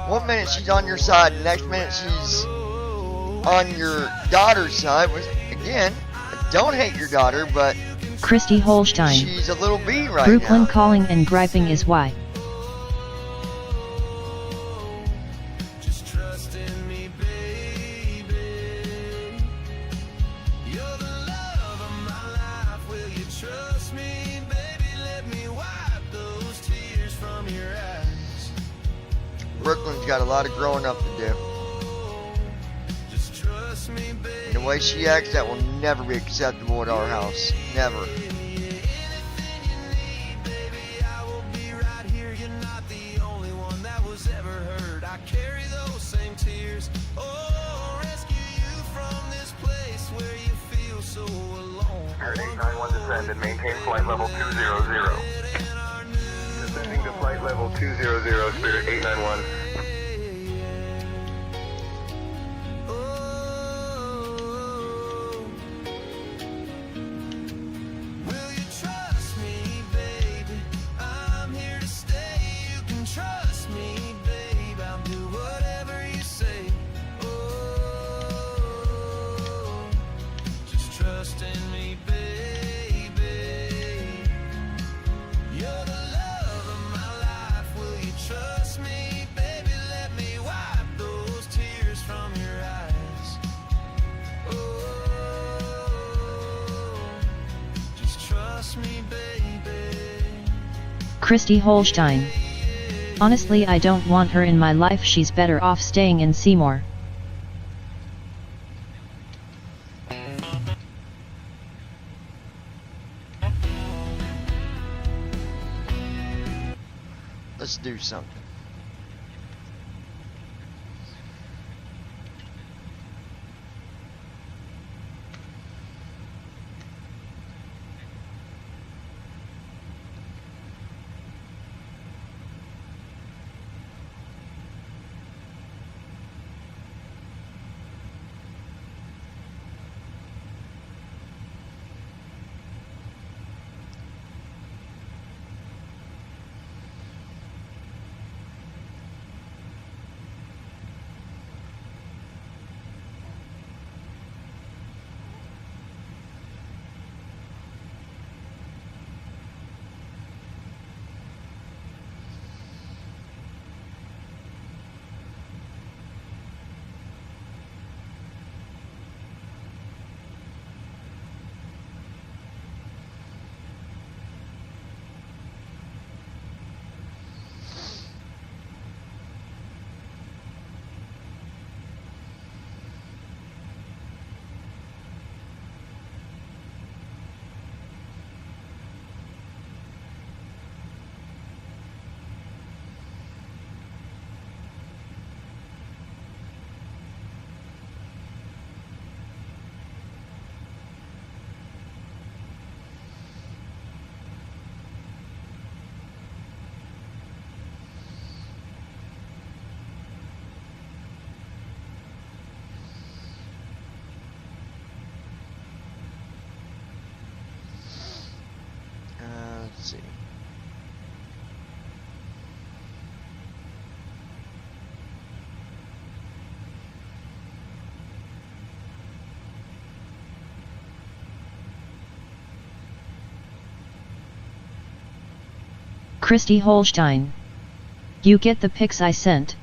one minute she's on your side, the next minute she's on your daughter's side. Again, I don't hate your daughter, but Christy Holstein. she's a little bee right Brooklyn now. calling and griping is why. Just trust in me, baby. You're the love of my life. Will you trust me, baby? Let me wipe those tears from your eyes. Brooklyn's got a lot of growing up to do. Just trust me, baby. And the way she acts, that will never be acceptable at our house. Never. I will be right here. You're not the only one that was ever hurt. I carry those same tears. Oh, rescue you from this place where you feel so alone. Spirit 891 descend and maintain flight level 200. Descending to flight level 200, Spirit 891. Will you trust me, baby? I'm here to stay. Christy Holstein. Honestly, I don't want her in my life. She's better off staying in Seymour. Let's do something. Let's see. Christy Holstein. You get the pics I sent?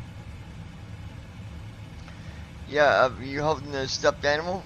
Yeah, you holding the stuffed animal?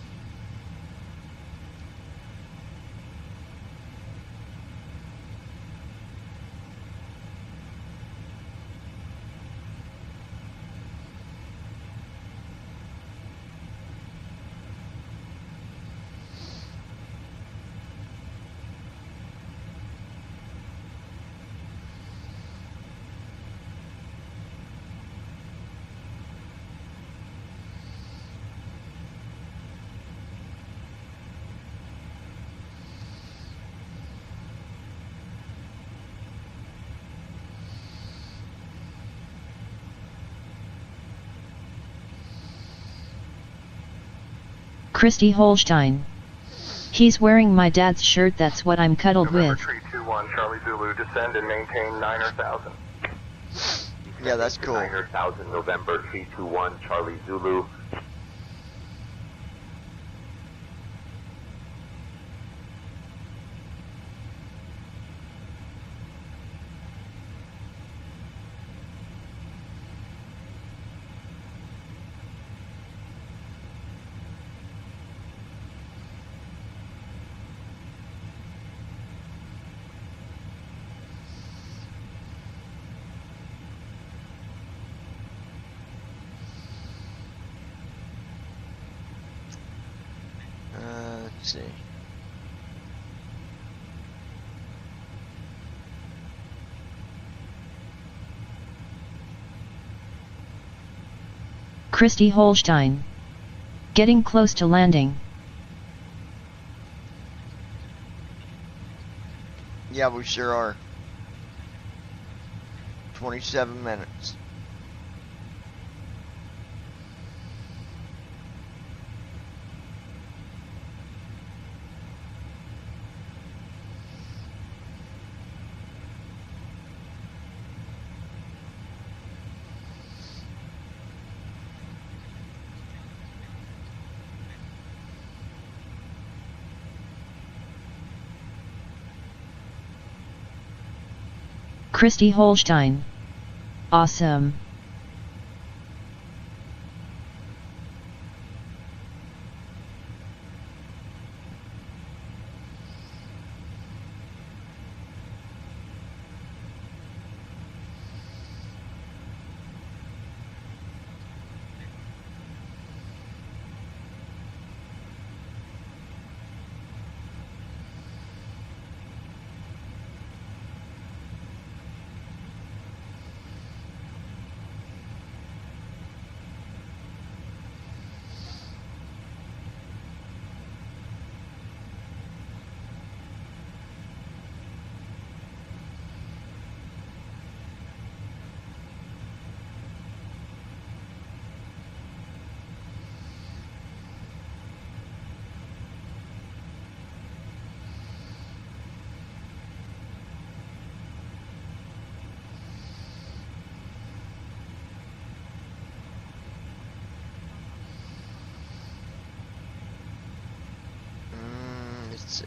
Christy Holstein. He's wearing my dad's shirt, that's what I'm cuddled with. Tree 21, Charlie Zulu, descend and maintain 9,000. Yeah, that's cool. 9,000, November 321, Charlie Zulu. Let's see. Christy Holstein. Getting close to landing. Yeah, we sure are. 27 minutes. Christy Holstein. Awesome. Let's see.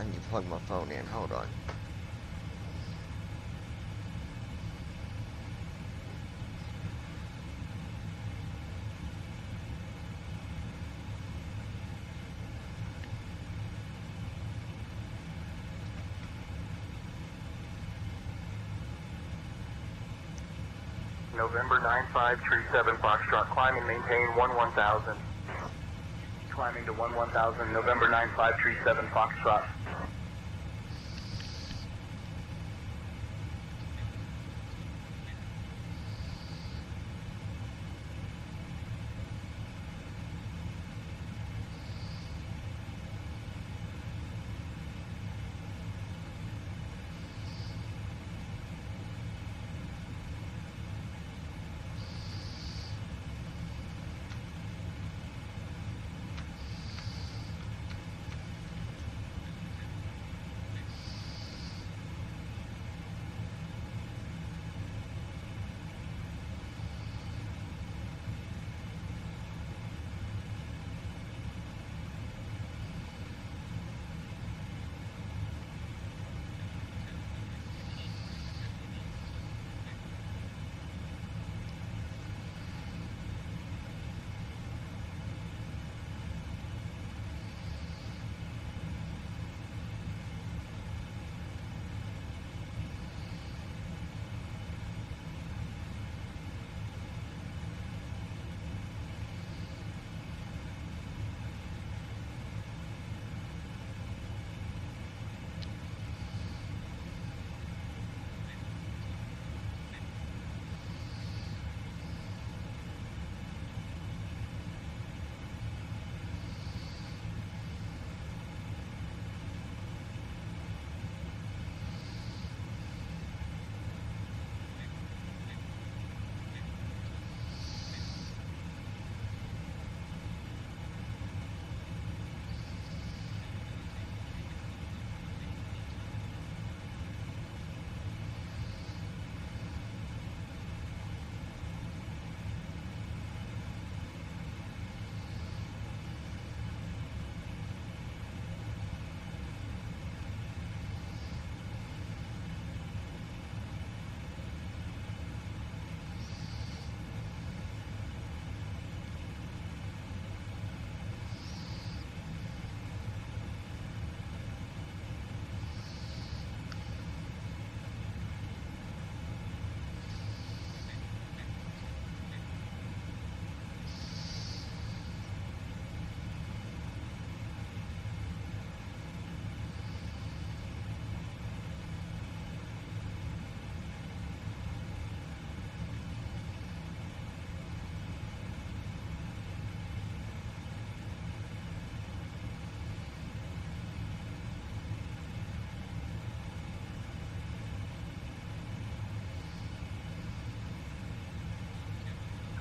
I need to plug my phone in. Hold on. November 9537 Foxtrot, climb and maintain 1000. Climbing to 1000, November 9537 Foxtrot.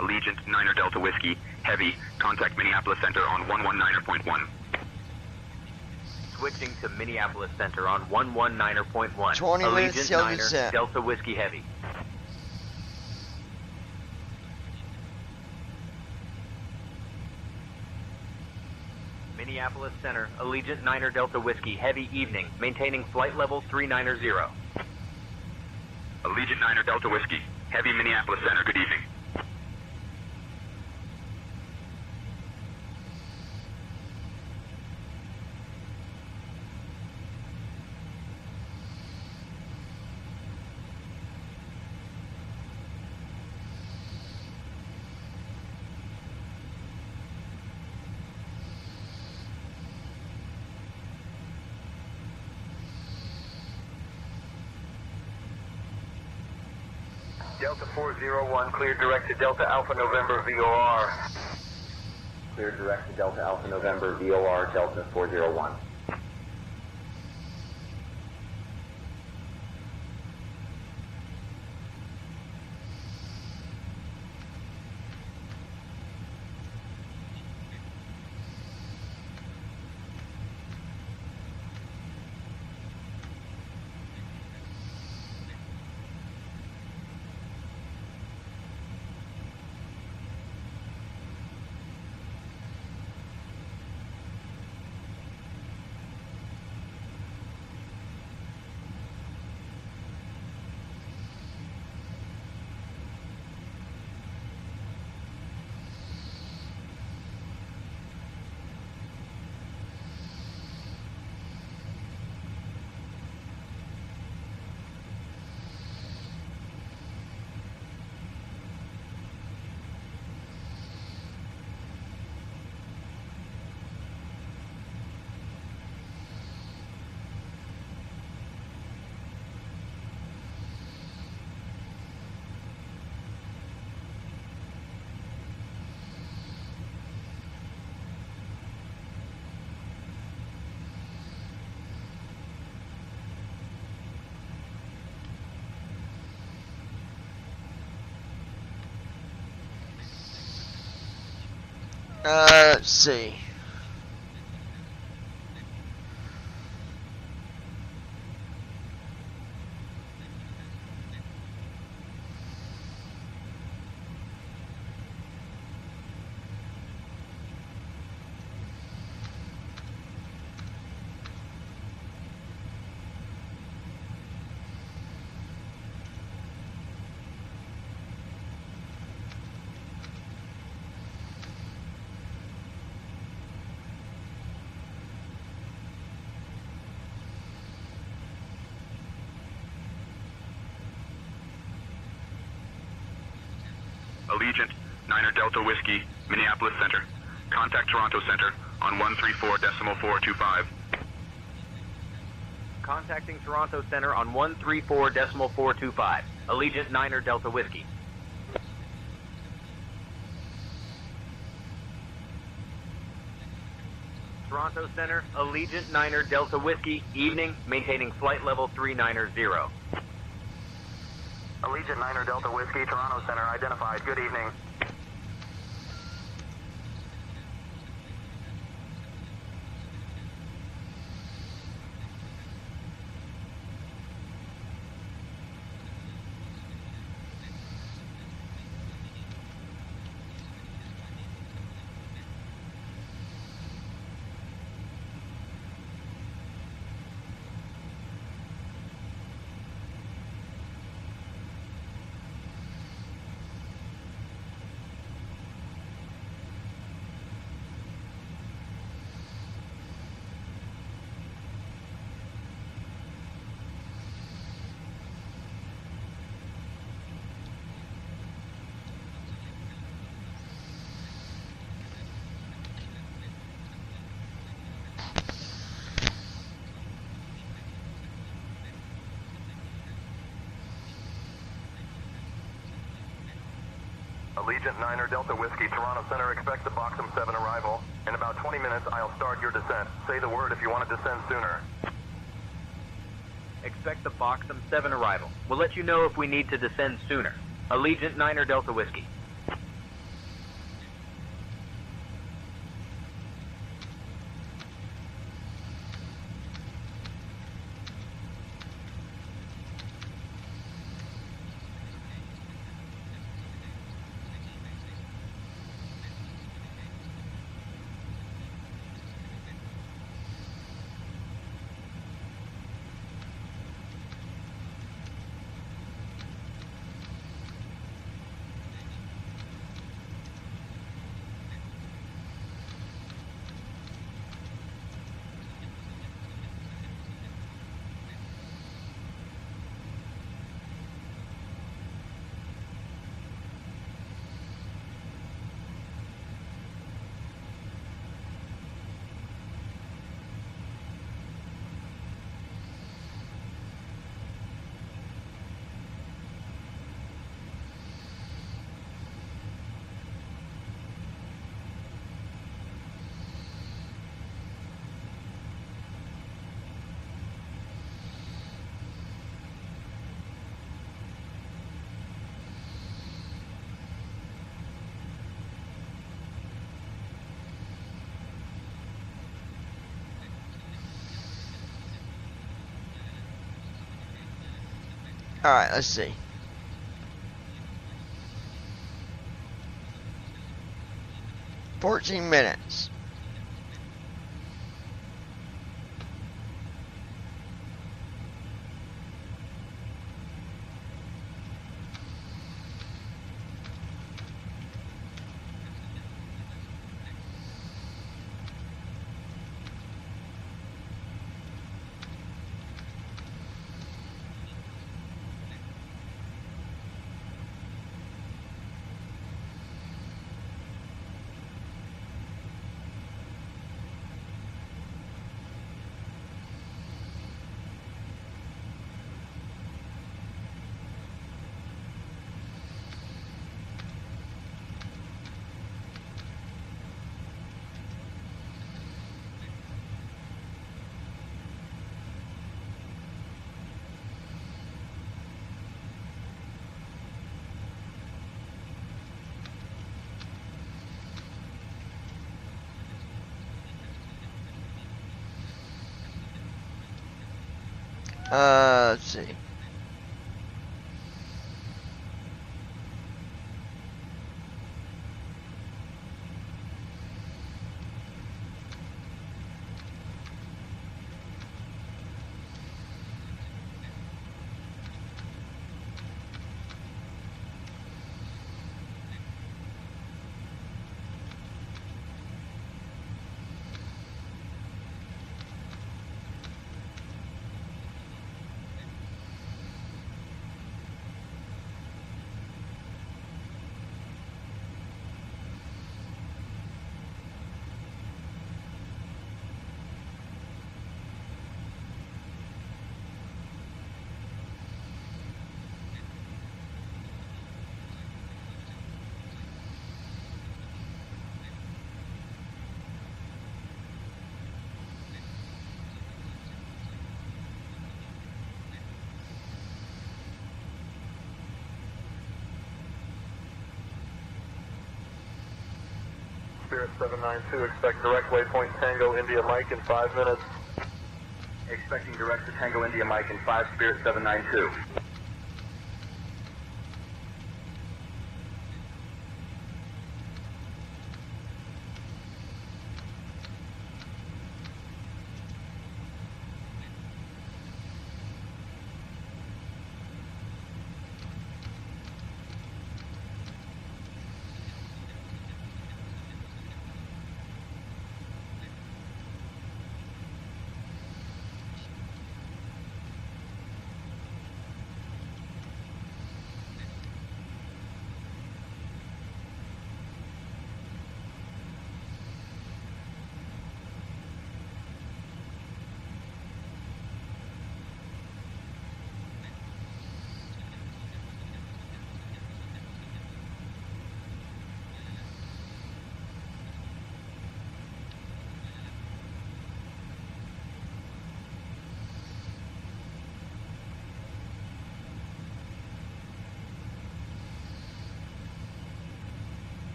Allegiant 9er Delta Whiskey, heavy, contact Minneapolis Center on 119.1. Switching to Minneapolis Center on 119.1. 20 minutes Allegiant till 9er descent. Delta Whiskey Heavy. Minneapolis Center, Allegiant 9er Delta Whiskey Heavy evening, maintaining flight level 390. Allegiant 9er Delta Whiskey, heavy Minneapolis Center, good evening. Delta 401, cleared direct to Delta Alpha November VOR. Cleared direct to Delta Alpha November VOR, Delta 401. Let's see. Allegiant, Niner Delta Whiskey, Minneapolis Center. Contact Toronto Center on 134.425. Contacting Toronto Center on 134.425. Allegiant Niner Delta Whiskey. Toronto Center, Allegiant Niner Delta Whiskey, evening, maintaining flight level 390. Allegiant Niner Delta Whiskey, Toronto Center, identified. Good evening. Allegiant Niner Delta Whiskey, Toronto Center, expect the Boxum 7 arrival. In about 20 minutes, I'll start your descent. Say the word if you want to descend sooner. Expect the Boxum 7 arrival. We'll let you know if we need to descend sooner. Allegiant Niner Delta Whiskey. Alright, let's see. $14 minutes. Let's see. Spirit 792, expect direct waypoint Tango India Mike in 5 minutes. Expecting direct to Tango India Mike in 5, Spirit 792.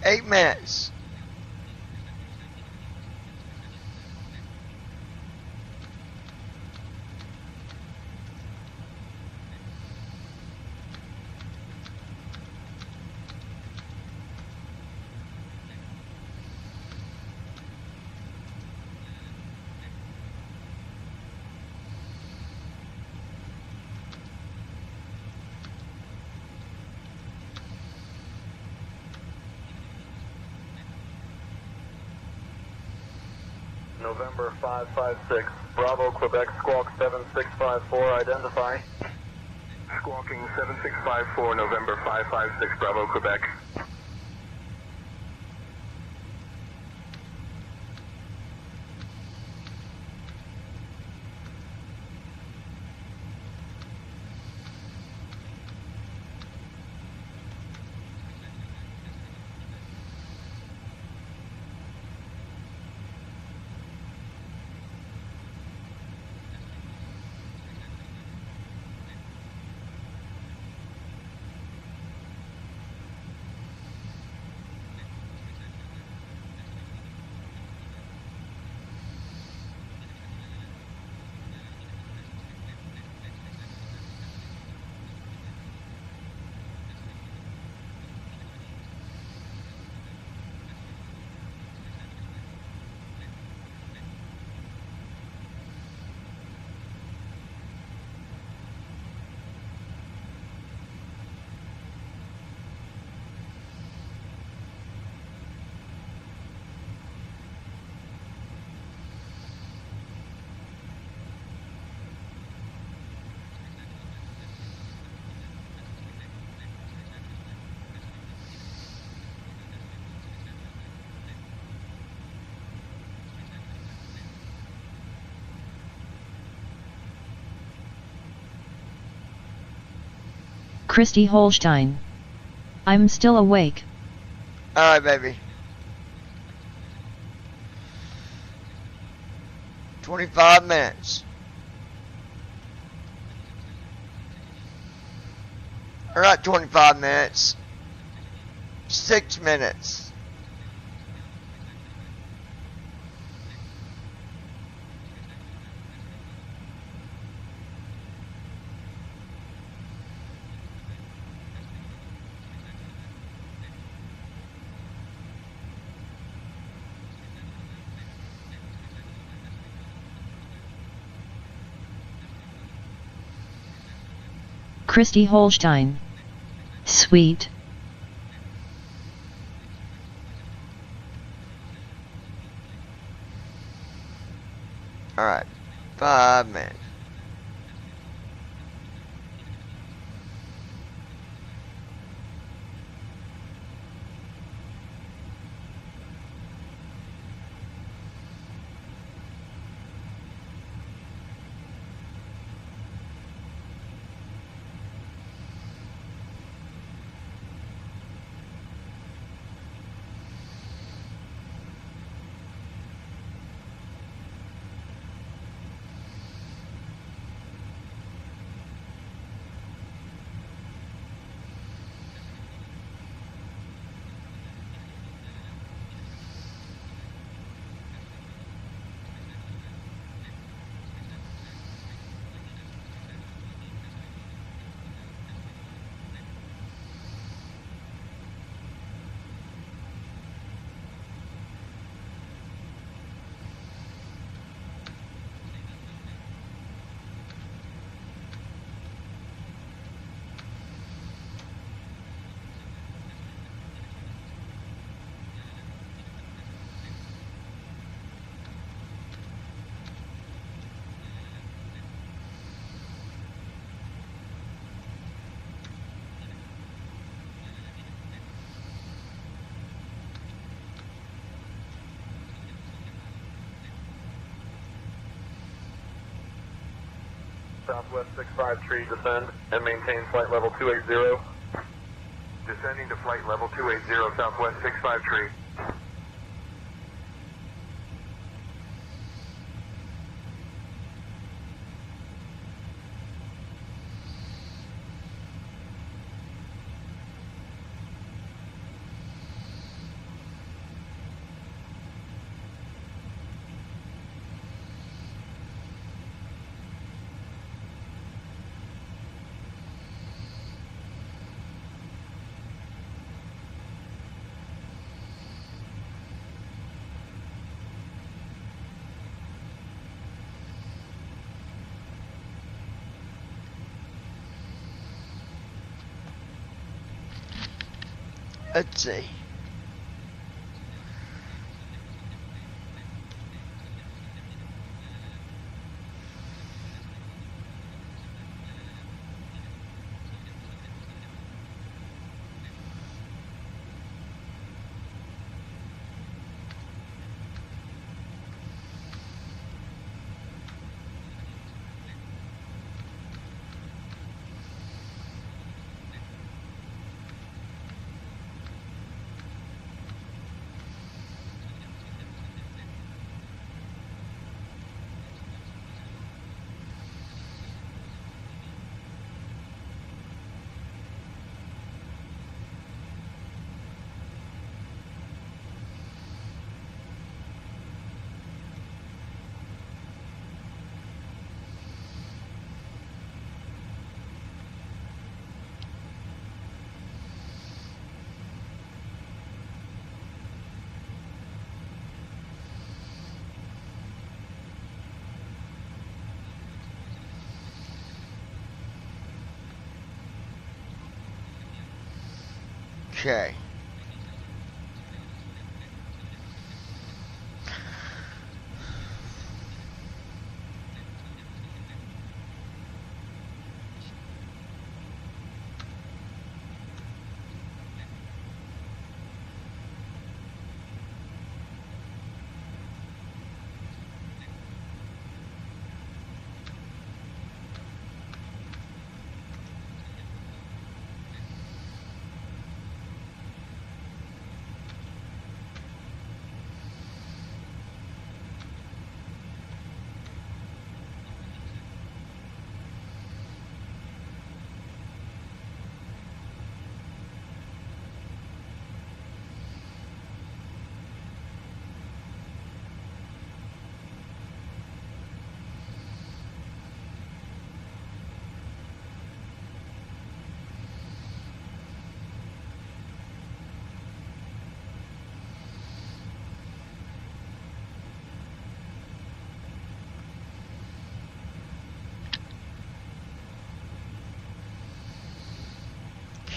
8 minutes. November 556, Bravo, Quebec, Squawk 7654, identify. Squawking 7654, November 556, Bravo, Quebec. Christy Holstein. I'm still awake. Alright, baby. 25 minutes. Or not 25 minutes. 6 minutes. Christy Holstein. Sweet. Alright. 5 minutes. Southwest 65 tree, descend and maintain flight level 280. Descending to flight level 280, Southwest 65 tree. Let's see. Okay.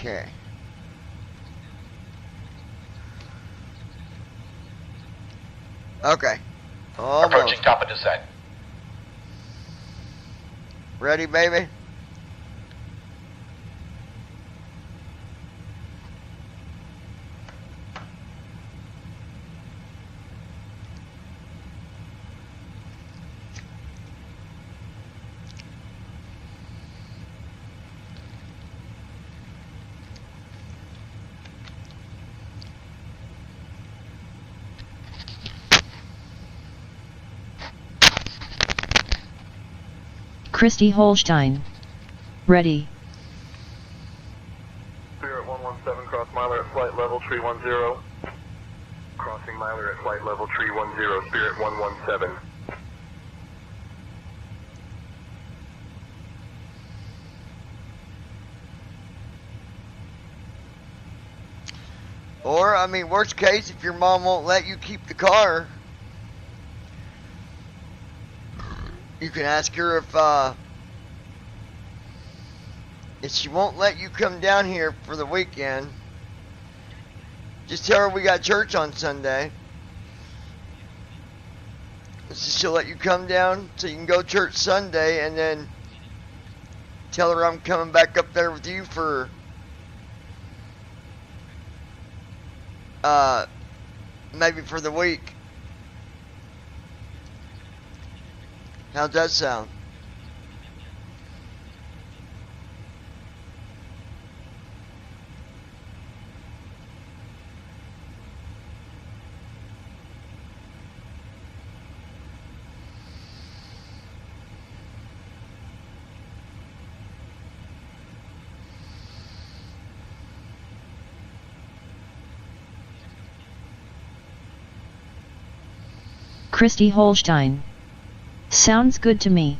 Okay. Okay. Almost. Approaching top of descent. Ready, baby? Christy Holstein. Ready. Spirit 117, cross miler at flight level, tree 10. Crossing miler at flight level, tree 10, Spirit 117. Or, I mean, worst case, if your mom won't let you keep the car, you can ask her if she won't let you come down here for the weekend, just tell her we got church on Sunday. So she'll let you come down so you can go to church Sunday, and then tell her I'm coming back up there with you for maybe for the week. How's that sound? Christy Holstein. Sounds good to me.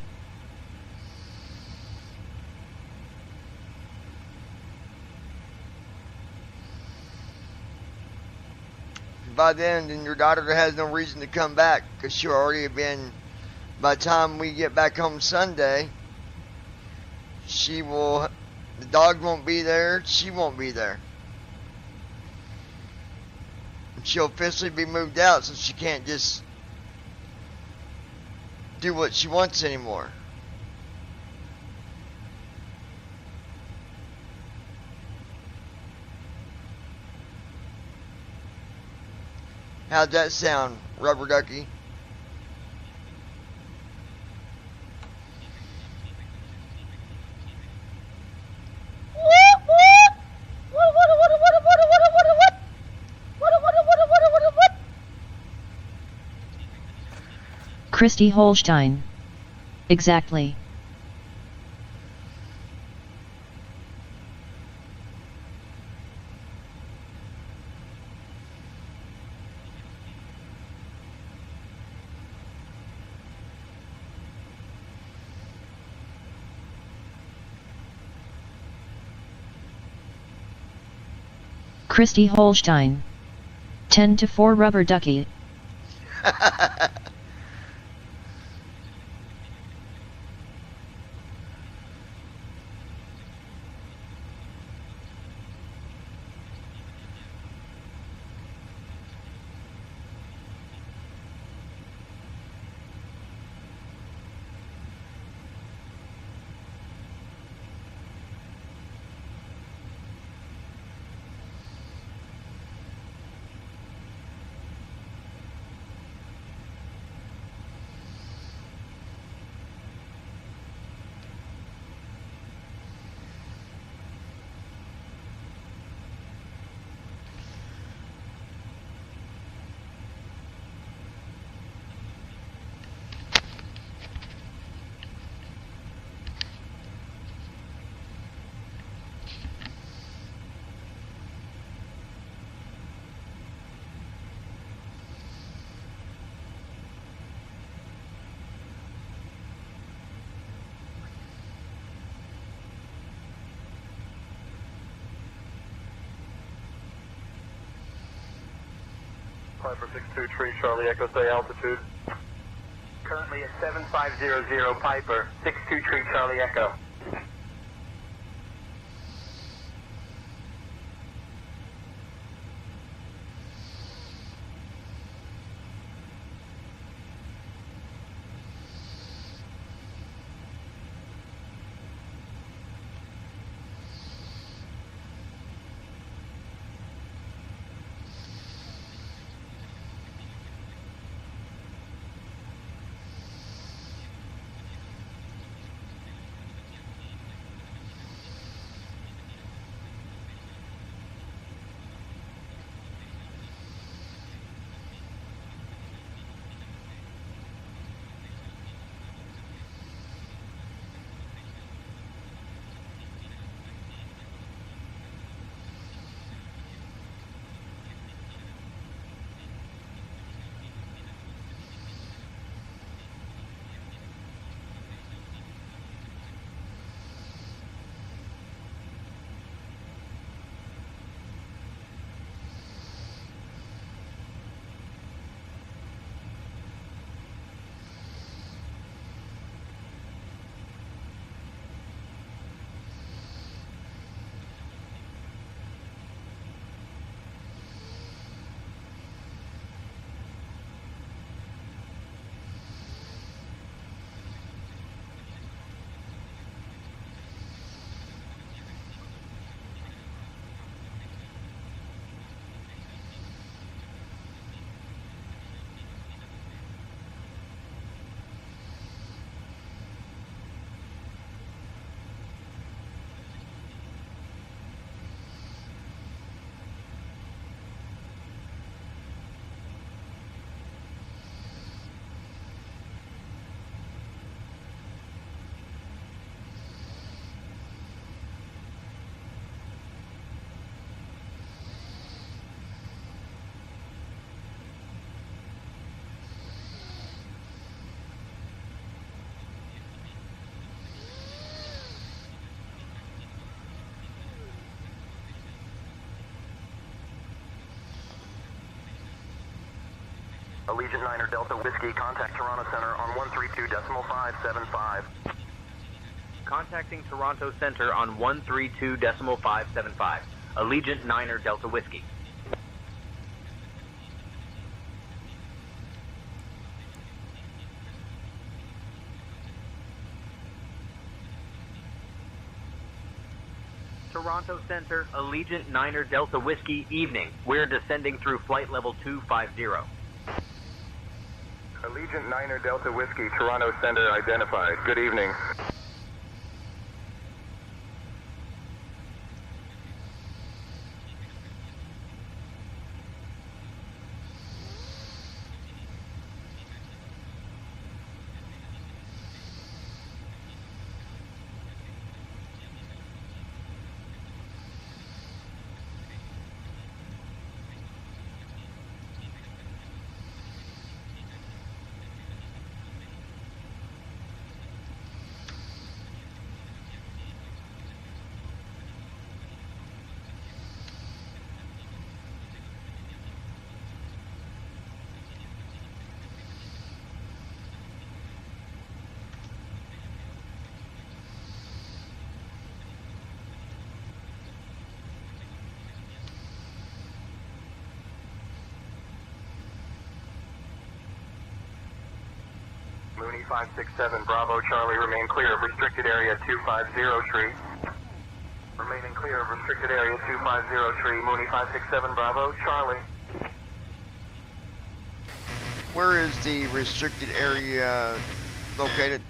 By then your daughter has no reason to come back, because she'll already have been, by the time we get back home Sunday, the dog won't be there, she won't be there. she'll officially be moved out, so she can't just do what she wants anymore. How'd that sound, Rubber Ducky? Christy Holstein. Exactly. Christy Holstein. 10-4 Rubber Ducky. Piper 62 Tree, Charlie Echo, say altitude. Currently at 7500 Piper, 62 Tree, Charlie Echo. Allegiant 9er Delta Whiskey, contact Toronto Center on 132.575. Contacting Toronto Center on 132.575. Allegiant 9er Delta Whiskey. Toronto Center, Allegiant Niner Delta Whiskey, evening. We're descending through flight level 250. Allegiant Niner Delta Whiskey, Toronto Center identified. Good evening. Mooney 567 Bravo Charlie, remain clear of restricted area 250 tree. Remaining clear of restricted area 250 tree. Mooney 567 Bravo Charlie. Where is the restricted area located?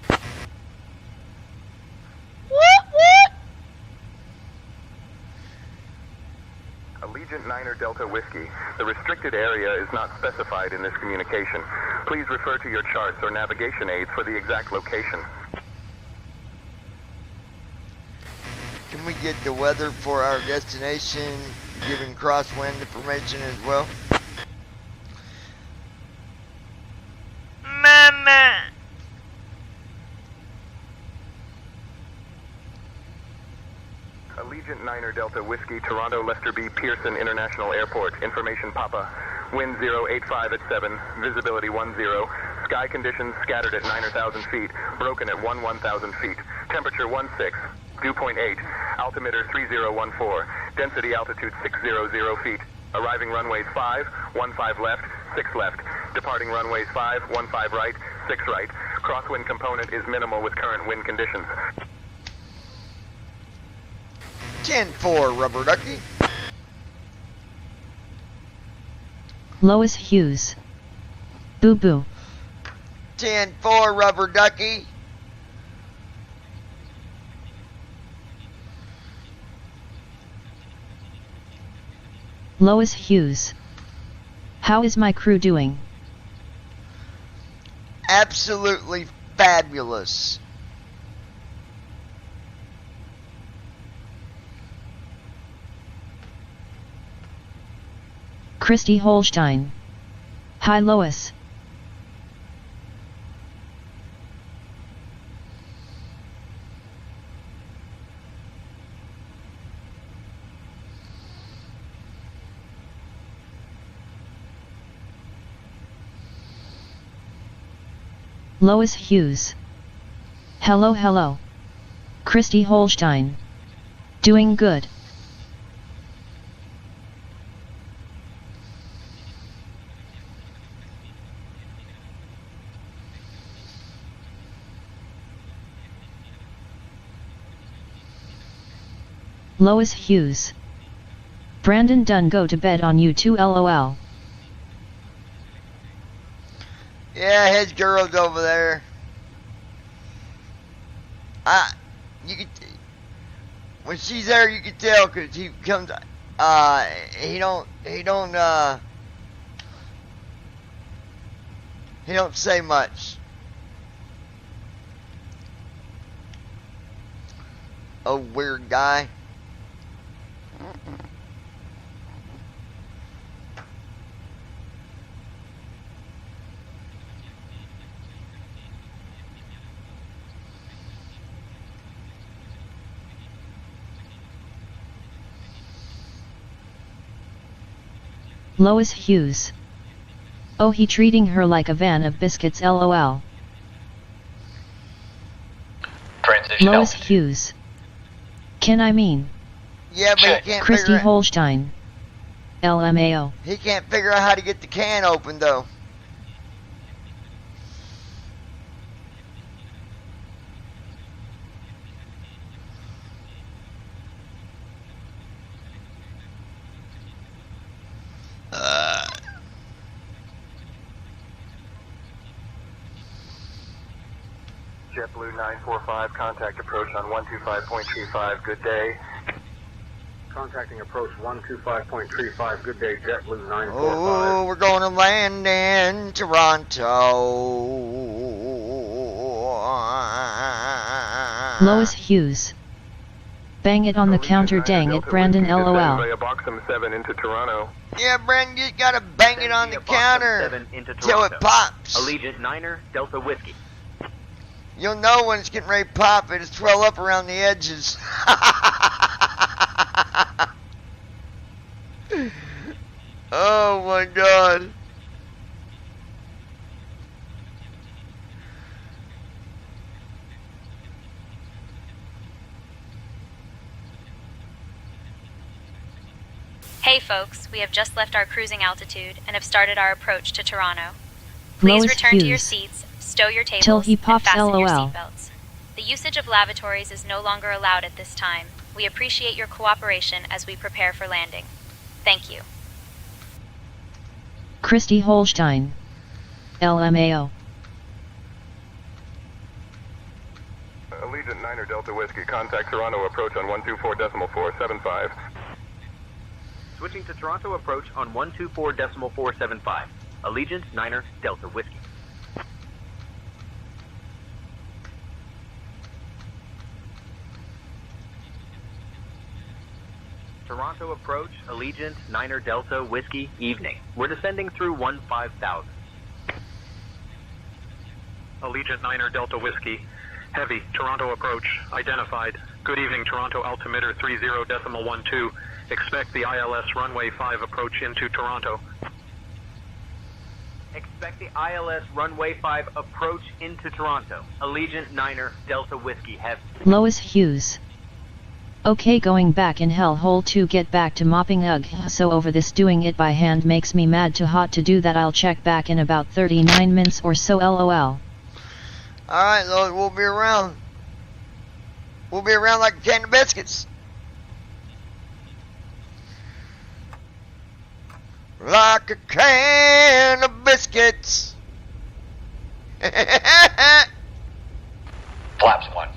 Allegiant Niner Delta Whiskey. The restricted area is not specified in this communication. Please refer to your charts or navigation aids for the exact location. Can we get the weather for our destination, giving crosswind information as well? Mama! Allegiant Niner Delta Whiskey, Toronto Lester B. Pearson International Airport. Information Papa. Wind 085 at 7. Visibility 10. Sky conditions scattered at 9,000 feet. Broken at 1,000 feet. Temperature 16. Dew point 8. Altimeter 3014. Density altitude 600 feet. Arriving runways 5, 15 left, 6 left. Departing runways 5, 15 right, 6 right. Crosswind component is minimal with current wind conditions. 10-4, Rubber Ducky. Lois Hughes. Boo boo. 10-4, Rubber Ducky. Lois Hughes. How is my crew doing? Absolutely fabulous. Christy Holstein. Hi Lois. Lois Hughes. Hello, hello. Christy Holstein. Doing good. Lois Hughes. Brandon Dunn go to bed on you too lol. Yeah, his girl's over there. You can, when she's there, you can tell, cause he comes. He don't say much. Oh, weird guy. Lois Hughes. Oh, he treating her like a van of biscuits lol. Transition Lois Hughes. Can I mean? Yeah, but he can't Christy figure out, Holstein. LMAO. he can't figure out how to get the can open though. JetBlue 945, contact approach on 125.35, good day. Contacting approach 125.35, good day, JetBlue 945. Oh, we're going to land in Toronto. Lois Hughes. Bang it on the counter, dang it, Brandon, lol. Via Boxham 7 into Toronto. Yeah, Brandon, you gotta bang it on the counter till it pops. Allegiant Niner Delta Whiskey. You'll know when it's getting ready to pop. It'll swell up around the edges. Oh my God. Hey folks, we have just left our cruising altitude and have started our approach to Toronto. Please Lois return to your Hughes. seats, stow your tables, Till he pops, and fasten your LOL. seatbelts. The usage of lavatories is no longer allowed at this time. We appreciate your cooperation as we prepare for landing. Thank you. Christy Holstein. LMAO. Allegiant Niner Delta Whiskey, contact Toronto approach on 124.475. Switching to Toronto approach on 124.475. Allegiant Niner Delta Whiskey. Toronto approach, Allegiant Niner Delta Whiskey, evening. We're descending through 15,000. Allegiant Niner Delta Whiskey. Heavy, Toronto approach, identified. Good evening, Toronto altimeter 30.12. Expect the ILS runway 5 approach into Toronto. Expect the ILS runway 5 approach into Toronto. Allegiant Niner Delta Whiskey, heavy. Lois Hughes. Okay, going back in hellhole to get back to mopping, ugh, so over this doing it by hand makes me mad too hot to do that. I'll check back in about 39 minutes or so, lol. Alright, Lord, we'll be around. We'll be around like a can of biscuits. Like a can of biscuits. Flaps 1.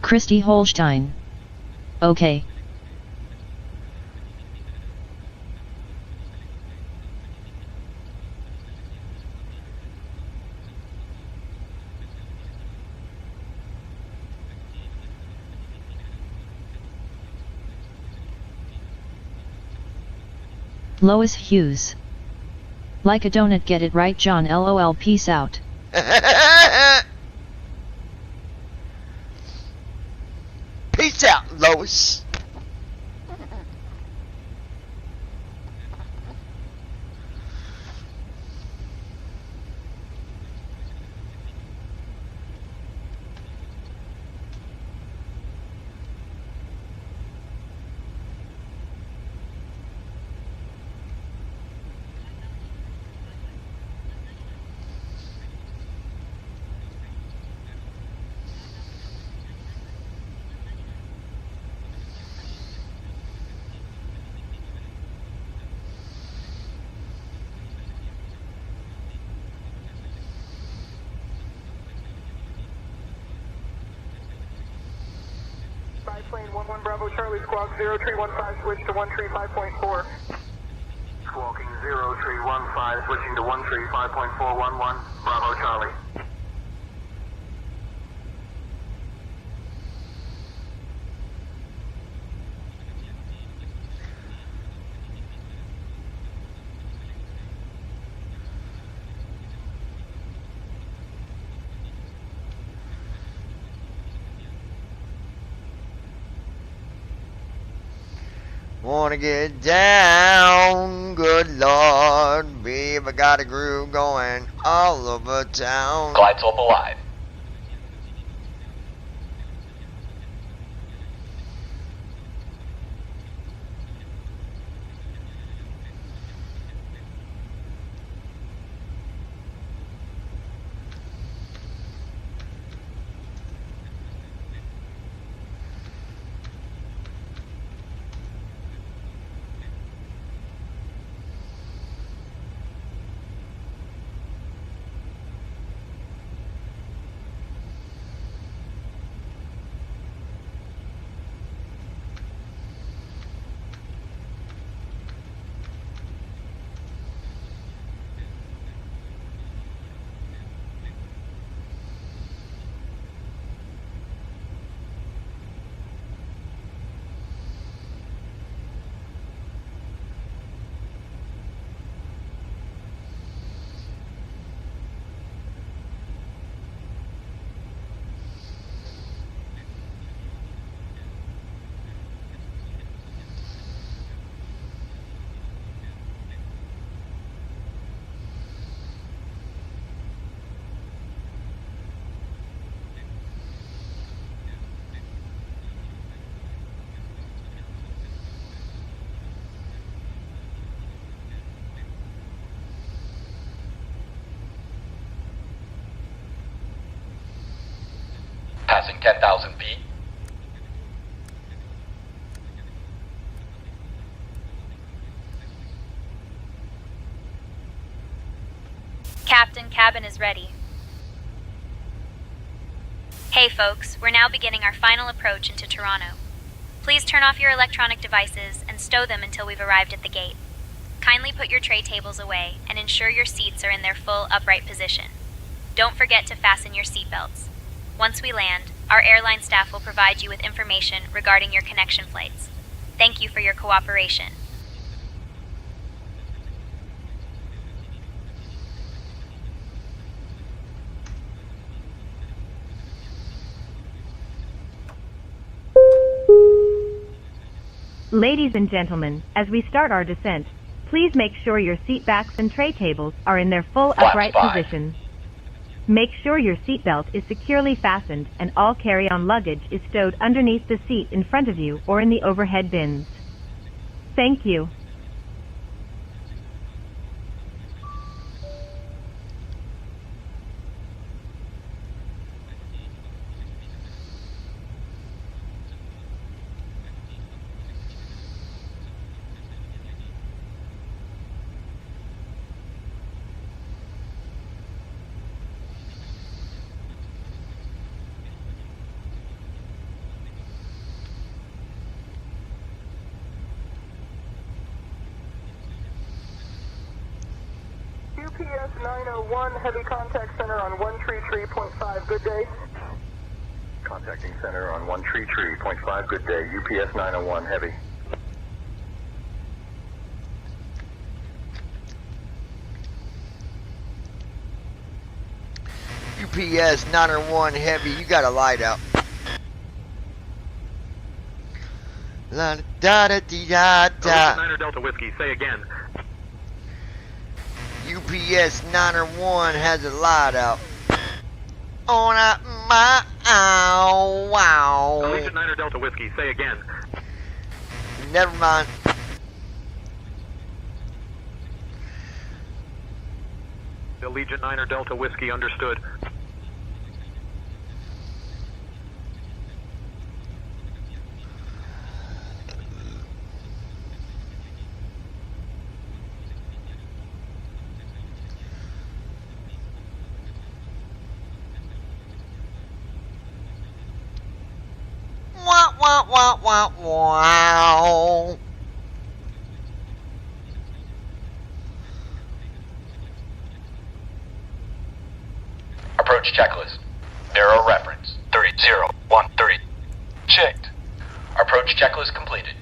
Christy Holstein. Okay. Lois Hughes. Like a donut, get it right, John, lol. Peace out. Peace out, Lois. Plane 11 Bravo Charlie Squawk 0315, switch to 135.4. Squawking 0315, switching to 135.411, Bravo Charlie. Wanna get down, good Lord, babe, I got a groove going all over town. Glide slope alive. passing 10,000 feet. Captain, cabin is ready. Hey folks, we're now beginning our final approach into Toronto. Please turn off your electronic devices and stow them until we've arrived at the gate. Kindly put your tray tables away and ensure your seats are in their full upright position. Don't forget to fasten your seatbelts. Once we land, our airline staff will provide you with information regarding your connection flights. Thank you for your cooperation. Ladies and gentlemen, as we start our descent, please make sure your seat backs and tray tables are in their full upright position. Make sure your seatbelt is securely fastened and all carry-on luggage is stowed underneath the seat in front of you or in the overhead bins. Thank you. UPS 901, heavy contact center on 133.5, good day. Contacting center on 133.5, good day. UPS 901, heavy. UPS 901 heavy, you got a light out. La da da dee da da. Niner Delta Whiskey, say again. UPS 901 has a light out. On a my ow wow. Allegiant Niner Delta Whiskey, say again. Never mind. Allegiant Niner Delta Whiskey, understood. Wow, wow, wow, wow. Approach checklist. Narrow reference. 3013. Checked. Approach checklist completed.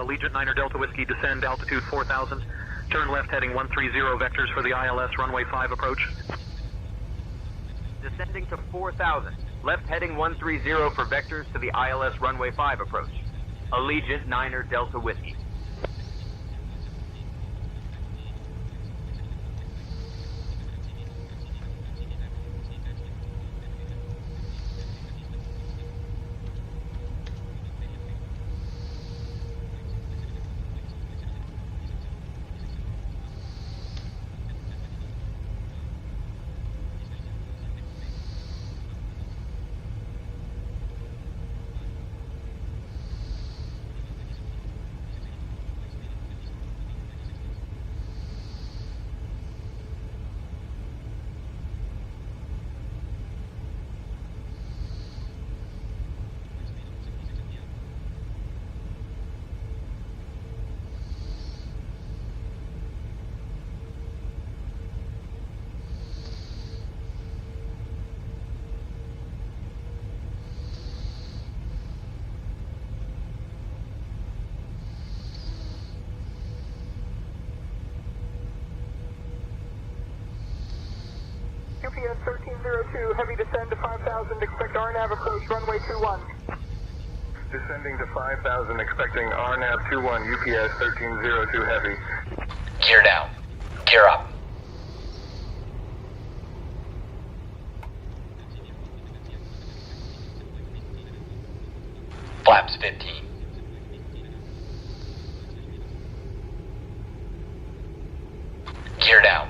Allegiant Niner Delta Whiskey, descend altitude 4,000. Turn left heading 130 vectors for the ILS runway 5 approach. Descending to 4,000. Left heading 130 for vectors to the ILS runway 5 approach. Allegiant Niner Delta Whiskey. UPS 1302, heavy descend to 5000, expect RNAV approach runway 21. Descending to 5,000, expecting RNAV 21, UPS 1302 heavy. Gear down. Gear up. Flaps 15. Gear down.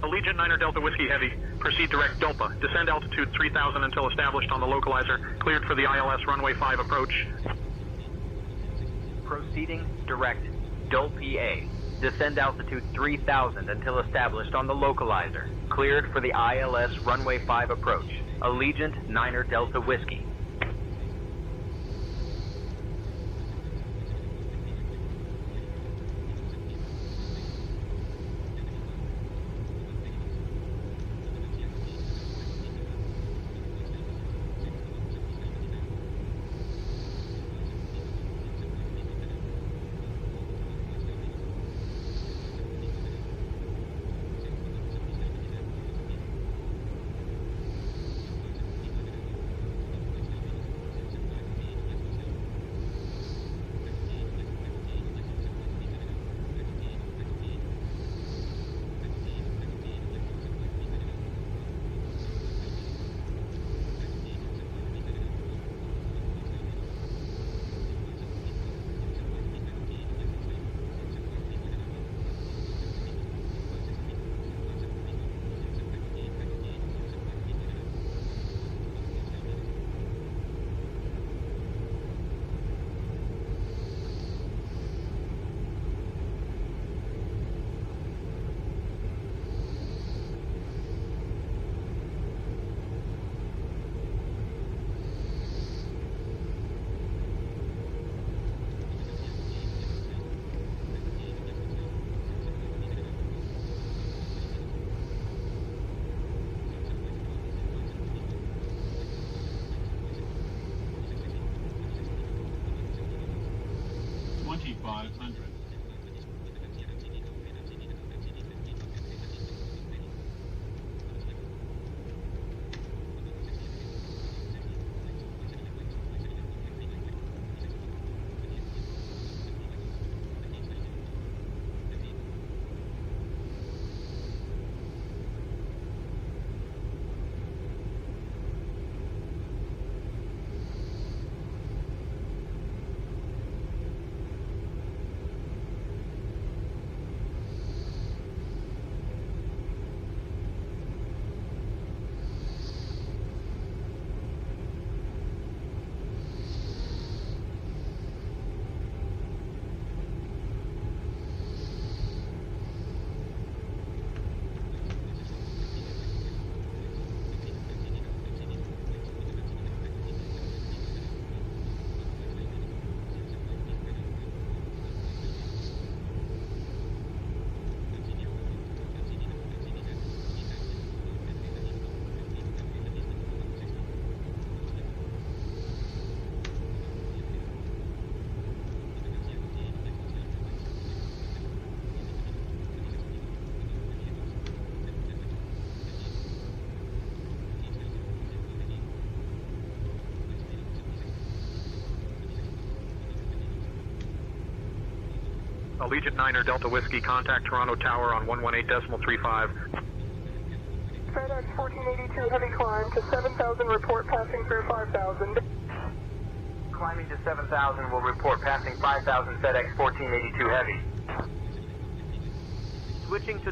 Allegiant 9er Delta Whiskey Heavy. Proceed direct DOLPA. Descend altitude 3000 until established on the localizer. Cleared for the ILS runway 5 approach. Proceeding direct DOLPA. Descend altitude 3000 until established on the localizer. Cleared for the ILS runway 5 approach. Allegiant 9er Delta Whiskey. Allegiant 9er Delta Whiskey, contact Toronto Tower on 118.35. FedEx 1482 heavy climb to 7,000, report passing through 5,000. Climbing to 7,000 will report passing 5,000 FedEx 1482 heavy. Switching to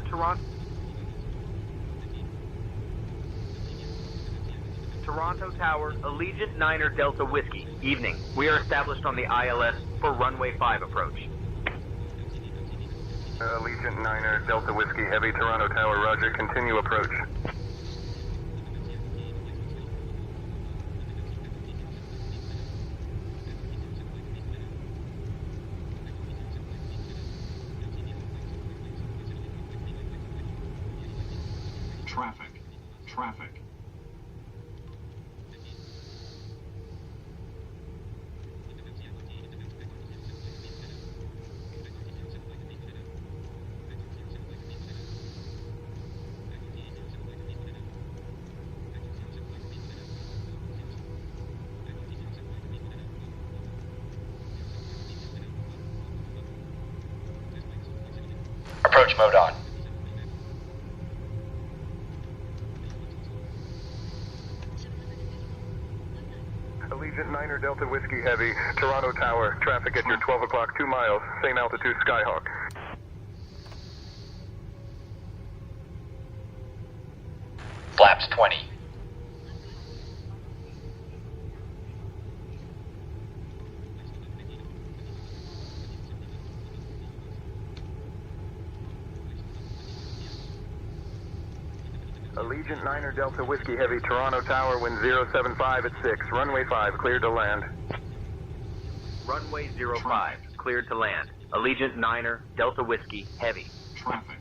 Toronto Tower, Allegiant 9er Delta Whiskey. Evening. We are established on the ILS for runway 5 approach. Allegiant 9er Delta Whiskey Heavy, Toronto Tower, roger. Continue approach. Traffic. approach mode on. Allegiant 9 Delta Whiskey Heavy, Toronto Tower, traffic at your 12 o'clock, 2 miles, same altitude Skyhawk. Flaps 20. Allegiant 9 Delta Whiskey Heavy, Toronto Tower, wind 075 at 6, runway 5, cleared to land. Runway 05, cleared to land. Allegiant 9er, Delta Whiskey, Heavy. Traffic.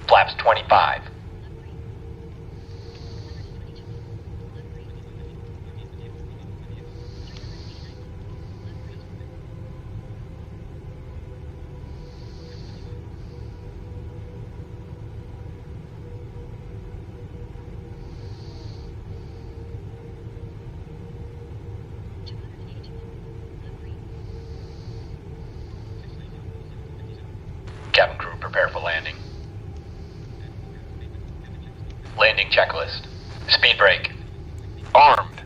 Flaps 25. Cabin crew, prepare for landing. Landing checklist. Speed brake. Armed.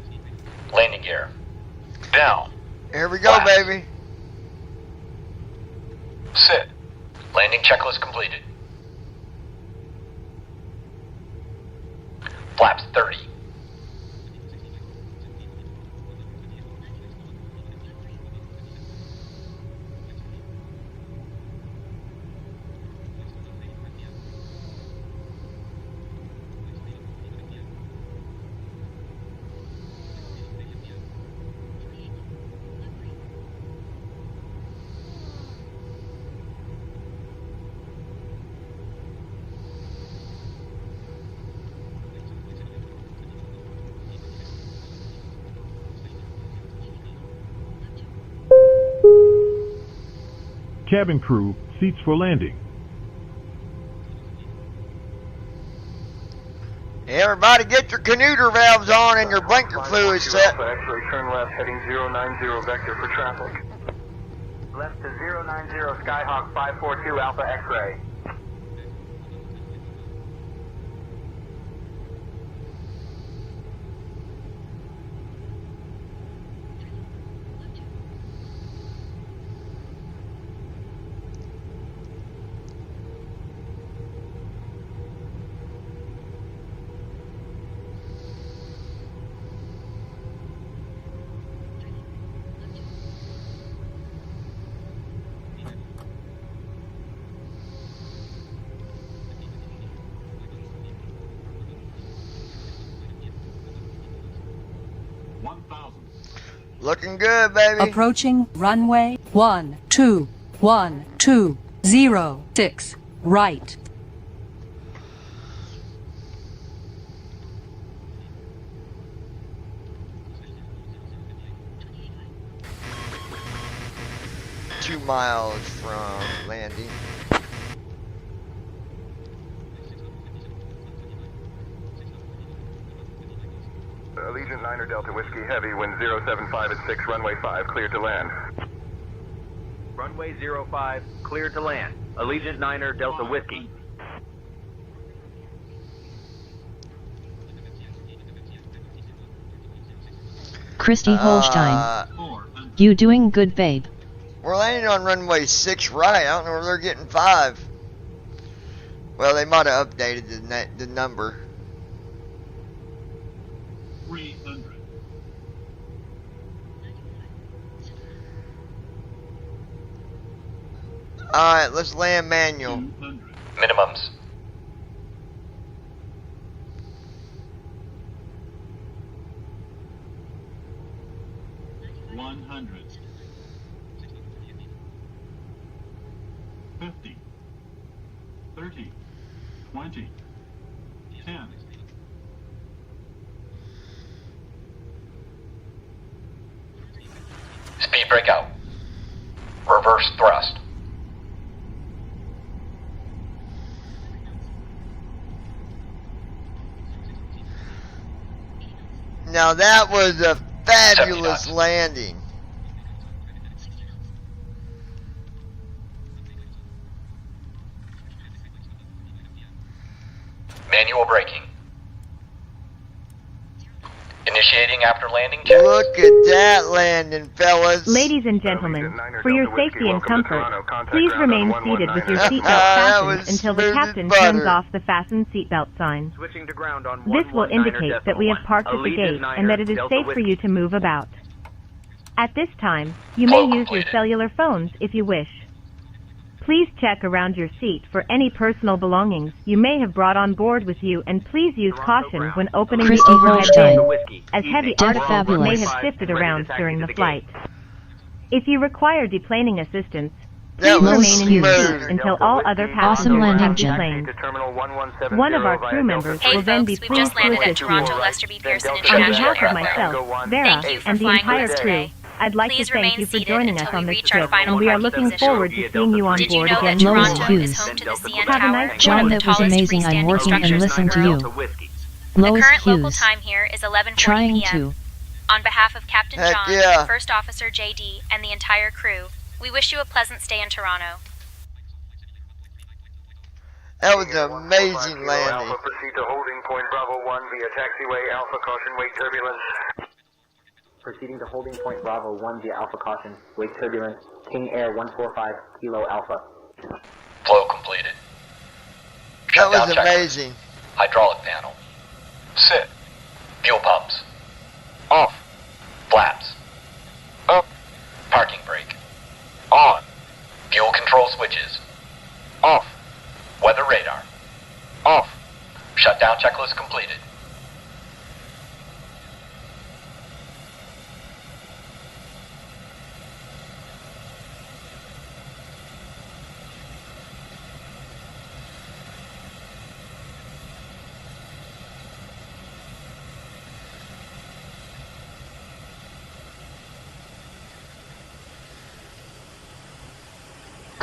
Landing gear. Down. Here we go, baby. Sit. Landing checklist completed. Flaps 30. Cabin crew, seats for landing. Everybody get your canoodler valves on and your blinker fluid set. X-ray, turn left, heading 090 vector for traffic. Left to 090 Skyhawk 542 Alpha X-ray. Looking good, baby. Approaching runway 12120 right. Two miles from landing. Allegiant 9 Delta Whiskey Heavy, wind 075 at 6, runway 5, cleared to land. Runway 05, cleared to land. Allegiant 9er, Delta Whiskey. Christy Holstein. You doing good, babe? We're landing on runway 6 right. I don't know where they're getting 5. Well, they might have updated the number. 300. Alright, let's land manual. Minimums. $100. 50. 30. 20. 10. breakout. Reverse thrust. Now that was a fabulous landing. Manual braking. Initiating after landing. Look at that landing, fellas. Ladies and gentlemen, for your safety and comfort, please remain seated with your seatbelt fastened until the captain turns off the fasten seatbelt sign. Switching to ground on This will indicate that we have parked at the gate and that it is safe for you to move about. At this time, you may use your cellular phones if you wish. Please check around your seat for any personal belongings you may have brought on board with you, and please use caution when opening the overhead bin, as heavy articles may have shifted around during the flight. If you require deplaning assistance, please remain in your seat until all other passengers have deplaned. One of our crew members will then be pleased to assist you. On behalf of myself, Vera, and the entire crew, I'd like to thank you for joining us on this trip, and we are looking forward to seeing you on board again. Lois Hughes. John, that was amazing. I'm working and listening to you. The Lois current local Hughes. time here is 11:40 Trying p.m. to. On behalf of Captain Heck John, yeah. First Officer JD, and the entire crew, we wish you a pleasant stay in Toronto. That was an amazing landing. Alpha, proceed to holding point Bravo 1 via taxiway. Alpha, caution, wait turbulence. Proceeding to holding point Bravo 1 via Alpha caution, wake turbulence, King Air 145 Kilo Alpha. Flow completed. That was Shutdown checker. amazing. Hydraulic panel. Sit. Fuel pumps. Off. Flaps. Up. Parking brake. On. Fuel control switches. Off. Weather radar. Off. Shutdown checklist completed.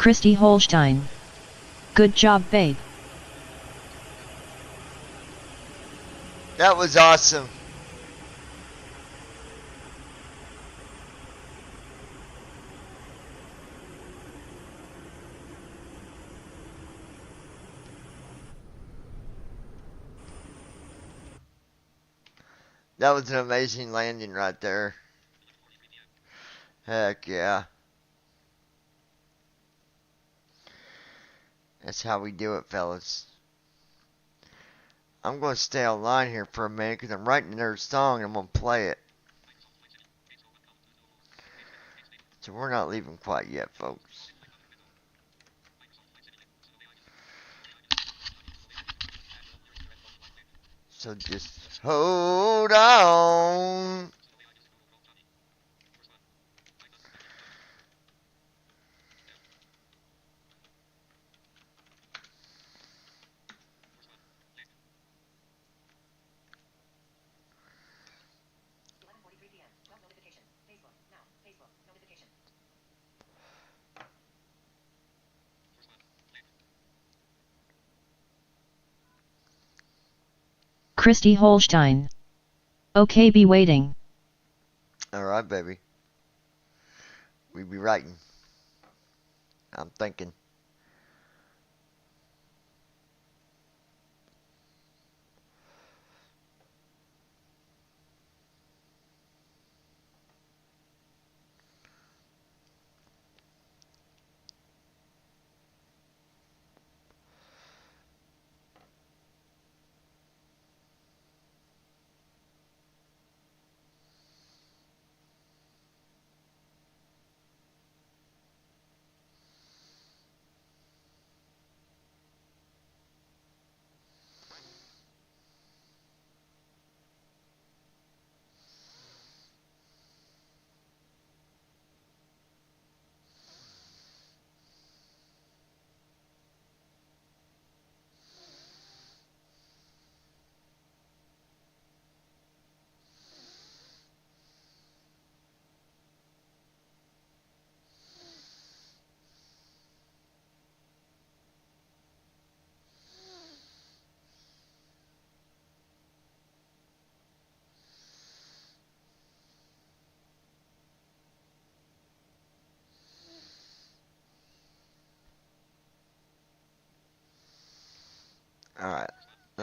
Christy Holstein. Good job, babe. That was awesome. That was an amazing landing right there. Heck yeah. That's how we do it, fellas. I'm going to stay online here for a minute because I'm writing another song and I'm going to play it. So we're not leaving quite yet, folks. So just hold on. Christy Holstein. Okay, be waiting. Alright, baby. We be writing. I'm thinking.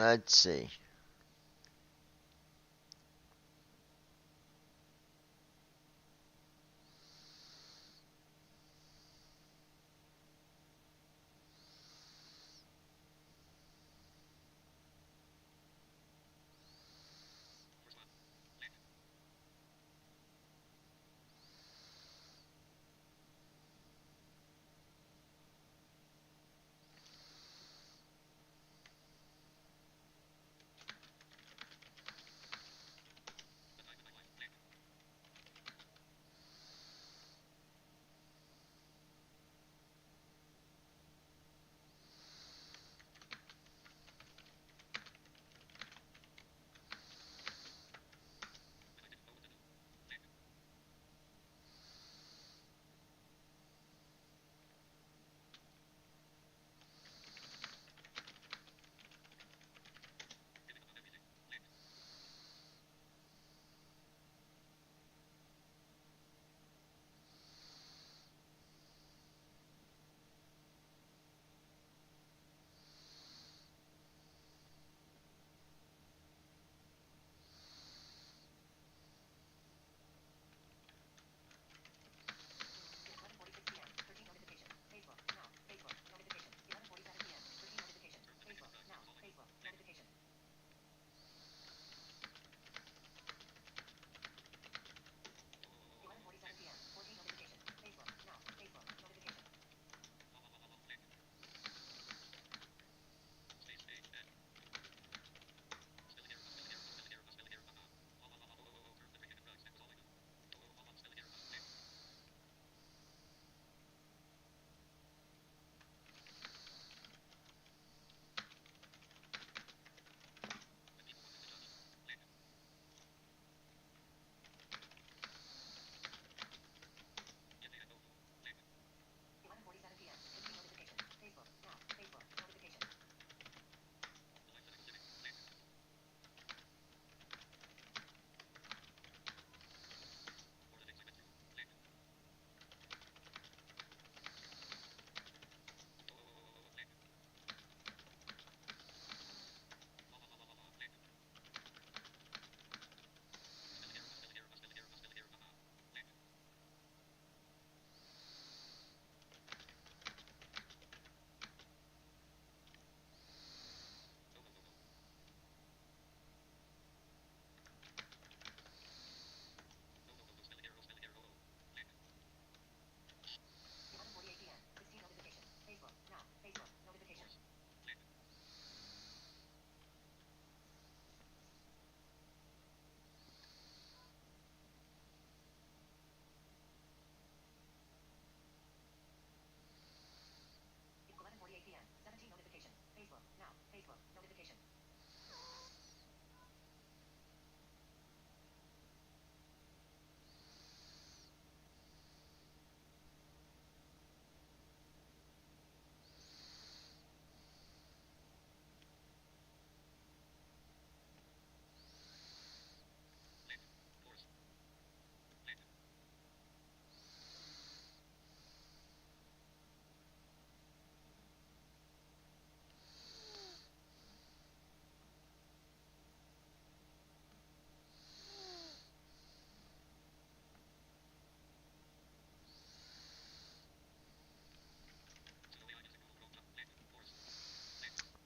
Let's see.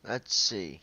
Let's see.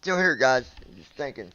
Still here, guys. Just thinking.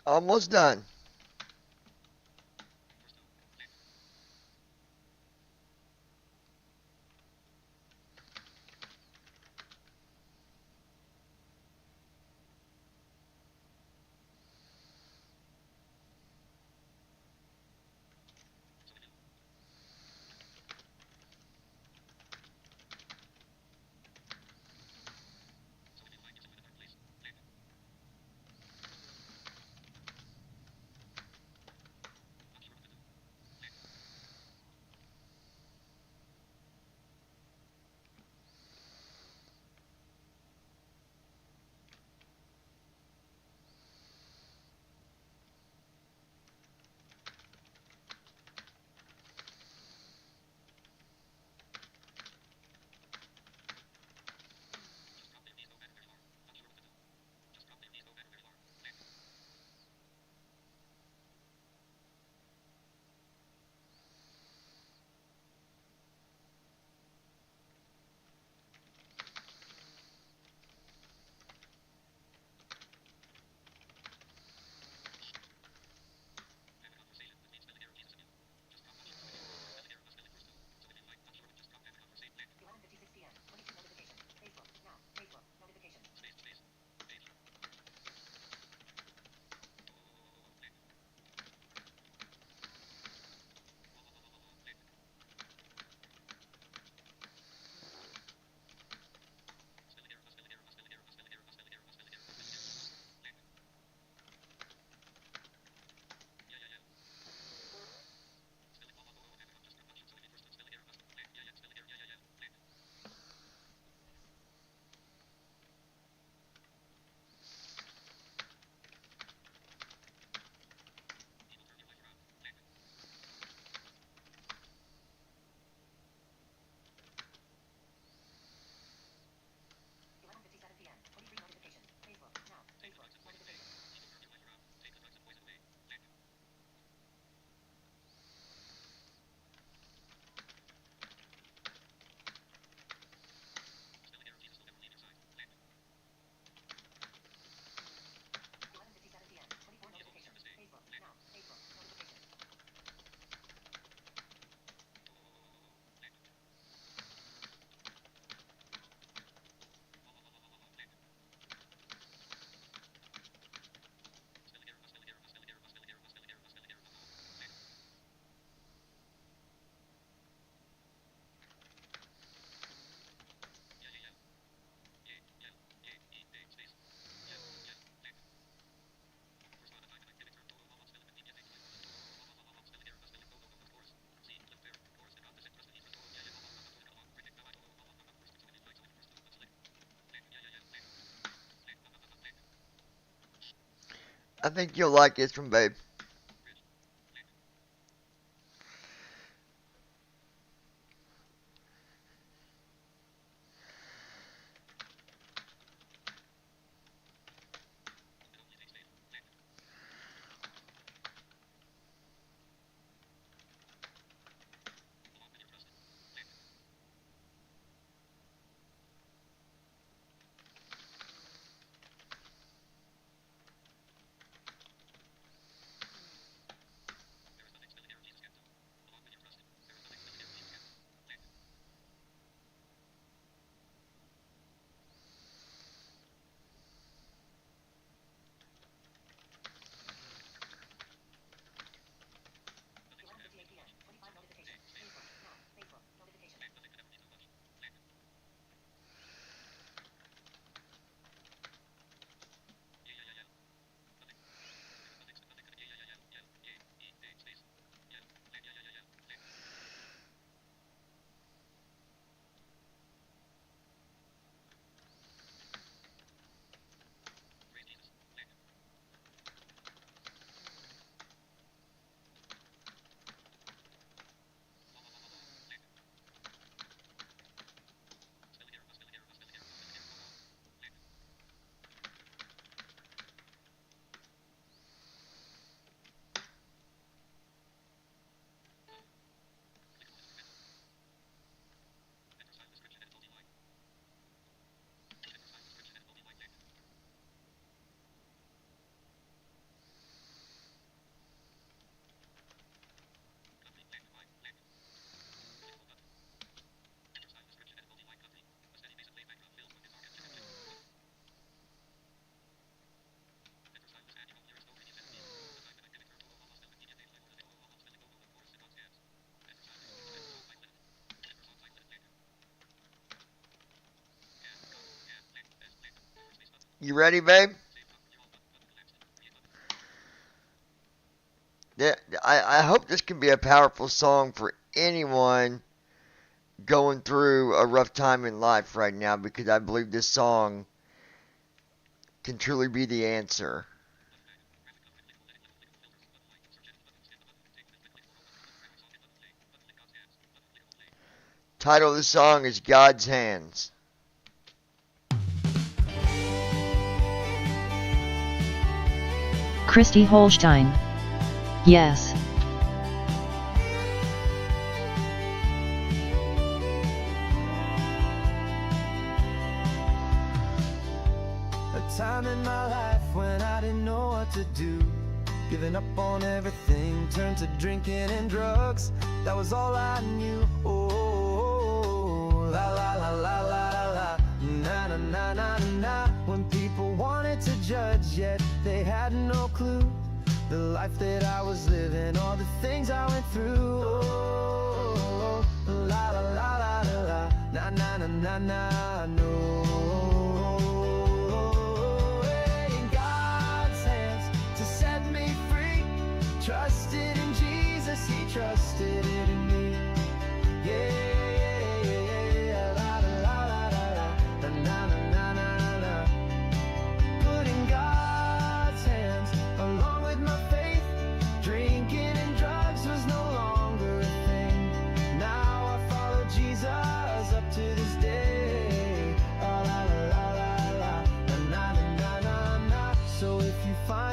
Almost done. I think you'll like this one, babe. You ready, babe? Yeah, I hope this can be a powerful song for anyone going through a rough time in life right now, because I believe this song can truly be the answer. Title of the song is God's Hands. Christy Holstein. Yes. A time in my life when I didn't know what to do. Giving up on everything, turned to drinking and drugs. That was all I knew. Oh, la la la la la la, na na na na na. When people wanted to judge, yet they had no clue. The life that I was living, all the things I went through. Oh, la la la la la, na na na na na, no. In God's hands to set me free. Trusted in Jesus, He trusted in me. Yeah.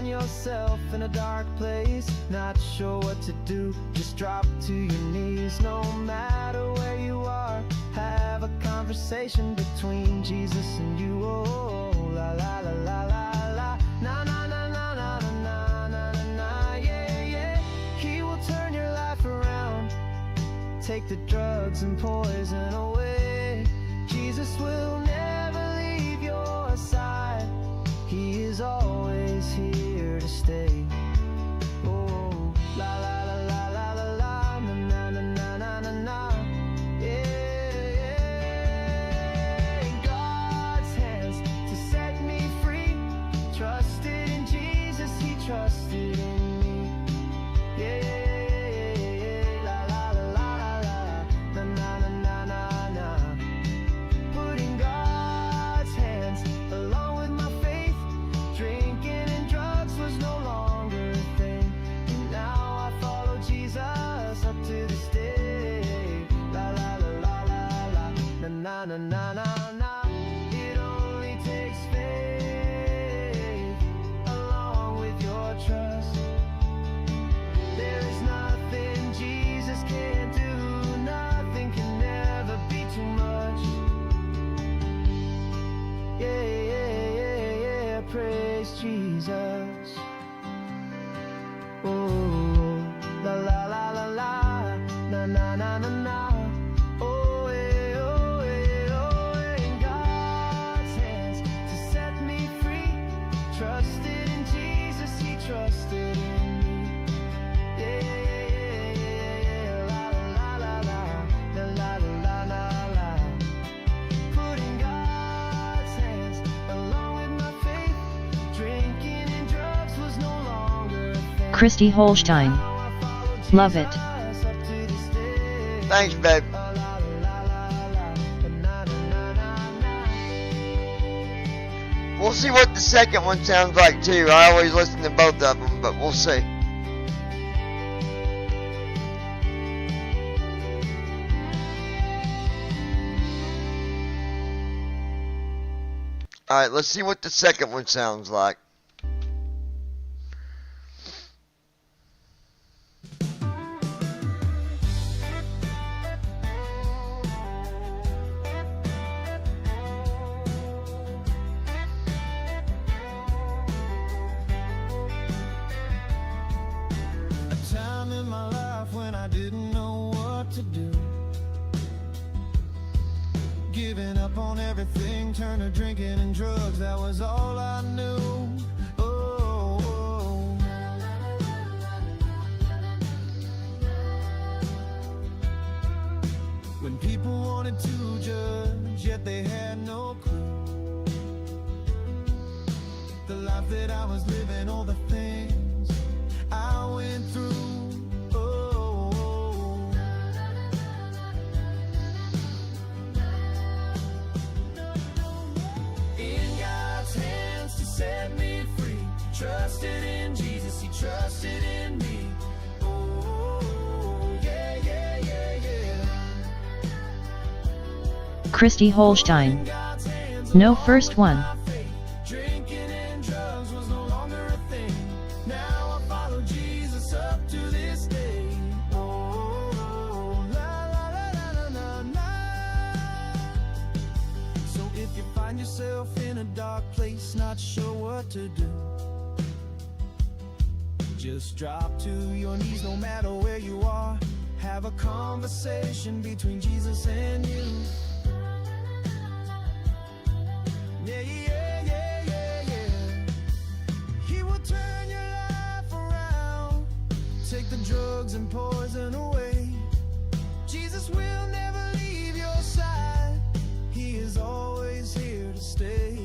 Yourself in a dark place, not sure what to do, just drop to your knees. No matter where you are, have a conversation between Jesus and you. Oh, la la la la la la, na na na na na na na na na, yeah yeah. He will turn your life around, take the drugs and poison away. Jesus will never leave your side. He is always here to stay. Oh, la la la la la la la, na na na na na na, yeah, yeah. In God's hands to set me free. Trusted in Jesus, He trusted in me. Yeah, yeah, yeah, yeah, la la la la la, na na na na na na. Put in God's hands along with my faith. Drinking and drugs was no longer a thing, and now I follow Jesus up to this day. La la la la la la, na na na na na na. It only takes faith along with your trust. There is nothing Jesus can't do, nothing can never be too much. Yeah, yeah, yeah, yeah, praise Jesus. Oh, la la la la la, na na na na na. Oh, eh, oh, eh, oh, eh. In God's hands to set me free. Trusted in Jesus, He trusted in me. Yeah, yeah, yeah, yeah, la la la la, la la la la la. Put in God's hands along with my faith. Drinking and drugs was no longer a thing. Christy Holstein. Love it. Thanks, babe. We'll see what the second one sounds like too. I always listen to both of them, but we'll see. Alright, let's see what the second one sounds like. A time in my life when I didn't know what to do. Giving up on everything, turned to drinking and drugs, that was all I knew. Oh, oh. When people wanted to judge, yet they had no clue. life that I was living, all the things I went through. Oh, in God's hands to set me free. Trusted in Jesus, he trusted in me. Oh, yeah, yeah, yeah, yeah. Christy Holstein. No first one. Drinking and drugs was no longer a thing. Now I follow Jesus up to this day. Oh, la la la la la la la. So if you find yourself in a dark place, not sure what to do, just drop to your knees no matter where you are. Have a conversation between Jesus and you. Yeah, yeah, yeah, yeah, yeah. He will turn your life around, take the drugs and poison away. Jesus will never leave your side. He is always here to stay.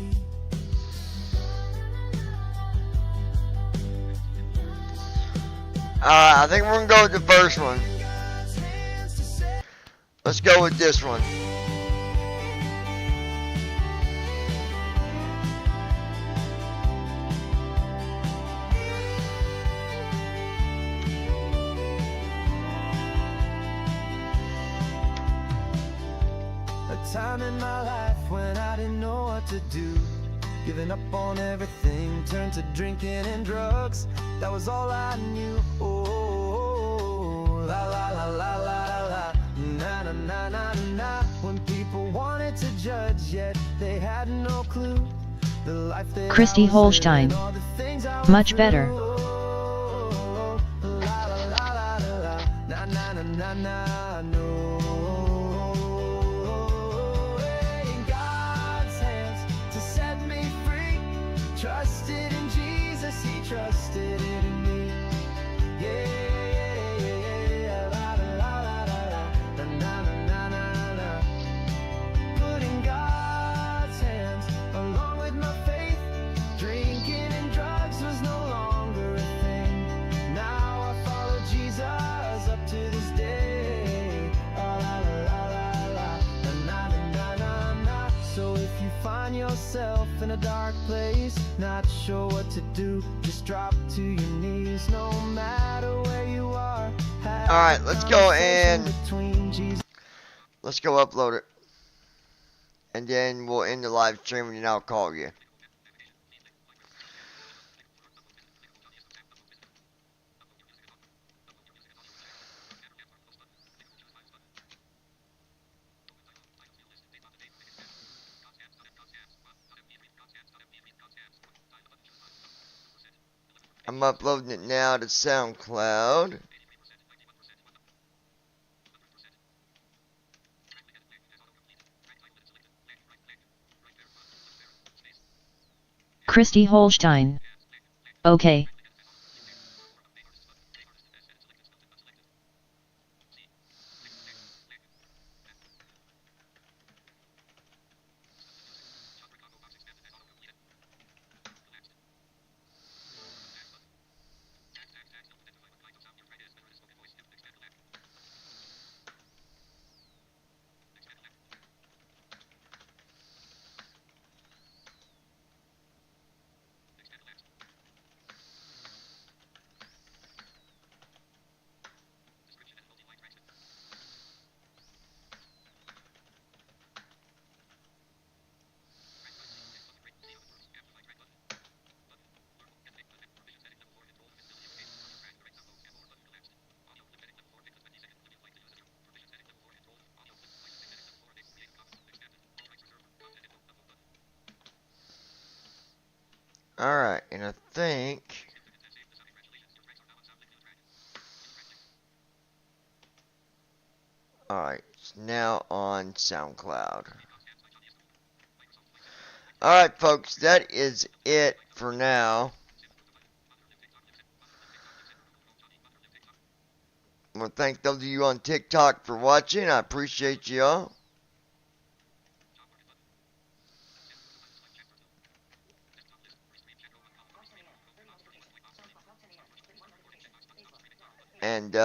I think we're gonna go with the first one. Let's go with this one. A time in my life when I didn't know what to do, giving up on everything, turned to drinking and drugs. That was all I knew. Oh, la la la la la la, na na na na na. When people wanted to judge, yet they had no clue. The life that Christy Holstein. Much better. La la la la la, na na na na na, no. In God's hands to set me free. Trusted in Jesus, he trusted in me. Yeah, yeah, yeah, yeah, la la la la la, na na na na na. Put in God's hands along with my faith. Drinking and drugs was no longer a thing. Now I follow Jesus up to this day. Oh, la la la la la, na na na na na. So if you find yourself in a dark place, not sure what to do, just drop to your knees no matter where you are. Alright, let's go and let's go upload it. And then we'll end the live stream and I'll call you. I'm uploading it now to SoundCloud. Christy Holstein. Okay. Alright, and I think alright, it's now on SoundCloud. Alright folks, that is it for now. I want to thank those of you on TikTok for watching. I appreciate y'all. And